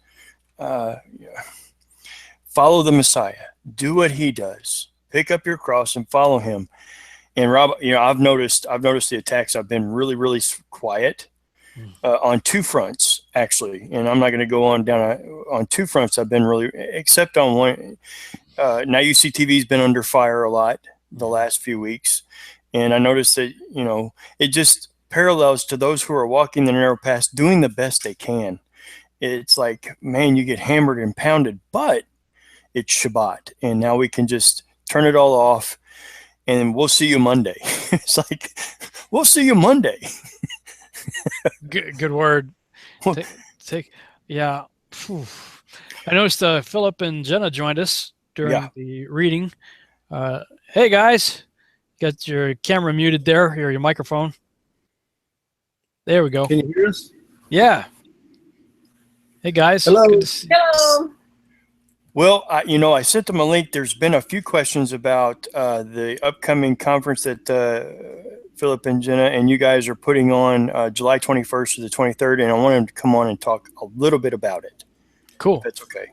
follow the Messiah. Do what he does. Pick up your cross and follow him. And Rob, I've noticed the attacks. I've been really, really quiet on two fronts, actually. And I'm not going to go on down on two fronts. I've been really, except on one. Now UCTV's been under fire a lot the last few weeks. And I noticed that, it just parallels to those who are walking the narrow path, doing the best they can. It's like, man, you get hammered and pounded, but it's Shabbat, and now we can just turn it all off, and we'll see you Monday. It's like, we'll see you Monday. Good word. Yeah. Whew. I noticed Philip and Jenna joined us during the reading. Hey guys, got your camera muted there, or your microphone. There we go. Can you hear us? Yeah. Hey guys. Hello. Hello. Well, I sent them a link. There's been a few questions about the upcoming conference that Philip and Jenna and you guys are putting on July 21st to the 23rd, and I want them to come on and talk a little bit about it. Cool. If that's okay.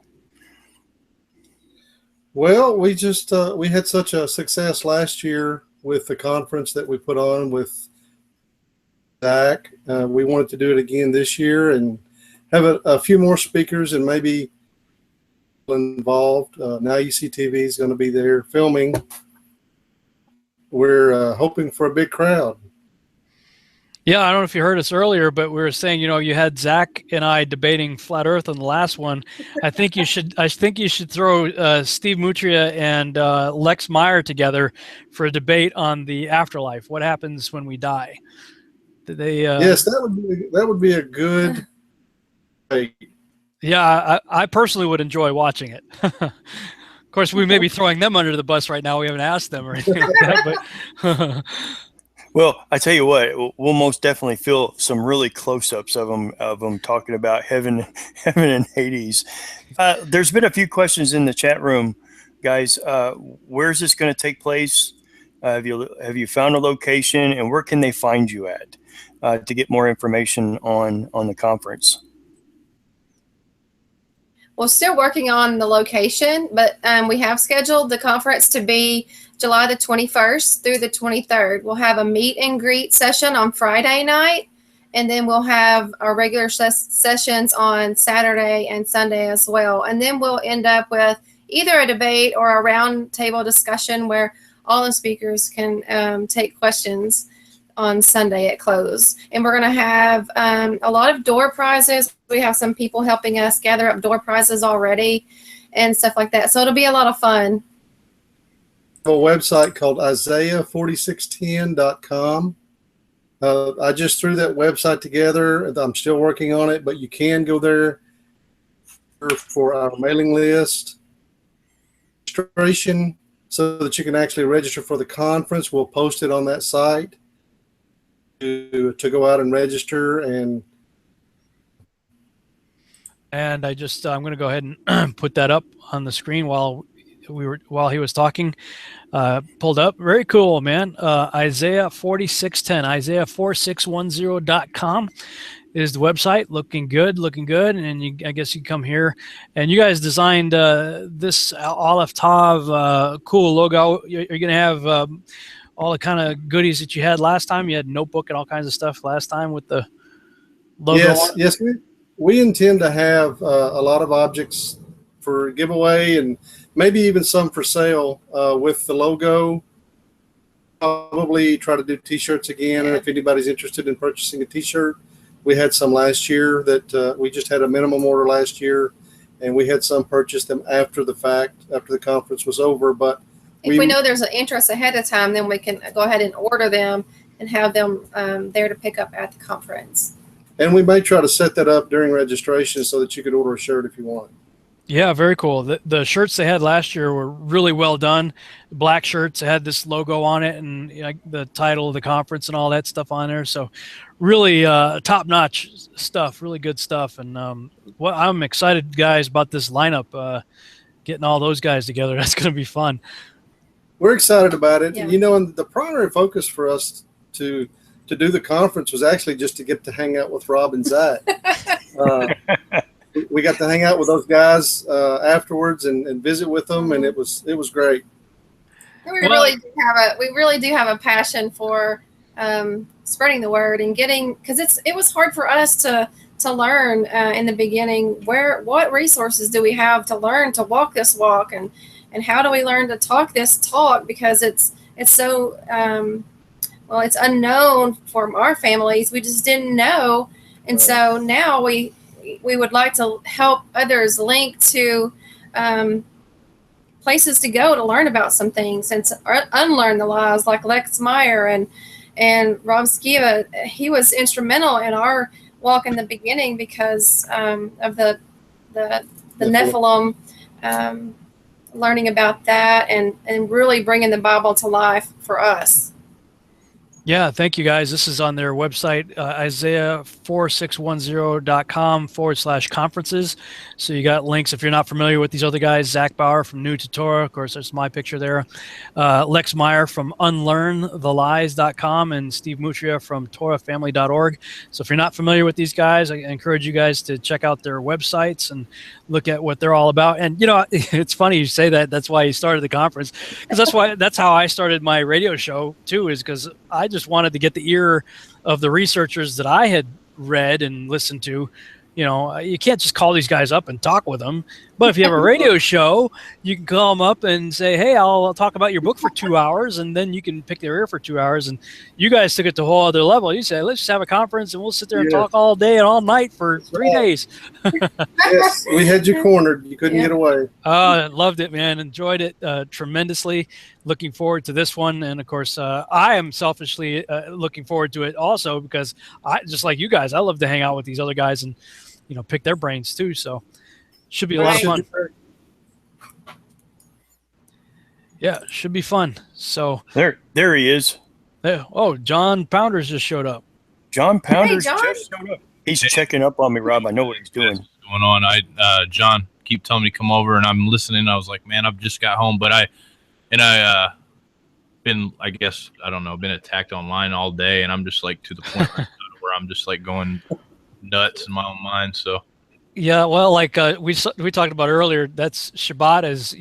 Well, we just we had such a success last year with the conference that we put on with Zach. We wanted to do it again this year and have a few more speakers and maybe involved. Now UCTV is going to be there filming. We're hoping for a big crowd. Yeah, I don't know if you heard us earlier, but we were saying, you had Zach and I debating flat Earth on the last one. I think you should throw Steve Mutria and Lex Meyer together for a debate on the afterlife. What happens when we die? Did they? Yes, that would be a good debate. Yeah, I personally would enjoy watching it. Of course, we may be throwing them under the bus right now. We haven't asked them or anything like that. But well, I tell you what, we'll most definitely feel some really close-ups of them talking about heaven and Hades. There's been a few questions in the chat room, guys. Where's this going to take place? Have you found a location, and where can they find you at to get more information on the conference? We're still working on the location, but we have scheduled the conference to be July the 21st through the 23rd. We'll have a meet and greet session on Friday night, and then we'll have our regular sessions on Saturday and Sunday as well. And then we'll end up with either a debate or a round table discussion where all the speakers can take questions on Sunday at close. And we're going to have a lot of door prizes. We have some people helping us gather up door prizes already and stuff like that. So it'll be a lot of fun. A website called Isaiah4610.com. I just threw that website together. I'm still working on it, but you can go there for our mailing list registration so that you can actually register for the conference. We'll post it on that site to go out and register. And I'm going to go ahead and put that up on the screen while while he was talking, pulled up. Very cool, man. Isaiah 46:10, Isaiah4610.com is the website. Looking good. And I guess you come here, and you guys designed this Aleph Tav cool logo. You're going to have all the kind of goodies that you had last time. You had a notebook and all kinds of stuff last time with the logo. Yes. We intend to have a lot of objects for giveaway and maybe even some for sale with the logo. Probably try to do T-shirts again. And if anybody's interested in purchasing a T-shirt, we had some last year that we just had a minimum order last year, and we had some purchase them after the fact, after the conference was over. But if we know there's an interest ahead of time, then we can go ahead and order them and have them there to pick up at the conference. And we may try to set that up during registration so that you could order a shirt if you want. Yeah, very cool. The shirts they had last year were really well done. Black shirts had this logo on it and the title of the conference and all that stuff on there. So really top-notch stuff, really good stuff. And I'm excited, guys, about this lineup, getting all those guys together. That's going to be fun. We're excited about it. Yeah. And the primary focus for us to do the conference was actually just to get to hang out with Rob and Zach. We got to hang out with those guys afterwards and visit with them, and it was great. We really do have a passion for spreading the word and because it was hard for us to learn in the beginning what resources do we have to learn to walk this walk and how do we learn to talk this talk, because it's so it's unknown for our families. We just didn't know, and so now we would like to help others link to places to go to learn about some things and to unlearn the lies, like Lex Meyer and Rob Skiba. He was instrumental in our walk in the beginning because of the Nephilim, learning about that and really bringing the Bible to life for us. Yeah, thank you, guys. This is on their website, Isaiah4610.com/conferences. So you got links if you're not familiar with these other guys. Zach Bauer from New to Torah, of course, there's my picture there. Lex Meyer from UnlearnTheLies.com and Steve Mutria from TorahFamily.org. So if you're not familiar with these guys, I encourage you guys to check out their websites and look at what they're all about. And it's funny you say that. That's why you started the conference, because that's how I started my radio show too, is because I just wanted to get the ear of the researchers that I had read and listened to. You can't just call these guys up and talk with them. But if you have a radio show, you can call them up and say, hey, I'll talk about your book for 2 hours, and then you can pick their ear for 2 hours. And you guys took it to a whole other level. You say, let's just have a conference, and we'll sit there and talk all day and all night for 3 days. Yes, we had you cornered. You couldn't get away. Loved it, man. Enjoyed it tremendously. Looking forward to this one. And, of course, I am selfishly looking forward to it also because just like you guys, I love to hang out with these other guys and, pick their brains too. So should be a lot of fun. Yeah, should be fun. So there he is. Oh, John Pounders just showed up. John Pounders just showed up. He's checking up on me, Rob. I know what he's doing. What's going on? John keep telling me to come over, and I'm listening. I was like, man, I've just got home, but I been, I guess, I don't know, been attacked online all day, and I'm just like to the point where I'm just like going nuts in my own mind. So yeah, well, like we talked about earlier, that's Shabbat is,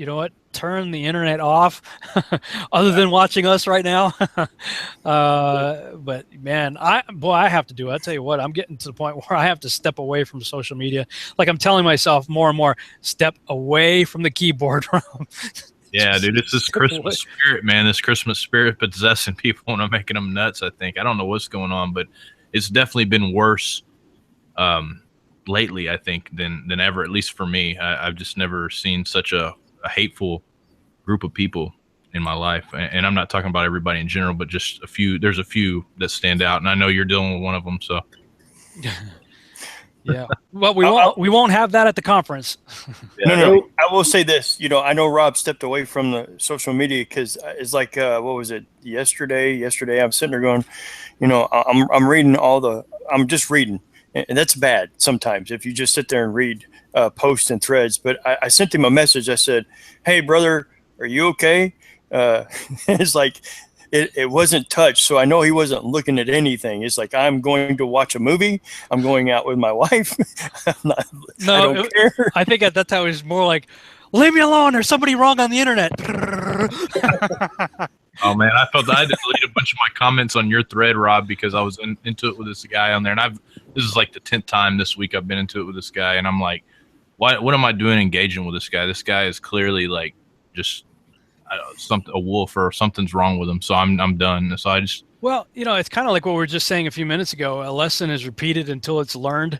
turn the internet off other than watching us right now. But man, I have to do it. I tell you what, I'm getting to the point where I have to step away from social media. Like I'm telling myself more and more, step away from the keyboard. Yeah, dude, it's this Christmas spirit, man. This Christmas spirit possessing people and I'm making them nuts, I think. I don't know what's going on, but it's definitely been worse lately, I think, than ever, at least for me. I've just never seen such a hateful group of people in my life. And I'm not talking about everybody in general, but just a few. There's a few that stand out, and I know you're dealing with one of them, so. Yeah, well, we won't have that at the conference. No. I will say this. I know Rob stepped away from the social media because it's like, what was it? Yesterday, I'm sitting there going, I'm reading I'm just reading, and that's bad sometimes if you just sit there and read posts and threads. But I sent him a message. I said, hey, brother, are you okay? It's like, it wasn't touched, so I know he wasn't looking at anything. It's like, I'm going to watch a movie. I'm going out with my wife. I don't care. I think at that time it was more like, leave me alone. There's somebody wrong on the internet. Oh man, I felt that I had to delete a bunch of my comments on your thread, Rob, because I was into it with this guy on there, and this is like the 10th time this week I've been into it with this guy, and I'm like, what am I doing engaging with this guy? This guy is clearly like just a wolf, or something's wrong with him. So I'm done. So I just. Well, it's kind of like what we were just saying a few minutes ago. A lesson is repeated until it's learned.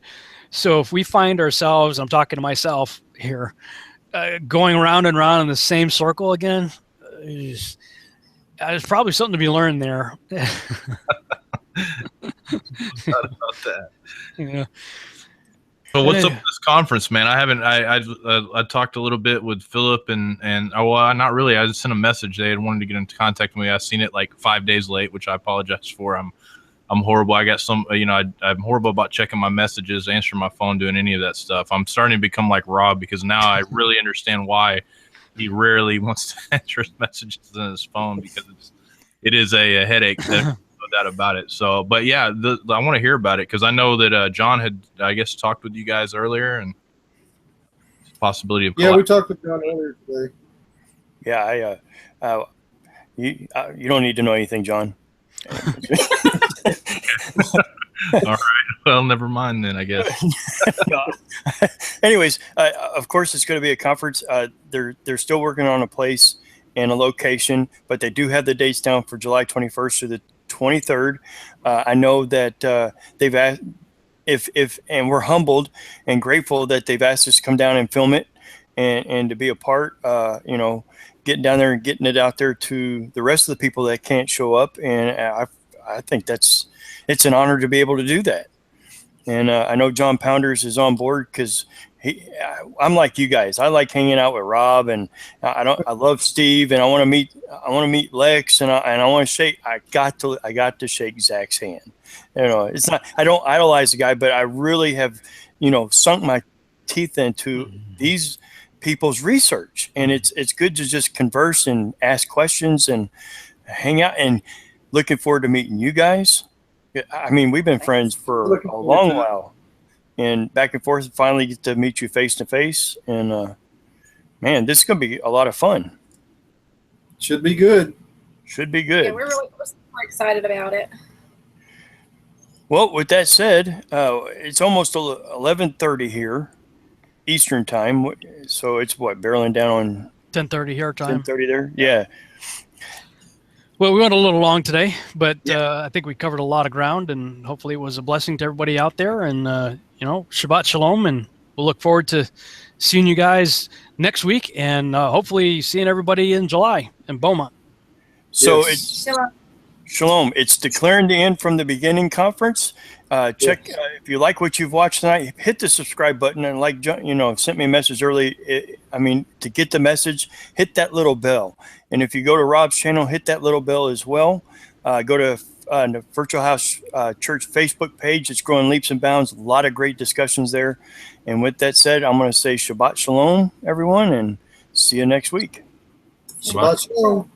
So if we find ourselves, I'm talking to myself here, going round and round in the same circle again, there's probably something to be learned there. Not about that. Yeah. But what's up with this conference, man? I talked a little bit with Philip and not really. I just sent a message. They had wanted to get into contact with me. I seen it like 5 days late, which I apologize for. I'm horrible. I got some, I'm horrible about checking my messages, answering my phone, doing any of that stuff. I'm starting to become like Rob, because now I really understand why he rarely wants to answer his messages on his phone, because it is a headache. No doubt about it. So, but yeah, I want to hear about it, because I know that John had, I guess, talked with you guys earlier, and possibility of we talked with John earlier today. Yeah, you don't need to know anything, John. All right. Well, never mind then, I guess. Anyways, of course, it's going to be a conference. They're still working on a place and a location, but they do have the dates down for July 21st through the 23rd. I know that they've asked and we're humbled and grateful that they've asked us to come down and film it and to be a part, getting down there and getting it out there to the rest of the people that can't show up. And I think it's an honor to be able to do that. And I know John Pounders is on board, because I'm like you guys. I like hanging out with Rob, and I love Steve, and I want to meet Lex, and I want to shake. I got to shake Zach's hand. It's not, I don't idolize the guy, but I really have, sunk my teeth into these people's research, and it's good to just converse and ask questions and hang out, and looking forward to meeting you guys. I mean, we've been friends for a long while, and back and forth, and finally get to meet you face to face. And man, this is going to be a lot of fun. Should be good. Should be good. Yeah, we're excited about it. Well, with that said, it's almost 11:30 here, Eastern time. So it's barreling down on 10:30 here time. 10:30 there. Yeah. Well, we went a little long today, but I think we covered a lot of ground, and hopefully it was a blessing to everybody out there. And, Shabbat Shalom, and we'll look forward to seeing you guys next week, and hopefully seeing everybody in July in Beaumont. So it's Shalom. It's Declaring the End from the Beginning conference. Check if you like what you've watched tonight, hit the subscribe button, and sent me a message early. To get the message, hit that little bell. And if you go to Rob's channel, hit that little bell as well. Go to the Virtual House Church Facebook page. It's growing leaps and bounds. A lot of great discussions there. And with that said, I'm going to say Shabbat Shalom, everyone, and see you next week. Shabbat Shalom.